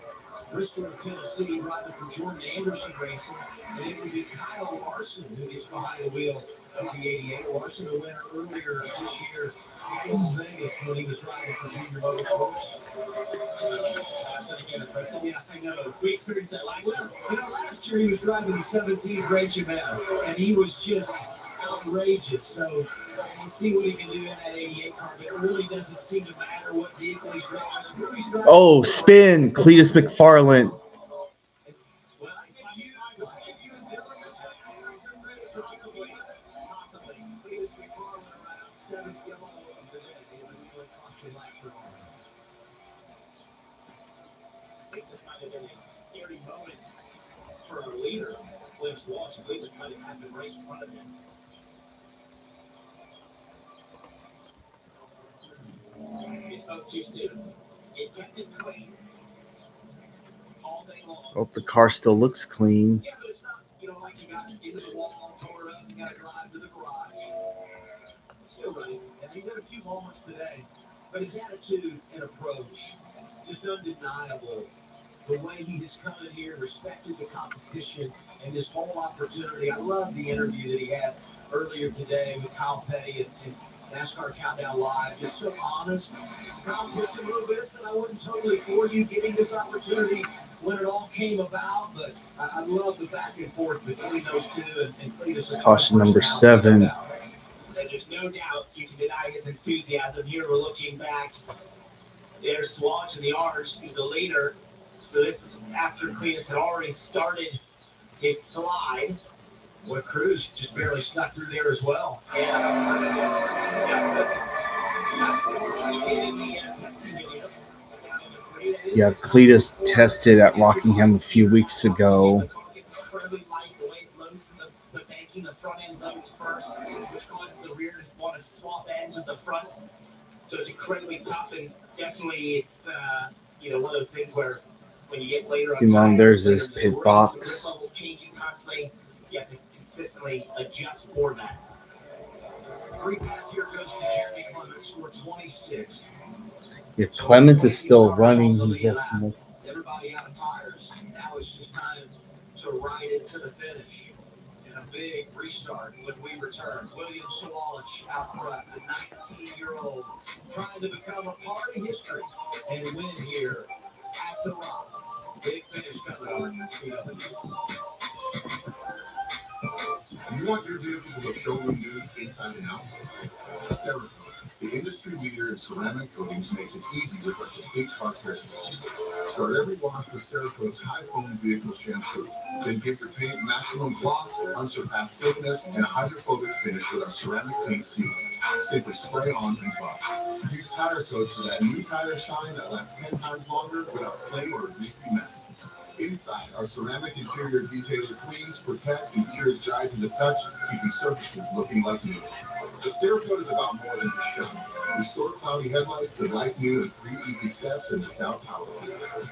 Bristol, Tennessee, riding for Jordan Anderson Racing. And it will be Kyle Larson who gets behind the wheel of the 88. Larson, a winner earlier this year in Las Vegas when he was riding for Junior Motorsports. Yeah, I know. We experienced that last year. You know, last year he was driving the 17 Rachel Mass, and he was just outrageous. So we'll see what he can do in that 88 car, but it really doesn't seem to matter what vehicle he's driving. Oh, spin, Cletus McFarland. I think this might have been a scary moment for our leader, William Swatch. I believe this might have happened right in front of him. He spoke too soon. It kept it clean all day long. Oh, the car still looks clean. Yeah, but it's not, you know, like you got into the wall, tore it up, you got to drive to the garage. Still running. And he's had a few moments today, but his attitude and approach, just undeniable. The way he has come in here, respected the competition, and this whole opportunity. I love the interview that he had earlier today with Kyle Petty and NASCAR Countdown Live. Just so honest. Kyle pushed a little bit, said I wasn't totally for you getting this opportunity when it all came about, but I love the back and forth between those two and Cletus. Caution number 7. And there's no doubt you can deny his enthusiasm. Here we're looking back. There's Swatch in the arch, who's the leader. So this is after Cletus had already started his slide. What Cruz just barely snuck through there as well. Yeah, so this is not similar to what he did in the testing video. Yeah, Cletus tested at Rockingham a few weeks ago. The car gets incredibly light. The way it loads in the banking, the front end loads first, which causes the rear to want to swap ends with the front. So it's incredibly tough, and definitely it's one of those things where when you get later on, There's this pit box. The grip level's changing constantly. You have to consistently adjust for that. Free pass here goes to Jeremy Clements, scored 26. Yeah, Clements is still running. He just missed. Everybody out of tires. Now it's just time to ride it to the finish. And a big restart when we return. William Sawalich out front, the 19-year-old, trying to become a part of history and win here at the Rock. Big finish coming on. You want your vehicle to look showroom new inside and out? Cerakote, the industry leader in ceramic coatings, makes it easy with our complete car care system. Start every wash with Cerakote's high foam vehicle shampoo. Then give your paint maximum gloss, unsurpassed slickness, and a hydrophobic finish with our ceramic paint sealant. Simply spray on and buff. Use tire coats for that new tire shine that lasts 10 times longer without stain or a greasy mess. Inside, our ceramic interior detailer cleans, protects, and cures dry to the touch, keeping surfaces looking like new. But Cerakote is about more than just showing. Restore cloudy headlights to like new in 3 easy steps and without power.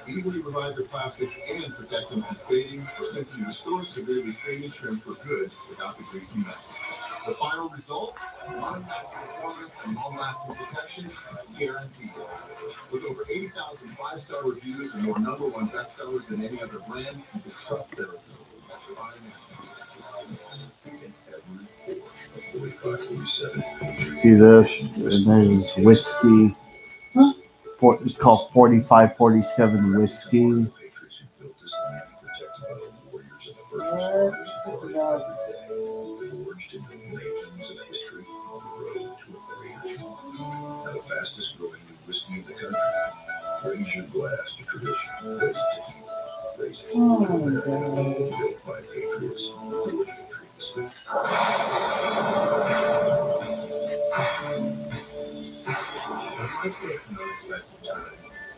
Easily revive your plastics and protect them from fading, or simply restore severely faded trim for good without the greasy mess. The final result? Unmatched performance and long-lasting protection guaranteed. With over 80,000 5-star reviews and more #1 bestsellers than any other brand, you can trust Cerakote. In every pore of 4547. See this? And there's whiskey. It's called 4547 whiskey. Patriots who built this land protected by the warriors and the first responders who guard every day, forged in the makings of history on the road to a greater tomorrow. Now the fastest growing new whiskey in the country. Raise your glass to tradition. Raise it to keep. Oh, God. Built by Patriots for Patriots. Life takes an unexpected turn,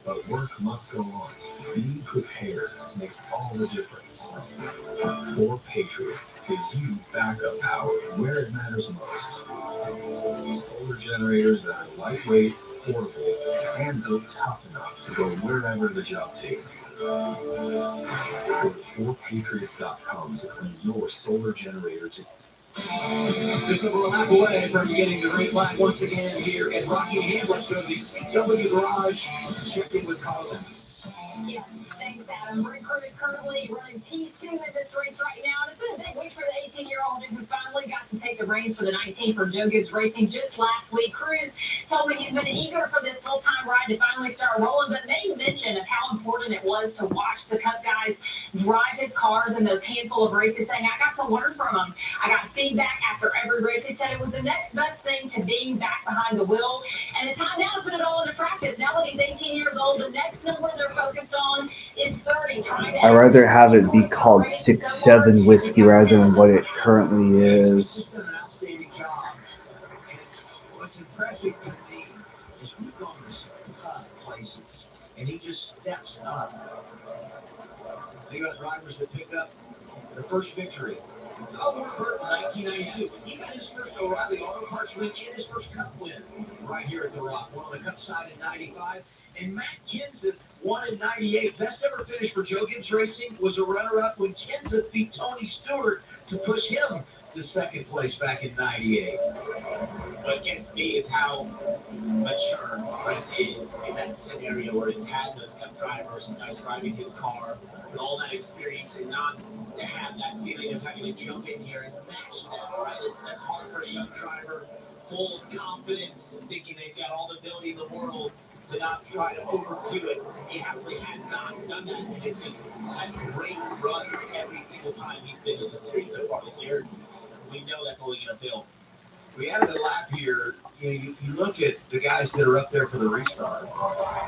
but work must go on. Being prepared makes all the difference. For Patriots gives you backup power where it matters most. Solar generators that are lightweight, portable, and built tough enough to go wherever the job takes you. Go to 4patriots.com to claim your solar generator today. Just over a lap away from getting the green flag once again here at Rockingham. Let's go to the CW Garage. Check in with Carl Evans. Yeah, thanks, Adam. Rick Crew is currently running P2 in this race right now, and it's been a big week for the 18-year-old who finally got to take the reins for the 19 for Joe Gibbs Racing just last week. Cruz told me he's been eager for this full-time ride to finally start rolling, but made mention of how important it was to watch the Cup guys drive his cars in those handful of races, saying, I got to learn from them. I got feedback after every race. He said it was the next best thing to being back behind the wheel, and it's time now to put it all into practice. Now that he's 18 years old, the next number they're focused on is 30. I'd rather have it be called 6-7 whiskey rather than what it currently is. He's just done an outstanding job. And what's impressive to me is we've gone to some tough places, and he just steps up. Think about drivers that picked up their first victory. Elmore Burton, 1992. He got his first O'Reilly Auto Parts win and his first Cup win right here at the Rock. Won on the Cup side in 95. And Matt Kenseth won in 98. Best ever finish for Joe Gibbs Racing was a runner-up when Kenseth beat Tony Stewart to push him to second place back in 98. What gets me is how mature Brent is in that scenario where he's had those Cup drivers and guys driving his car and all that experience, and not to have that feeling of having to jump in here and match that, right? That's hard for a young driver, full of confidence and thinking they've got all the ability in the world to not try to overdo it. He absolutely has not done that, and it's just a great run every single time he's been in the series so far this year. We know that's only going to build. We added a lap here. You look at the guys that are up there for the restart.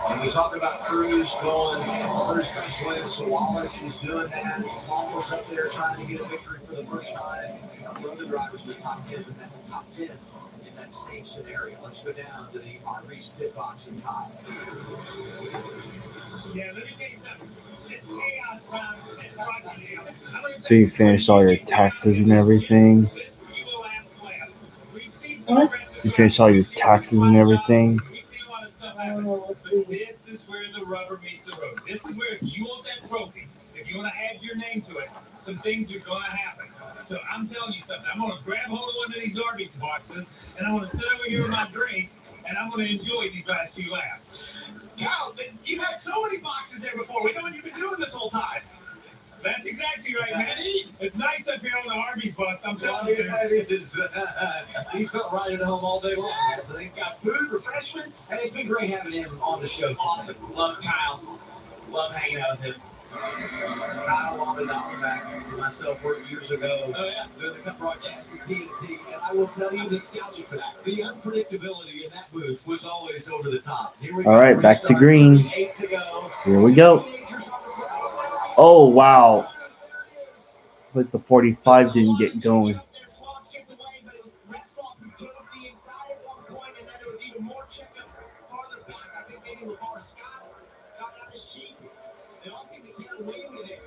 And we talk about Cruz going for his first win. So Wallace is doing that. Palmer's up there trying to get a victory for the first time. A couple other drivers in the top 10 in that same scenario. Let's go down to the RV's pit box and Kyle. Yeah, let me tell you something. It's chaos time at Rockingham. So you finished all your taxes and everything? What? You finished all your taxes and everything? We've seen a lot of stuff happen, but this is where the rubber meets the road. This is where if you want that trophy, if you want to add your name to it, some things are going to happen. So I'm telling you something. I'm going to grab hold of one of these Arby's boxes, and I'm going to sit over here with my drink, and I'm going to enjoy these last few laps. Kyle, you've had so many boxes there before. We know what you've been doing this whole time. That's exactly right, man. It's nice up here on the Arby's box. I'm telling you. Yeah, it is. He's felt right at home all day long, hasn't he? Got food, refreshments. And it's been great having him on the show. Awesome. Love Kyle. Love hanging out with him. Kyle wanted dollar back for myself worked years ago. Oh, yeah. Doing the Cup broadcast at TNT, and I will tell you, nostalgic for that. The unpredictability in that booth was always over the top. Here we All go. right, back to Restart, green. 8 to go. Here we go. Oh, wow. Like the 45 didn't get going. They all seem to get away with it.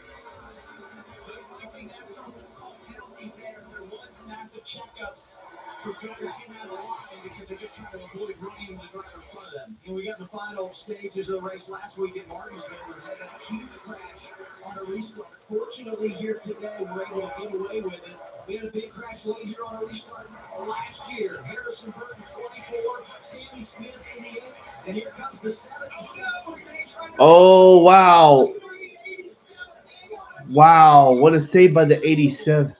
Looks like the NASCAR will call penalties there. There was massive checkups for drivers getting out of the line because they're just trying to avoid running the driver in front of them. And we got the final stages of the race last week at Martinsville. We had a huge crash on a restart. Fortunately, here today, we're able to get away with it. We had a big crash late here on a restart last year. Harrison Burton, 24, Sammy Smith in the 8, and here comes the 7. Oh, wow. Wow, what a save by the 87.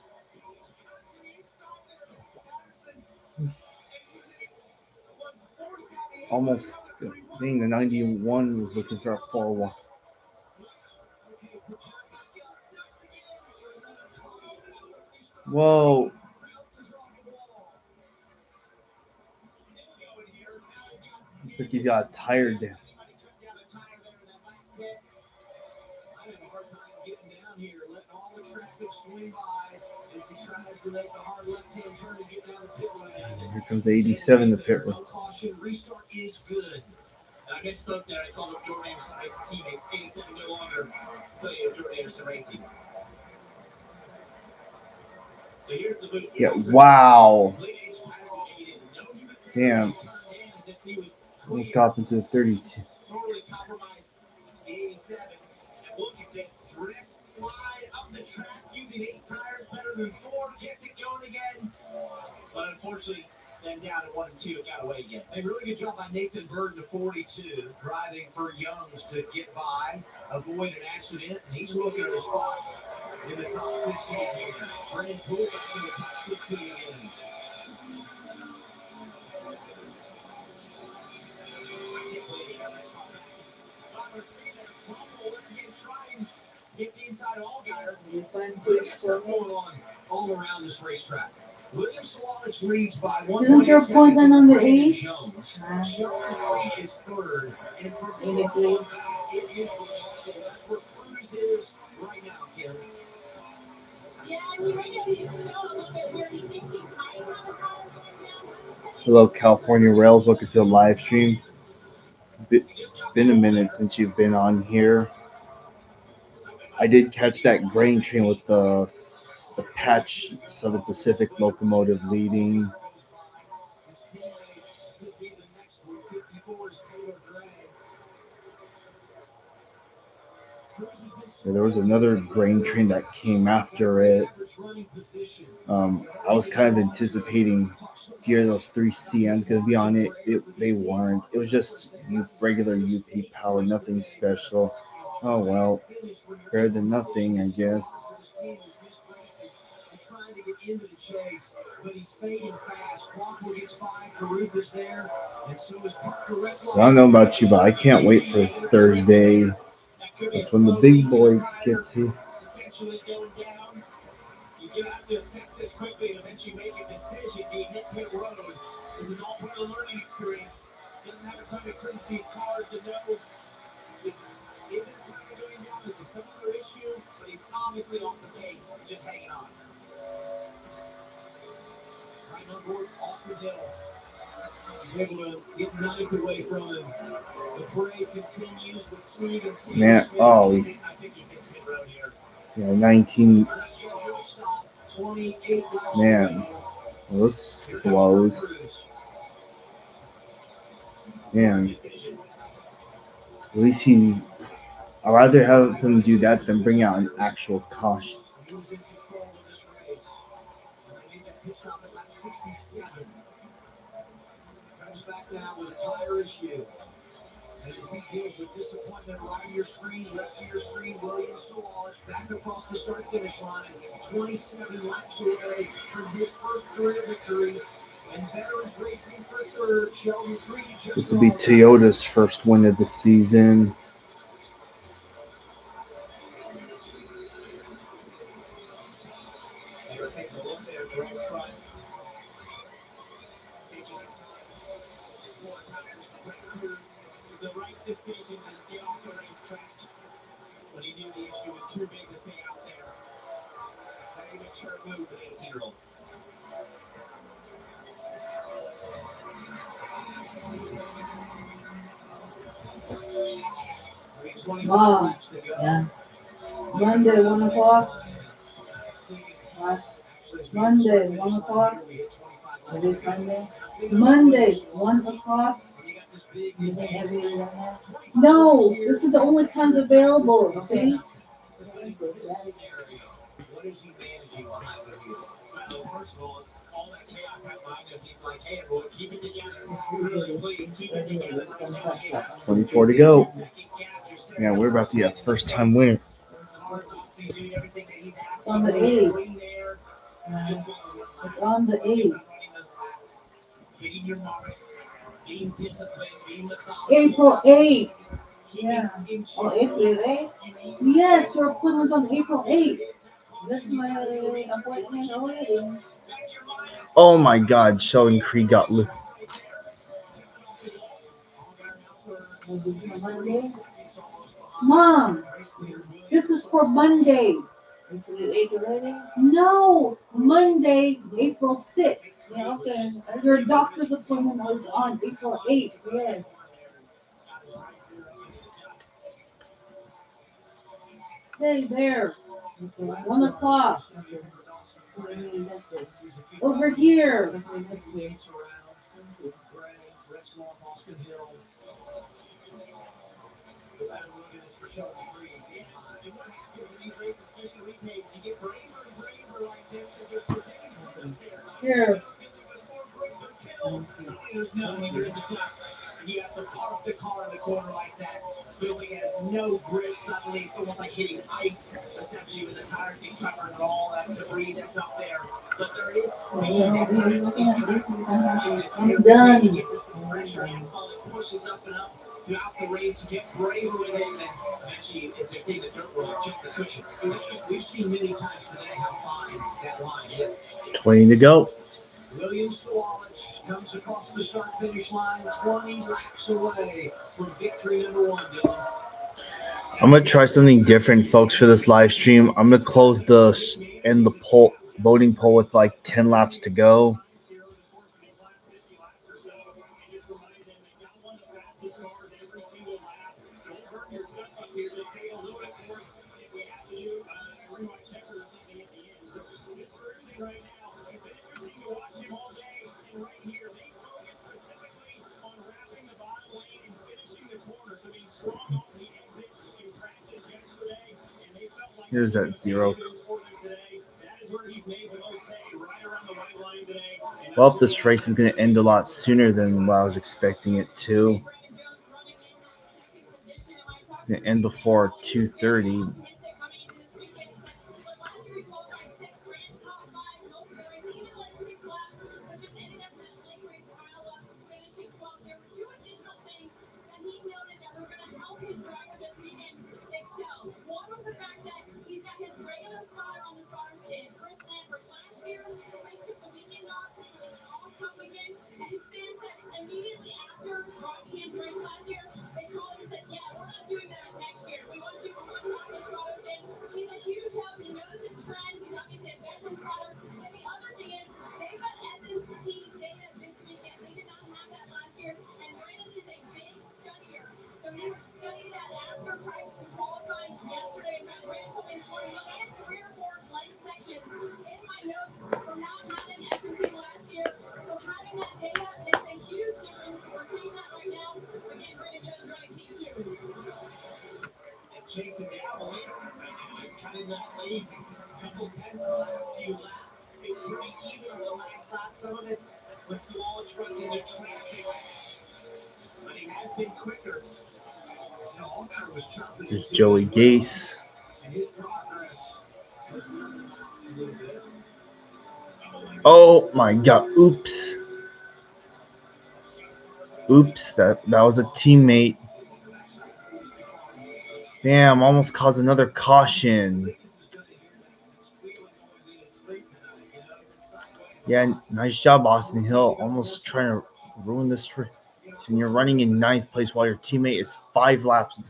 Almost, being the 91 was looking for a 4-1. Whoa. Looks like he's got a tire down. here, letting all the traffic swing by as he tries to make the hard left-hand turn and get down the pit lane. Here comes the 87 to pit road. No caution, restart is good. I misspoke there. I called up Jordan Anderson Racing teammates. 87 no longer. Tell you Jordan Anderson Racing. So here's the boot. Yeah, wow. Late age Patterson aided. No, he was Damn. turned in as if he was Almost clear. off into the 32. Totally compromised the 87. And look at this drift slide up the track using 8 tires better than 4. Gets it going again. But unfortunately, then down to 1 and 2, it got away again. A really good job by Nathan Burton, the 42, driving for Youngs to get by, avoid an accident, and he's looking at a spot in the top 15 here. Brendan Poole back in the top 15 again. I can't believe he got that car back. Bobber speed there. Crumble once again trying to get the inside Allgaier. There's stuff going on all around this racetrack. Williams Sawalich leads by Isn't there 1.8 seconds points over on the Brandon eight? Jones. Sean is third, and from the Maybe look three. on that, it is remarkable. That's where Cruz is right now, Kim. Yeah, and right now he's out a little bit where he thinks he might have a tire going down. Hello, California Rails. Welcome to the live stream. Been a minute since you've been on here. I did catch that grain train with the Patch Southern Pacific locomotive leading. His teammate could be the next one. 54's Taylor Gray. So there was another grain train that came after it. I was kind of anticipating here those 3 CNs going to be on it. They weren't. It was just regular UP power, nothing special. Oh well, better than nothing, I guess. Trying to get into the chase, but he's fading fast. Walker gets by, Carruth is there, and so is Parker Retzlaff. I don't know about you, but I can't wait for Thursday. That's when the big boys get to. Essentially going down. He's going to have to assess this quickly and eventually make a decision. Do you hit pit road? This is all part of the learning experience. Doesn't have a ton of experience with these cars to know. Is it a tire going down? Is it some other issue? But he's obviously off the pace, just hanging on. Right on board, Austin Hill. He's able to get 9th away from him. The parade continues with Sieg and Sieg. Man, oh, I think he's in pit road here. yeah, 19. Unscheduled stop, 28 laps Man, to go. well, this blows. Man, at least I'd rather have them do that than bring out an actual caution. He was in control of this race. And they made that pit stop at lap 67. Comes back now with a tire issue. And as he deals with disappointment, right of your screen, left of your screen, Williams Sawalich back across the start-finish line, 27 laps away from his first career victory. And Veterans Racing for third, Sheldon Creed just This will be Toyota's first win of the season. They were taking a look there right front. Taking their time. 4 tires for Brett Cruz. It was the right decision to just get off the racetrack. But he knew the issue was too big to stay out there. Very mature move for the 18-year-old. Wow. Yeah. Monday, 1 o'clock. Monday, 1 o'clock. Is it Monday? Monday, 1 o'clock. No, this is the only time available, okay? What is he managing behind the wheel? Well, first of all, all that chaos out behind him. He's like, hey, everyone, keep it together. Really, please, keep it together. 24 to go. Yeah, we're about to get a first-time winner. It's on the 8th. It's on the 8th. Getting your marks, being disciplined, being methodical. April 8th. Yeah. Oh, April 8th? Yes, your appointment's on April 8th. That's my appointment already. Oh my God, Sheldon Creed got loose. Mom, this is for Monday. Is it 8 already? No, Monday, April 6th. Yeah, okay. Your doctor's appointment was on April 8th. Yes. Hey, there. Okay. 1 o'clock. Okay. Really, that's it. Over here. Okay, that's it. Thank you. And what happens in these races, special repays, you get braver and braver like this because there's nothing going up there. Here. Because it was more braver till suddenly there's nothing. You're in the dust. And you have to park the car in the corner like that. Feels like it has no grip suddenly. It's almost like hitting ice, essentially, with the tires being covered and all that debris that's up there. But there is speed at times in these tracks. Like this I'm here, done. you get to some pressure asphalt, it pushes up and up throughout the race. You get braver with it, and then eventually, as they say, the dirt will eject the cushion. We've seen many times today how fine that line is. 20 to go. William Sawalich comes across the start finish line 20 laps away from victory number 1, Dylan. I'm gonna try something different, folks, for this live stream. I'm gonna close the poll voting poll with like 10 laps to go. Here's that 0. Well, this race is going to end a lot sooner than what I was expecting it to. It's going to end before 2:30. Immediately after Rockingham's race last year, they called and said, yeah, we're not doing that next year. We want you to put on the scholarship. He's a huge help. He notices trends. He's obviously a veteran driver. And the other thing is, they got S&T data this weekend. They did not have that last year. And Brandon is a big studier. So he would study that after practice and qualifying yesterday. And Brandon told me this morning, look, I had 3 or 4 blank sections in my notes from not having S&T last year. So having that data makes a huge difference. We're seeing that right now. Again, Brandon Jones running P2. Chasing down the leader right now. He's cutting that lead. A couple tenths the last few laps. Been pretty even the last lap. Some of it's when Sawalich runs into traffic. But he has been quicker. You know, Allgaier was chopping There's into Joey it as well, Gase. and his progress was leveled out a little bit. Oh my God! Oops! Oops! That was a teammate. Damn! Almost caused another caution. Yeah, nice job, Austin Hill. Almost trying to ruin this for. And you're running in 9th place while your teammate is 5 laps. And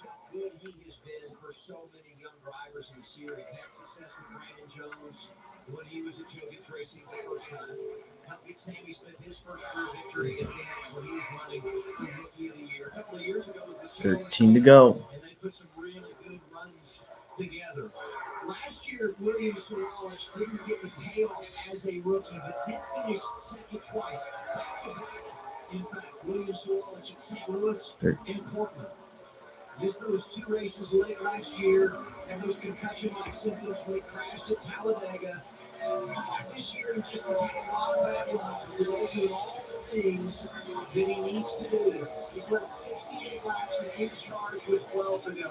how good he has been for so many young drivers in the series. Had success with Brandon Jones when he was at Jokic Racing the first time. Helped get Sammy Smith his first career victory in Phoenix when he was running for Rookie of the Year. A couple of years ago was the 13 to go. And they put some really good runs together. Last year, William Sawalich didn't get the payoff as a rookie, but did finish second twice, back to back. In fact, William Sawalich at St. Louis and Portland. Missed those 2 races late last year, and those concussion-like symptoms when he crashed at Talladega. This year, he just has had a lot of bad luck. Today, doing all the things that he needs to do. He's led 68 laps and in charge with 12 to go.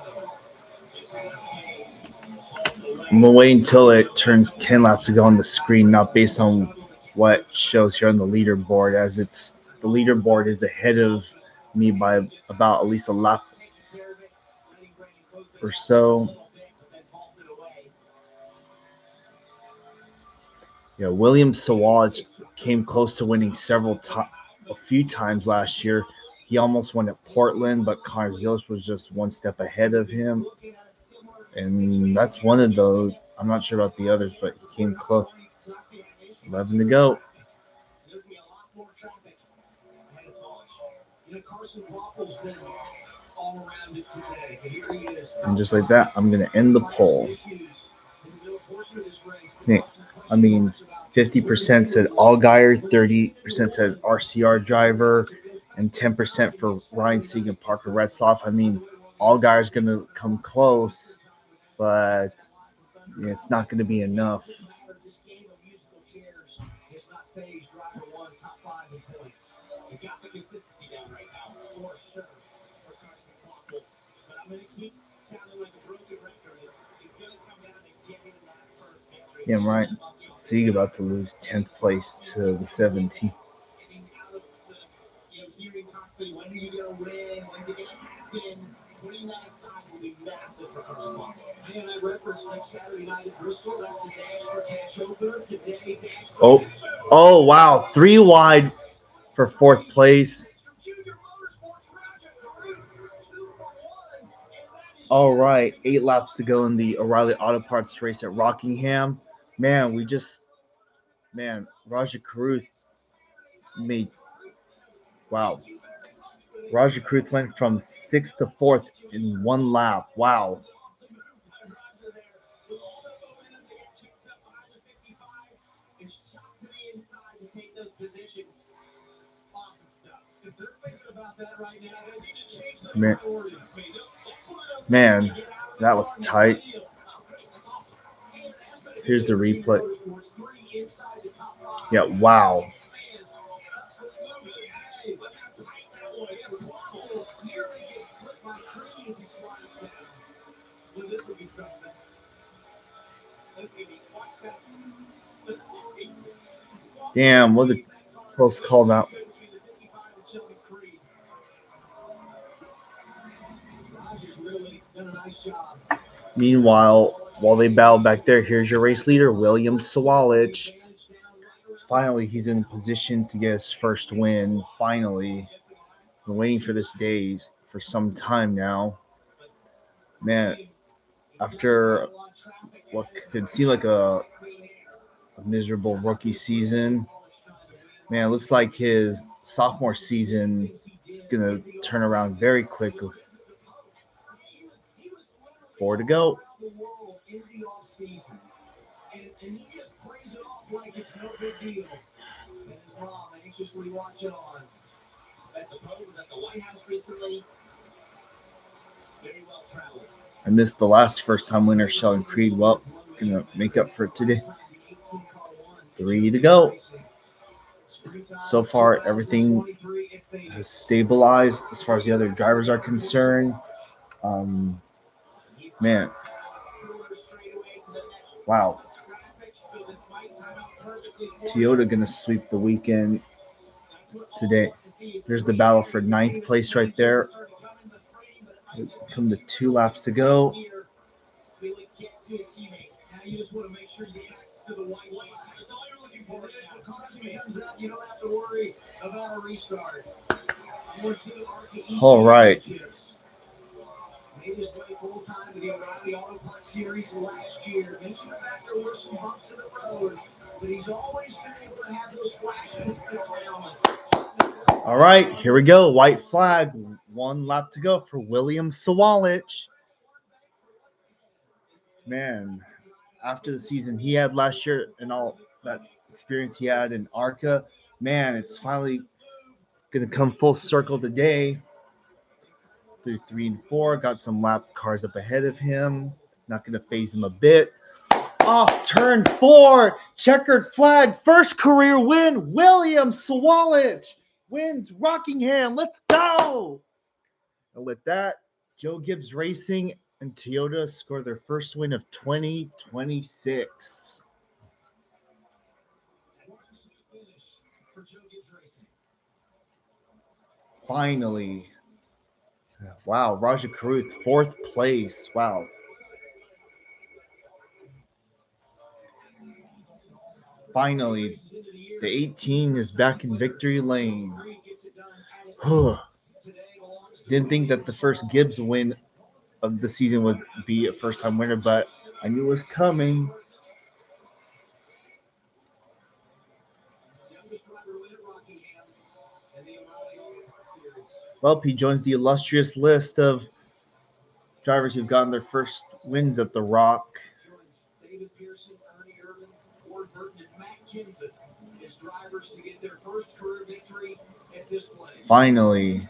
I'm gonna wait until it turns 10 laps to go on the screen, not based on what shows here on the leaderboard, as the leaderboard is ahead of me by about at least a lap or so. Yeah, William Sawalich came close to winning a few times last year. He almost won at Portland, but Connor Zilish was just one step ahead of him. And that's one of those. I'm not sure about the others, but he came close. 11 to go. And just like that, I'm going to end the poll. I mean, 50% said Allgaier, 30% said RCR driver, and 10% for Ryan Sieg and Parker Retzlaff. I mean, Allgaier's going to come close, but it's not going to be enough. Yeah, I'm right. Sieg about to lose 10th place to the 17th. Hearing constantly, when are you going to win? When's it going to happen? Putting that aside will be massive for Carson Palmer. And I referenced next Saturday night at Bristol. That's the Dash for Cash opener. Today, Dash for Cash. Oh, wow. 3 wide for 4th place. All right. 8 laps to go in the O'Reilly Auto Parts race at Rockingham. Man, Raja Caruth made, wow. Raja Caruth went from 6th to 4th in 1 lap. Wow. Man, that was tight. Here's the replay. Yeah, wow. Damn, what a close call now. Meanwhile, while they battle back there, here's your race leader, William Sawalich. Finally, he's in position to get his first win. Finally. Been waiting for this day for some time now. Man, after what could seem like a miserable rookie season, man, it looks like his sophomore season is going to turn around very quickly. 4 to go. And he just plays it off like it's no big deal. And his mom anxiously watching on. At the Pope was at the White House recently. Very well traveled. I missed the last first-time winner, Sheldon Creed. Well, gonna make up for it today. 3 to go. So far, everything has stabilized as far as the other drivers are concerned. Man, wow. Toyota gonna sweep the weekend today. There's the battle for 9th place right there. Come to 2 laps to go. You just want to make sure you pass to the white flag. That's all you're looking for. If the caution comes out, you don't have to worry about a restart. All right. Made his way full time to the O'Reilly Auto Parts Series last year. Mentioned the fact there were some bumps in the road, but he's always been able to have those flashes of talent. All right, here we go. White flag. 1 lap to go for William Sawalich. Man, after the season he had last year and all that experience he had in ARCA, man, it's finally going to come full circle today. Through 3 and 4, got some lap cars up ahead of him. Not going to phase him a bit. Off turn 4, checkered flag, first career win. William Sawalich wins Rockingham. Let's go. And with that, Joe Gibbs Racing and Toyota score their first win of 2026. Finally. Wow, Raja Caruth, 4th place. Wow. Finally, the 18 is back in victory lane. Didn't think that the first Gibbs win of the season would be a first time winner, but I knew it was coming. Youngest driver to win at Rockingham and the O'Reilly Auto Parts Series. Well, he joins the illustrious list of drivers who've gotten their first wins at the Rock. Joins David Pearson, Ernie Irvin, Ward Burton, and Matt Kinson as drivers to get their first career victory at this place. Finally.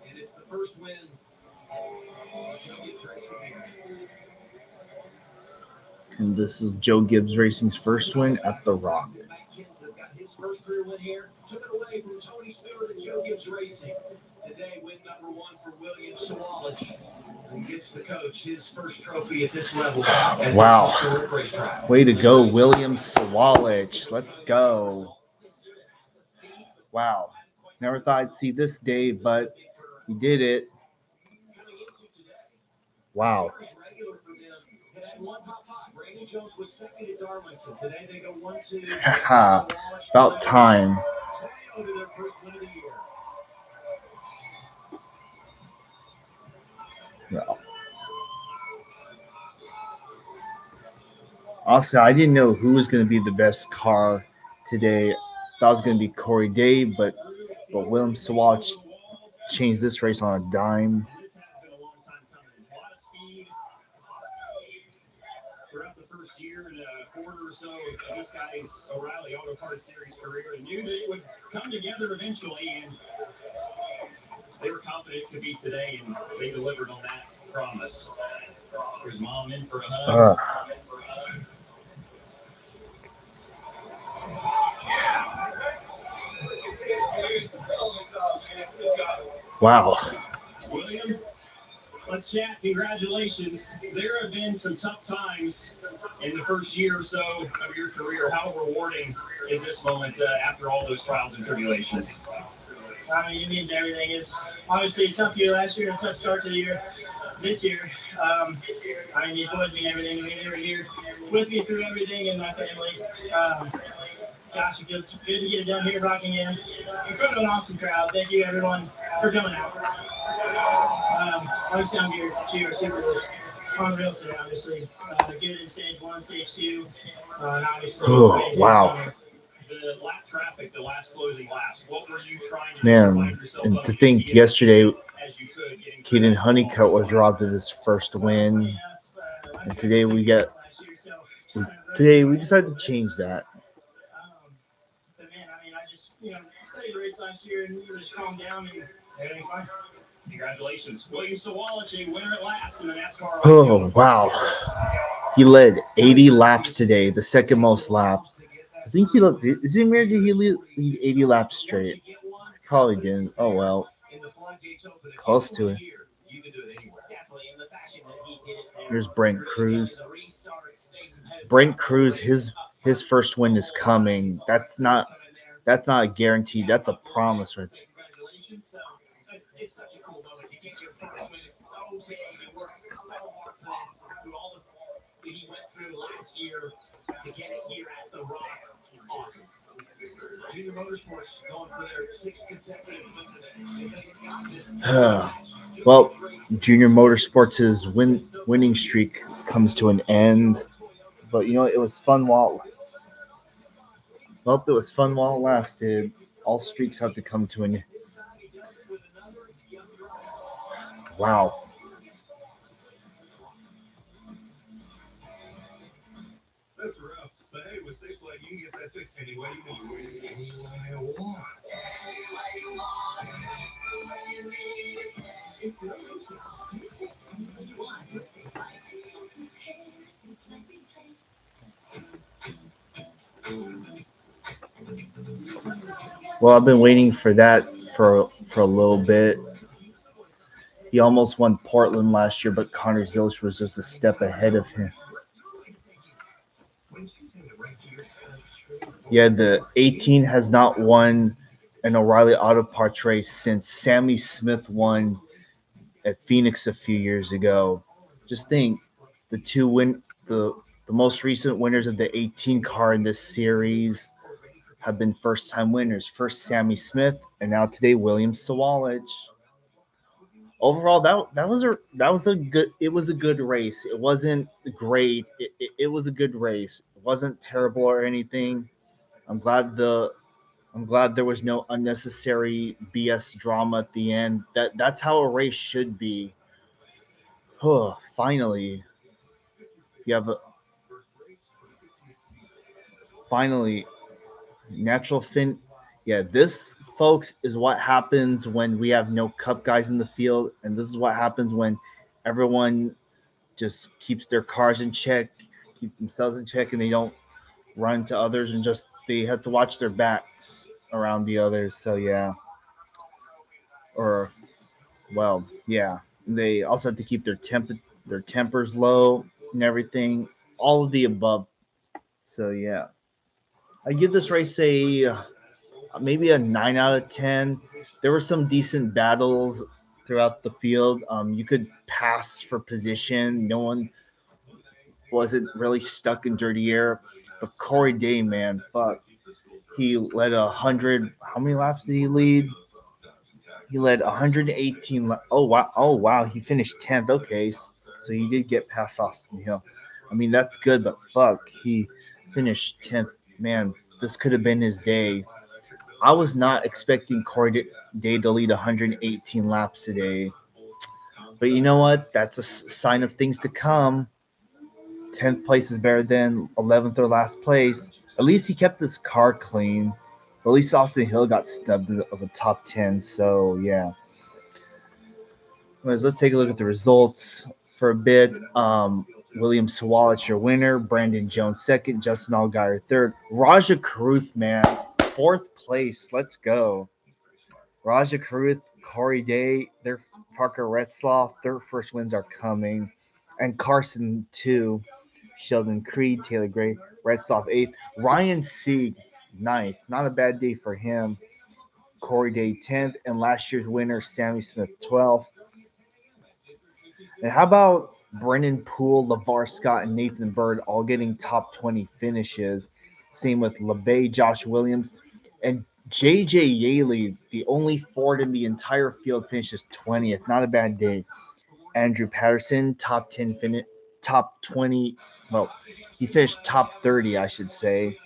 And it's the first win Joe Gibbs Racing here. And this is Joe Gibbs Racing's first win at the Rock. Matt Kinson got his first career win here. Took it away from Tony Stewart and Joe Gibbs Racing. Today, win number 1 for William Sawalich, who gets the coach his first trophy at this level. At Wow. this historic racetrack. Way to go, William Sawalich. Let's go. Wow. Never thought I'd see this day, but he did it. Wow. About time. Yeah. Also, I didn't know who was going to be the best car today. Thought it was going to be Corey Day, but William Sawalich changed this race on a dime. Throughout the first year and a quarter or so of this guy's O'Reilly Auto Parts Series career, and knew that it would come together eventually, and they were confident it could be today, and they delivered on that promise. His mom in for a hug. Wow. William, let's chat. Congratulations. There have been some tough times in the first year or so of your career. How rewarding is this moment after all those trials and tribulations? I mean, it means everything. It's obviously a tough year last year, a tough start to the year. This year, I mean, these boys mean everything to me. They were here with me through everything, and my family. Gosh, it feels good to get it done here at Rockingham in front of an awesome crowd. Thank you, everyone, for coming out. Obviously, I'm here to cheer super unreal today, obviously. Good in stage 1, stage 2, and obviously. Oh, wow. The lap traffic, the last closing laps, what were you trying to Man, and to think yesterday, Caden Honeycutt was robbed of his first win, and today we decided to change that. But man, I mean, I just, studied the race last year and just calmed down and everything's fine. Congratulations. William Sawalich, a winner at last in the NASCAR. Oh, wow. He led 80 laps today, the second most laps. I think he looked. Is it weird? Did he lead 80 laps straight? Probably didn't. Oh, well. Close to it. Here's Brent Cruz. Brent Cruz, his first win is coming. That's not a guarantee. That's a promise right there. It's such a cool moment. You get your first win. It's so big. You worked so hard for this. Through all the that he went through last year to get it here at the Rock. Awesome. Junior Motorsports going for their 6th consecutive win today. Well, Junior Motorsports' winning streak comes to an end. But it was fun while it lasted. All streaks have to come to an end. Wow. That's rough. But hey, with Safe Flight, you can get that fixed anyway. You can win any way you want. It's your emotions. You can fix any way you want with Safe Flight. Well, I've been waiting for that for a little bit. He almost won Portland last year, but Connor Zilisch was just a step ahead of him. Yeah, the 18 has not won an O'Reilly Auto Parts race since Sammy Smith won at Phoenix a few years ago. Just think, the most recent winners of the 18 car in this series have been first-time winners. First Sammy Smith, and now today William Sawalich. overall that was a good race. It wasn't great. It was a good race. It wasn't terrible or anything. I'm glad the I'm glad there was no unnecessary BS drama at the end. That's how a race should be. Finally, you have a finally natural fin. Yeah, this folks is what happens when we have no cup guys in the field, and this is what happens when everyone just keeps their cars in check, keep themselves in check, and they don't run to others, and just they have to watch their backs around the others. So yeah, or well, yeah, they also have to keep their tempers low and everything, all of the above. So yeah, I give this race a maybe a 9 out of 10. There were some decent battles throughout the field. You could pass for position. No one wasn't really stuck in dirty air. But Corey Day, man, fuck, he led 100. How many laps did he lead? He led 118. Oh wow! Oh wow! He finished 10th. Okay, so he did get past Austin Hill. I mean that's good, but fuck, he finished 10th. Man, this could have been his day. I was not expecting Corey Day to lead 118 laps today, but you know what? That's a sign of things to come. 10th place is better than 11th or last place. At least he kept his car clean. But at least Austin Hill got snubbed of a top 10. So yeah. Anyways, let's take a look at the results for a bit. William Sawalich, your winner. Brandon Jones second. Justin Allgaier third. Raja Karuth, man, fourth place. Let's go. Raja Karuth, Corey Day, their Parker Retzlaff, their first wins are coming. And Carson too. Sheldon Creed, Taylor Gray, Retzlaff eighth. Ryan Sieg, ninth. Not a bad day for him. Corey Day 10th. And last year's winner, Sammy Smith 12th. And how about Brennan Poole, LeVar Scott, and Nathan Bird all getting top 20 finishes? Same with LeBay, Josh Williams, and JJ Yaley, the only Ford in the entire field, finishes 20th. Not a bad day. Andrew Patterson, top 10 finish, top 20. Well, he finished top 30, I should say.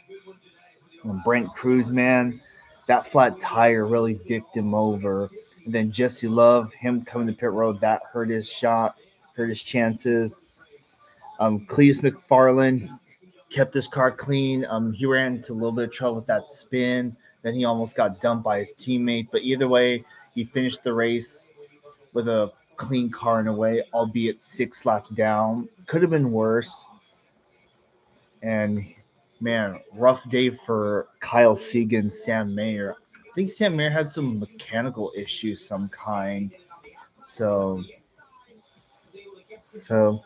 And Brent Cruz, man, that flat tire really dicked him over. And then Jesse Love, him coming to pit road, that hurt his shot, hurt his chances. Cletus McFarland kept his car clean. He ran into a little bit of trouble with that spin. Then he almost got dumped by his teammate. But either way, he finished the race with a clean car in a way, albeit 6 laps down. Could have been worse. And man, rough day for Kyle Segan, Sam Mayer. I think Sam Mayer had some mechanical issues, some kind. So, so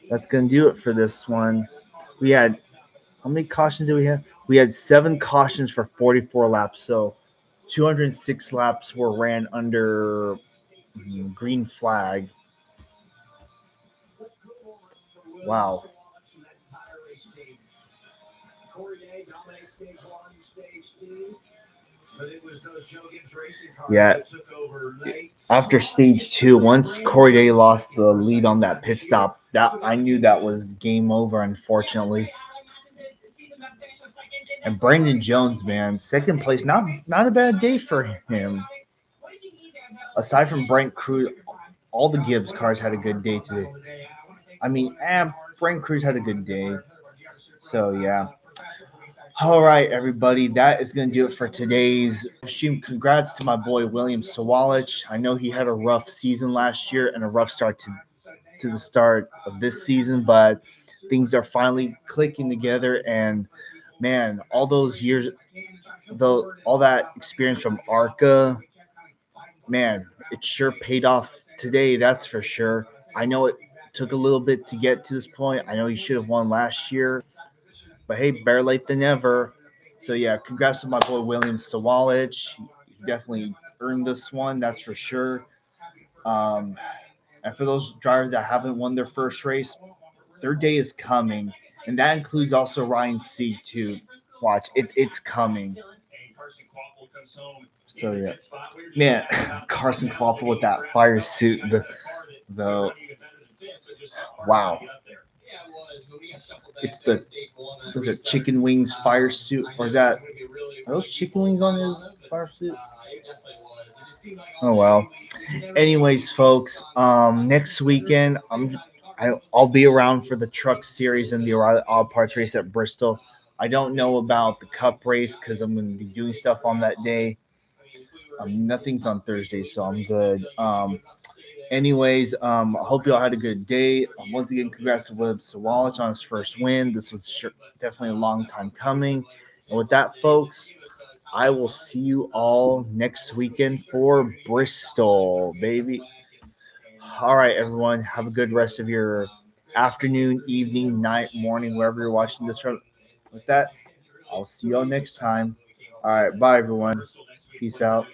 that's gonna do it for this one. We had how many cautions did we have? We had 7 cautions for 44 laps. So 206 laps were ran under green flag. Wow. Yeah. After stage 2, once Corey Day lost the lead on that pit stop, that I knew that was game over, unfortunately. And Brandon Jones, man, second place, not a bad day for him. Aside from Brent Cruz, all the Gibbs cars had a good day today. I mean, Brent Cruz had a good day. So yeah. All right, everybody, that is going to do it for today's stream. Congrats to my boy William Sawalich. I know he had a rough season last year and a rough start to the start of this season, but things are finally clicking together. And man, all those years, though, all that experience from ARCA, man, it sure paid off today. That's for sure. I know it took a little bit to get to this point. I know he should have won last year. But hey, better late than never. So yeah, congrats to my boy William Sawalich. He definitely earned this one, that's for sure. And for those drivers that haven't won their first race, their day is coming, and that includes also Ryan Sieg too. Watch it; it's coming. So yeah, man, Carson Crawford with that fire suit, the wow, it's the was it chicken wings fire suit, or is that are those chicken wings on his fire suit? Oh well. Anyways, folks, next weekend I'll be around for the truck series and the all parts race at Bristol. I don't know about the cup race because I'm going to be doing stuff on that day. Nothing's on Thursday, so I'm good. Anyways, I hope you all had a good day. Once again, congrats to William Sawalich on his first win. This was definitely a long time coming. And with that, folks, I will see you all next weekend for Bristol, baby. All right, everyone. Have a good rest of your afternoon, evening, night, morning, wherever you're watching this from. With that, I'll see you all next time. All right, bye, everyone. Peace out.